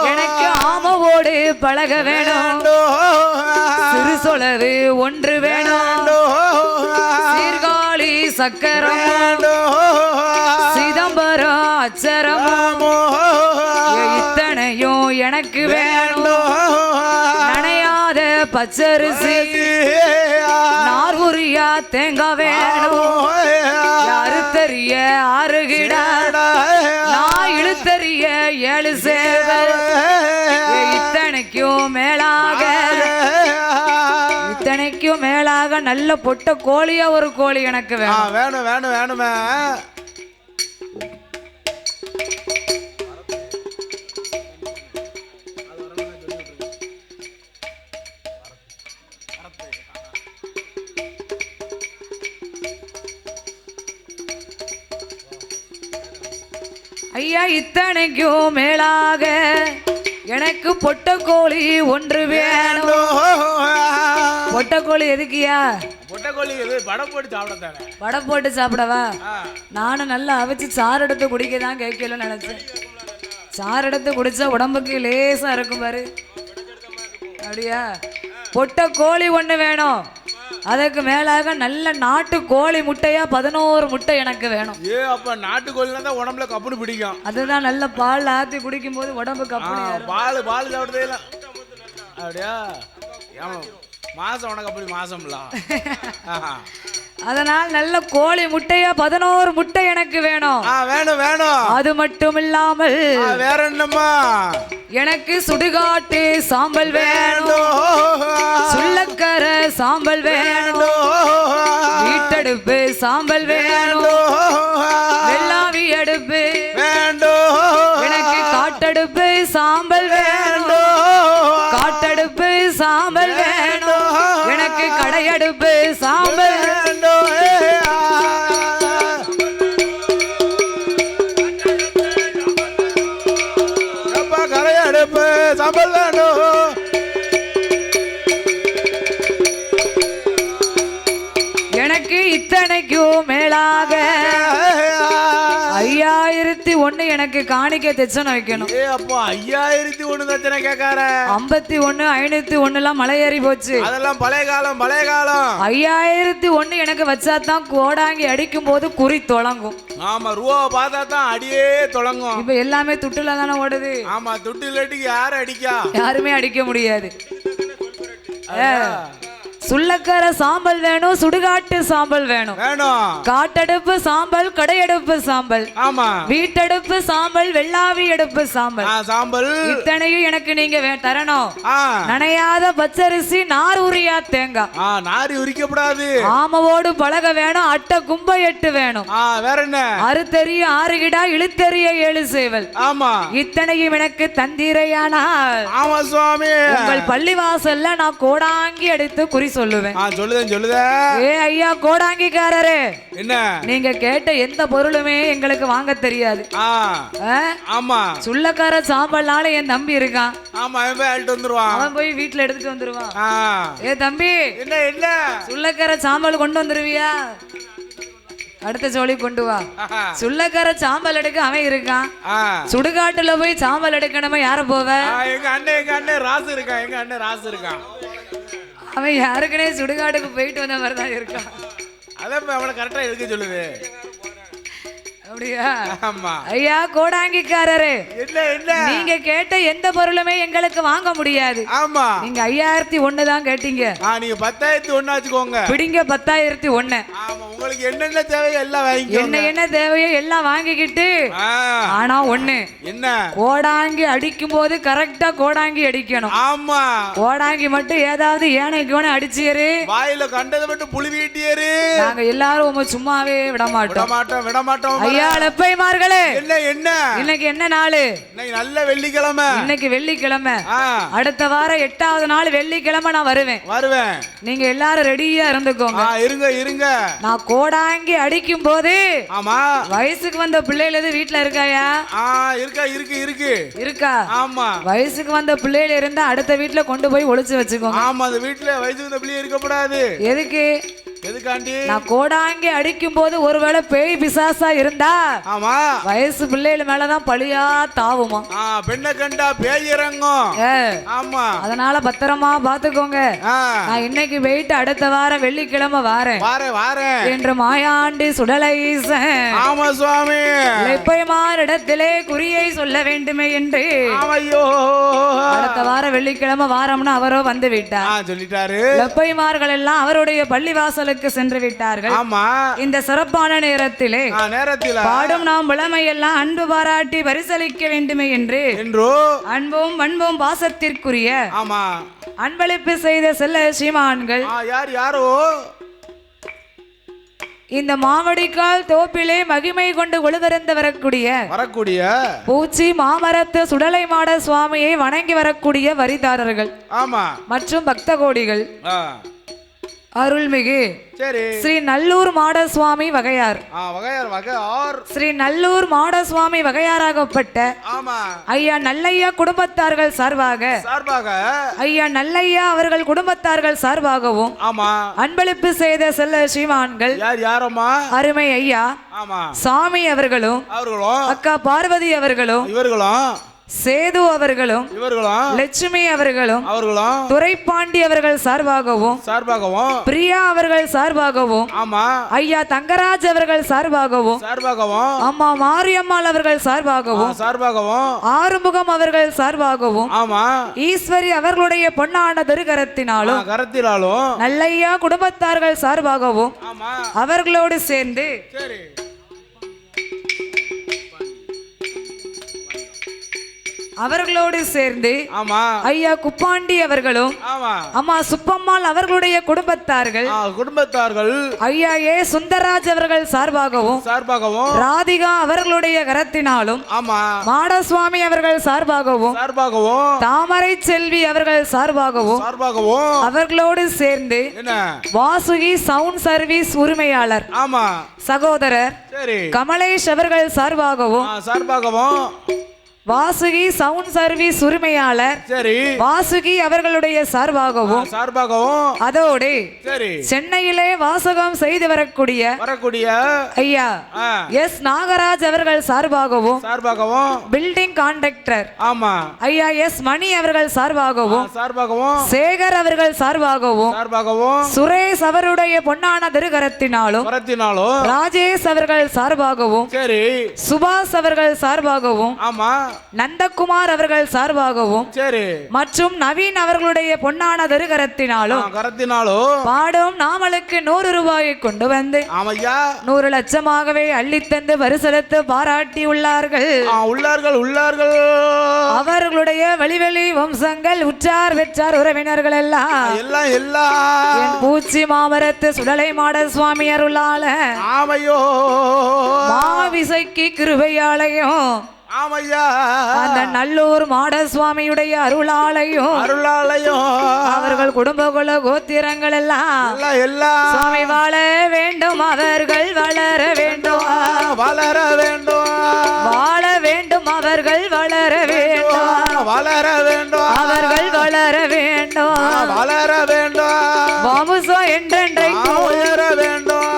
எனக்கு ஆமவோடு பழக வேணும். சிறு சொலவு ஒன்று வேணும். சீர்காழி சக்கரம், சிதம்பரம் அச்சரம், இத்தனையும் எனக்கு வேணும். நனையாத பச்சரிசி, நார்வுரியா தேங்காய் வேணும். அறுத்தறிய ஆறுகிட, நான் இழுத்தறிய 7 சேவல். இத்தனைக்கும் மேலாக நல்ல பொட்ட கோழியா ஒரு கோழி எனக்கு வேணுமே. ஐயா இத்தனைக்கும் மேலாக எனக்கு பொட்டக்கோழி ஒன்று வேணும். பொட்டக்கோழி எதுக்கியா? பொட்டக்கோழி வடை போட்டு சாப்பிடவா? நானும் நல்லா அவிச்சு சாறு எடுத்து குடிக்க தான் கேட்கல நினைச்சேன். சாறு எடுத்து குடிச்சா உடம்புக்கு லேசா இருக்கும் பாரு. அப்படியா? பொட்டக்கோழி ஒன்று வேணும். அதுக்கு மேலாக நல்ல நாட்டு கோழி முட்டையா 11 முட்டை எனக்கு வேணும். அப்ப நாட்டு கோழினா தான் உடம்புல கப்புனு பிடிக்கும். அதுதான் நல்ல பால் ஆத்தி குடிக்கும் போது உடம்பு கப்புனு. பால் சாப்பிடுறதே இல்ல. அப்படியா? மாசம் உனக்கு அப்படி மாசம்ல. அதனால் நல்ல கோழி முட்டையா 11 முட்டை எனக்கு வேணும். வேணும். அது மட்டும் இல்லாமல் வேற என்னம்மா? எனக்கு சுடுகாட்டு சாம்பல் வேணும். சுள்ளக்கர சாம்பல் வேணும். வீட்டடுப்பு சாம்பல் வேணும். வெள்ளாவி அடுப்பு வேணும். சாம்பல் வேணும், காட்டடுப்பு சாம்பல் வேணும், எனக்கு கடையடுப்பு சாம்பல்
வேண்டும். எப்பா கரையடுப்பு சாம்பல் வேணும்.
எனக்கு இத்தனைக்கும் மேலாக 5001 எனக்கு காணிக்க தெச்சனை வைக்கணும்.
அப்பா 5001 தச்சனை கேட்கார.
51 501 எல்லாம் மலை ஏறி போச்சு,
அதெல்லாம் பழைய காலம் பழைய காலம்.
5001 எனக்கு வச்சாதான் கோடாங்கி அடிக்கும் போது குறி தொடங்கும்.
ஆமா ரூபாவை பார்த்தா தான் அடியே தொடங்கும்.
இப்ப எல்லாமே துட்டுல தானே ஓடுது.
ஆமா துட்டு இல்லாட்டிக்கு யாரும் அடிக்கா,
யாருமே அடிக்க முடியாது. சுள்ளக்கர சாம்பல் வேணும், சுடுகாட்டு சாம்பல் வேணும், காட்டடுப்பு சாம்பல், கடையடுப்பு சாம்பல்,
ஆமா
வீட்டடுப்பு சாம்பல், வெள்ளாவி அடுப்பு சாம்பல்
சாம்பல்,
இத்தனையும் எனக்கு நீங்க தரணும். நனையாத பச்சரிசி, நார் உரியா தேங்காய்,
நாரி உரிக்கப்படாது,
ஆமவோடு பழக வேணும், அட்டை கும்ப 8 வேணும்,
வேற என்ன
அறுத்தறிய 6 கிடா, இழுத்தறிய 7 சேவல்.
ஆமா
இத்தனையும் எனக்கு தந்தீரையானால்
ஆமா சுவாமி
உங்கள் பள்ளிவாசல்ல நான் கோடாங்கி எடுத்து குறி சொல்லுவேன்.
ஏ
ஐயா கோடாங்கிக்காரரே,
என்ன
நீங்க கேட்ட எந்த பொருளுமே எங்களுக்கு வாங்க தெரியாது.
ஆமா
சுள்ளக்கார சாம்பல்னால என் தம்பி இருக்கான்.
ஆமா அவன்
போய் வீட்டுல எடுத்துட்டு வந்துருவான். ஏ தம்பி,
என்ன என்ன
சுள்ளக்கார சாம்பல் கொண்டு வந்துருவியா? அடுத்த ஜோலி கொண்டு வா. சுள்ளக்கார சாம்பல் எடுக்க அவன் இருக்கான். சுடுகாட்டுல போய் சாம்பல் எடுக்கணுமா? யார போவ?
எங்க அண்ணன் ராசு இருக்கான். எங்க அண்ணன் ராசு இருக்கான்.
அவன் யாருக்குனே சுடுகாட்டுக்கு போயிட்டு வந்த மாதிரி தான் இருக்கான்.
அதான் அவனை கரெக்டா எடுக்க சொல்லுது.
அப்படியா? ஐயா கோடாங்கிக்காரரே, நீங்க கேட்ட எந்த பொருளுமே எங்களுக்கு வாங்க முடியாது.
ஆமா
நீங்க 5001 தான் கேட்டீங்க.
நீங்க 10,001 ஆச்சுக்கோங்க.
பிடிங்க 10,001.
உங்களுக்கு என்னென்ன தேவையோ எல்லாம் வாங்கிக்கோங்க.
என்ன தேவையோ எல்லாம் வாங்கிக்கிட்டு, ஆனா ஒண்ணு
என்ன, கோடாங்கி
அடிக்கும் போது கரெக்டா கோடாங்கி அடிக்கணும்.
ஆமா
கோடாங்கி மட்டும் ஏதாவது ஏனைக்கு அடிச்சியரு,
வாயில கண்டதை மட்டும் புளி வீட்டியரு,
நாங்க எல்லாரும் சும்மாவே விட மாட்டோம். ஐயா லப்பைமார்களே,
என்ன
இன்னைக்கு என்ன நாளு?
இன்னைக்கு நல்ல வெள்ளிக்கிழமை.
இன்னைக்கு வெள்ளிக்கிழமை. அடுத்த வாரம் 8வது நாள் வெள்ளிக்கிழமை நான் வருவேன். நீங்க எல்லாரும் ரெடியா இருந்துக்கோங்க.
இருங்க.
நான் கோடாங்கி அடிக்கும் போது
ஆமா
வயசுக்கு வந்த பிள்ளைகள் எது வீட்டுல இருக்காயா? இருக்கா?
ஆமா
வயசுக்கு வந்த பிள்ளைகள் இருந்தா அடுத்த வீட்டுல கொண்டு போய் ஒளிச்சு வச்சுக்கோங்க.
ஆமா அந்த வீட்டுல வயசுக்கு வந்த பிள்ளை இருக்கப்படாது. எதுக்காண்டி? நான்
கோடாங்கி அடிக்கும் போது ஒருவேளை பேய் பிசாசா இருந்தா
ஆமா
வயசு பிள்ளைகள் மேலதான் பழியா தாவுமா.
பெண்ணை கண்டா பேய் இறங்கும். ஆமா
அதனால பத்திரமா பாத்துக்கோங்க. நான் இன்னைக்கு போயிட்டு அடுத்த வாரம் வெள்ளிக்கிழமை வாரேன் என்று மாயாண்டி சுடலைசன்
ஆமா சுவாமி
லெப்பைமாரிடத்திலே குறியை சொல்ல வேண்டுமே என்று அடுத்த வாரம் வெள்ளிக்கிழமை வாரம்னு அவரோ வந்து விட்டார்.
சொல்லிட்டாரு.
லெப்பைமார்கள் எல்லாம் அவருடைய பள்ளிவாசலுக்கு சென்று விட்டார்கள். இந்த சிறப்பான நேரத்திலே பாடும் நாம் விளமையெல்லாம் அன்பு பாராட்டி பரிசளிக்க வேண்டுமே என்று அன்பும் பண்பும் பாசத்திற்குரிய அன்பளிப்பு செய்த செல்ல சீமான்கள்
யாரோ
இந்த மாவடிக்கால் தோப்பிலே மகிமை கொண்டு ஒழுதறிந்து வரக்கூடிய பூச்சி மாமரத்து சுடலை மாட சுவாமியை வணங்கி வரக்கூடிய வரிதாரர்கள் மற்றும் பக்த கோடிகள் அருள்மிகு ஸ்ரீ நல்லூர் மாட சுவாமி வகையார் ஸ்ரீ நல்லூர் மாட சுவாமி வகையாராகப்பட்ட ஐயா நல்லையா குடும்பத்தார்கள் சார்பாக ஐயா நல்லையா அவர்கள் குடும்பத்தார்கள் சார்பாகவும் அன்பளிப்பு செய்த செல்ல ஸ்ரீமான்கள் அருமை ஐயா சாமி அவர்களும் அக்கா பார்வதி அவர்களும் சேது அவர்களும் லட்சுமி அவர்களும் துரைப்பாண்டி அவர்கள் சார்பாகவும் பிரியா அவர்கள் சார்பாகவும் ஐயா தங்கராஜ் அவர்கள் சார்பாகவும் அம்மா மாரியம்மாள் அவர்கள் சார்பாகவும் ஆறுமுகம் அவர்கள் சார்பாகவும் ஈஸ்வரி அவர்களுடைய பொன்னான திருகரத்தினாலும் நல்லையா குடும்பத்தார்கள் சார்பாகவும் அவர்களோடு சேர்ந்து அவர்களோடு சேர்ந்து
ஆமா
ஐயா குப்பாண்டி அவர்களும்
ஆமா
அம்மா சுப்பம்மாள் அவர்களுடைய குடும்பத்தார்கள்
குடும்பத்தார்கள்
ஐயா ஏ சுந்தரராஜ் அவர்கள் சார்பாகவும் ராதிகா அவர்களுடைய கரத்தினாலும்
ஆமா
மாடசுவாமி அவர்கள் சார்பாகவும் தாமரை செல்வி அவர்கள் சார்பாகவும் அவர்களோடு சேர்ந்து வாசுகி சவுண்ட் சர்வீஸ் உரிமையாளர்
ஆமா
சகோதரர் கமலேஷ் அவர்கள் சார்பாகவும் வாசுகி சவுண்ட் சர்வீஸ் உரிமையாளர் வாசுகி அவர்களுடைய சார்பாகவும் அதோடு சென்னையிலே வாசகம் செய்து வரக்கூடிய ஐயா எஸ் நாகராஜ் அவர்கள் சார்பாகவும் பில்டிங் கான்ட்ராக்டர் ஐயா எஸ் மணி அவர்கள் சார்பாகவும் சேகர் அவர்கள் சார்பாகவும் சுரேஷ் அவருடைய பொன்னான திருகரத்தினாலும் ராஜேஷ் அவர்கள் சார்பாகவும் சுபாஷ் அவர்கள் சார்பாகவும் நந்தகுமார் அவர்கள் சார்பாகவும் மற்றும் நவீன் அவர்களுடைய பொன்னான திருகரத்தினாலும் பாடும் நாமளுக்கு 100 ரூபாயை கொண்டு வந்து 100 லட்சமாகவே அள்ளித்தந்து பரிசளித்து பாராட்டி உள்ளார்கள். அவர்களுடைய வழிவெளி வம்சங்கள் உற்றார் பெற்றார் உறவினர்கள் எல்லாம் பூச்சி மாமரத்து சுடலை மாட சுவாமி அருளால மாவிசைக்கு கிருபையாலையும் அந்த நல்லூர் மாடசுவாமியுடைய அருளாலையும் அவர்கள் குடும்ப குல கோத்திரங்கள் எல்லாம் சுவாமி வாழ வேண்டும், அவர்கள் வளர வேண்டும், வாழ வேண்டும், அவர்கள் வளர வேண்டும், அவர்கள் வளர வேண்டும், வம்சம் என்றென்றைக்கும் உயர வேண்டும்,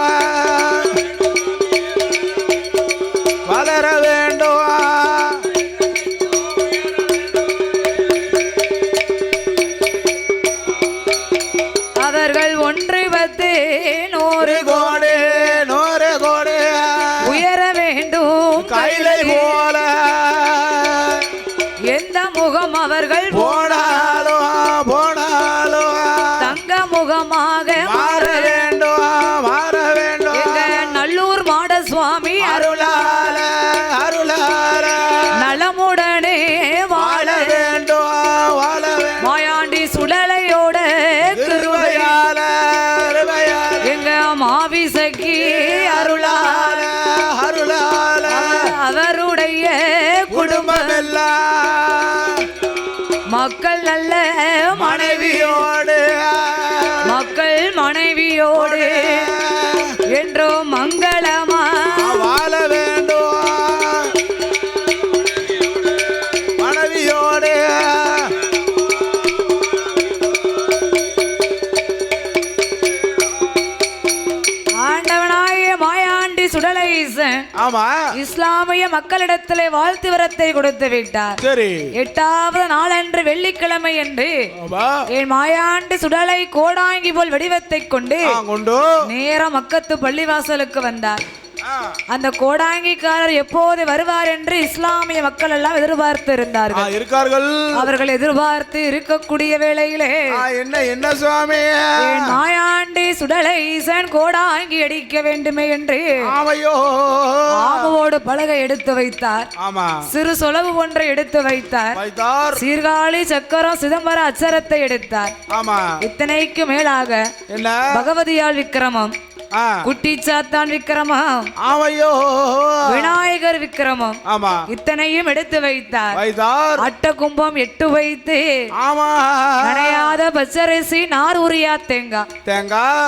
வளர வேண்டும். அவர்கள் 1 10 100 கோடி உயர வேண்டும் கைலை போல, எந்த முகம் அவர்கள் போனாலோ தங்க முகமாக மாற வேண்டும், எங்க நல்லூர் மாட சுவாமி அருளால நலமுடனே வாழ வேண்டும், மாயாண்டி சுடலையோட கிருபையால எங்க மாவிசைக்கு அருளால அவருடைய குடும்பம் எல்லாம் மக்கள் நல்ல மனைவியோடு என்றோ மங்களமா வாழ வேண்டும், மனைவியோடு ஆண்டவனாய மாயாண்டி சுடலைசன் இஸ்லாமிய மக்களிடத்திலே வாழ்த்து வரத்தை கொடுத்து விட்டார். 8வது நாளன்று வெள்ளிக்கிழமை என்று என் மாயாண்டி சுடலை கோடாங்கி போல் வடிவத்தை கொண்டு நேர மக்கத்து பள்ளிவாசலுக்கு வந்தார். அந்த கோடாங்கிக்காரர் எப்போது வருவார் என்று இஸ்லாமிய மக்கள் எல்லாம் எதிர்பார்த்து இருந்தார்கள். அவர்கள் எதிர்பார்த்து இருக்கக்கூடிய வேளையிலே என்ன சுவாமி மாயாண்டி சுடலைசன் கோடாங்கி அடிக்க வேண்டுமே என்று ஆமவோடு பலகை எடுத்து வைத்தார். சிறு சொலவு ஒன்றை எடுத்து வைத்தார். சீர்காழி சக்கரம் சிதம்பர அச்சரத்தை எடுத்தார். இத்தனைக்கு மேலாக பகவதியால் விக்கிரமம், குட்டி சாத்தான் விக்கிரமம், விநாயகர் விக்கிரமம் இத்தனையும் எடுத்து வைத்தார். அட்ட கும்பம் 8 வைத்து நனையாத பச்சரிசி 4 உரியா தேங்காய்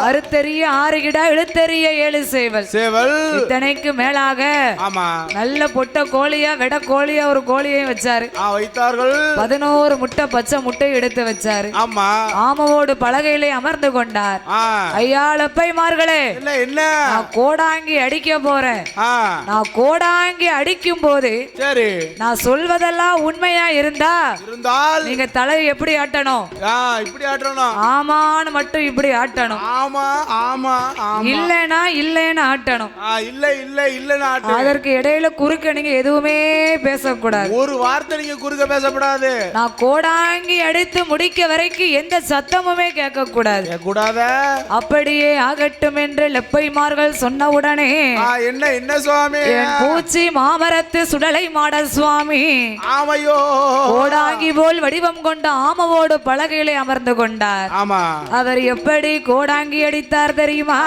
அறுத்தெறிய 6 கிடா இழுத்தெறிய 7 சேவல் இத்தனைக்கு மேலாக நல்ல பொட்ட கோழியா வெட கோழியா ஒரு கோழியை வச்சாரு. 11 முட்டை பச்சை முட்டை எடுத்து வச்சாரு. ஆமவோடு பலகையிலே அமர்ந்து கொண்டார். ஐயாளப்பைமார்களே, நான் கோடாங்கி அடிக்க போறேன். நான் கோடாங்கி அடிக்கும் போது நான் சொல்வதெல்லாம் உண்மையா இருந்தால் நீங்க தலையை எப்படி ஆட்டணும்? ஆமான்னு மட்டும் இப்படி ஆட்டணும். இல்லைன்னா ஆட்டணும். அதற்கு இடையில குறுக்க நீங்க எதுவுமே பேசக்கூடாது. ஒரு வார்த்தை நீங்க குறுக்க பேசக்கூடாது. நான் கோடாங்கி அடித்து முடிக்க வரைக்கும் எந்த சத்தமுமே கேட்க கூடாது. அப்படியே ஆகட்டும் என்று என்று லெப்பைமார்கள் சொன்னவுடனே
என்ன சுவாமி
என் பூச்சி மாமரத்து சுடலை மாட சுவாமி
ஆமையோ
கோடாங்கி போல் வடிவம் கொண்ட ஆமவோடு பலகையிலே அமர்ந்து கொண்டார்.
ஆமா
அவர் எப்படி கோடாங்கி அடித்தார் தெரியுமா?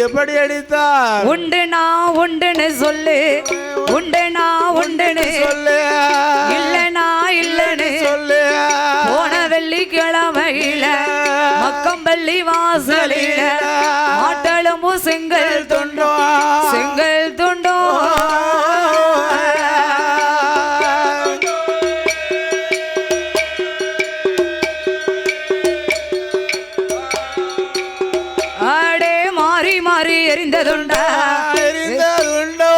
எப்படி அடித்தார்?
உண்டுனா உண்டுன்னு சொல்லு, உண்டுனா உண்டுன்னு சொல்லு, இல்லனா இல்லன்னு சொல்லு. போன வெள்ளிக்கிழமையில மக்கம்பள்ளி வாசலில ஆட்டளமு செங்கல் துண்டோ செங்கல் துண்டோ ஆடே மாறி மாறி எரிந்ததுண்டா
எரிந்ததுண்டோ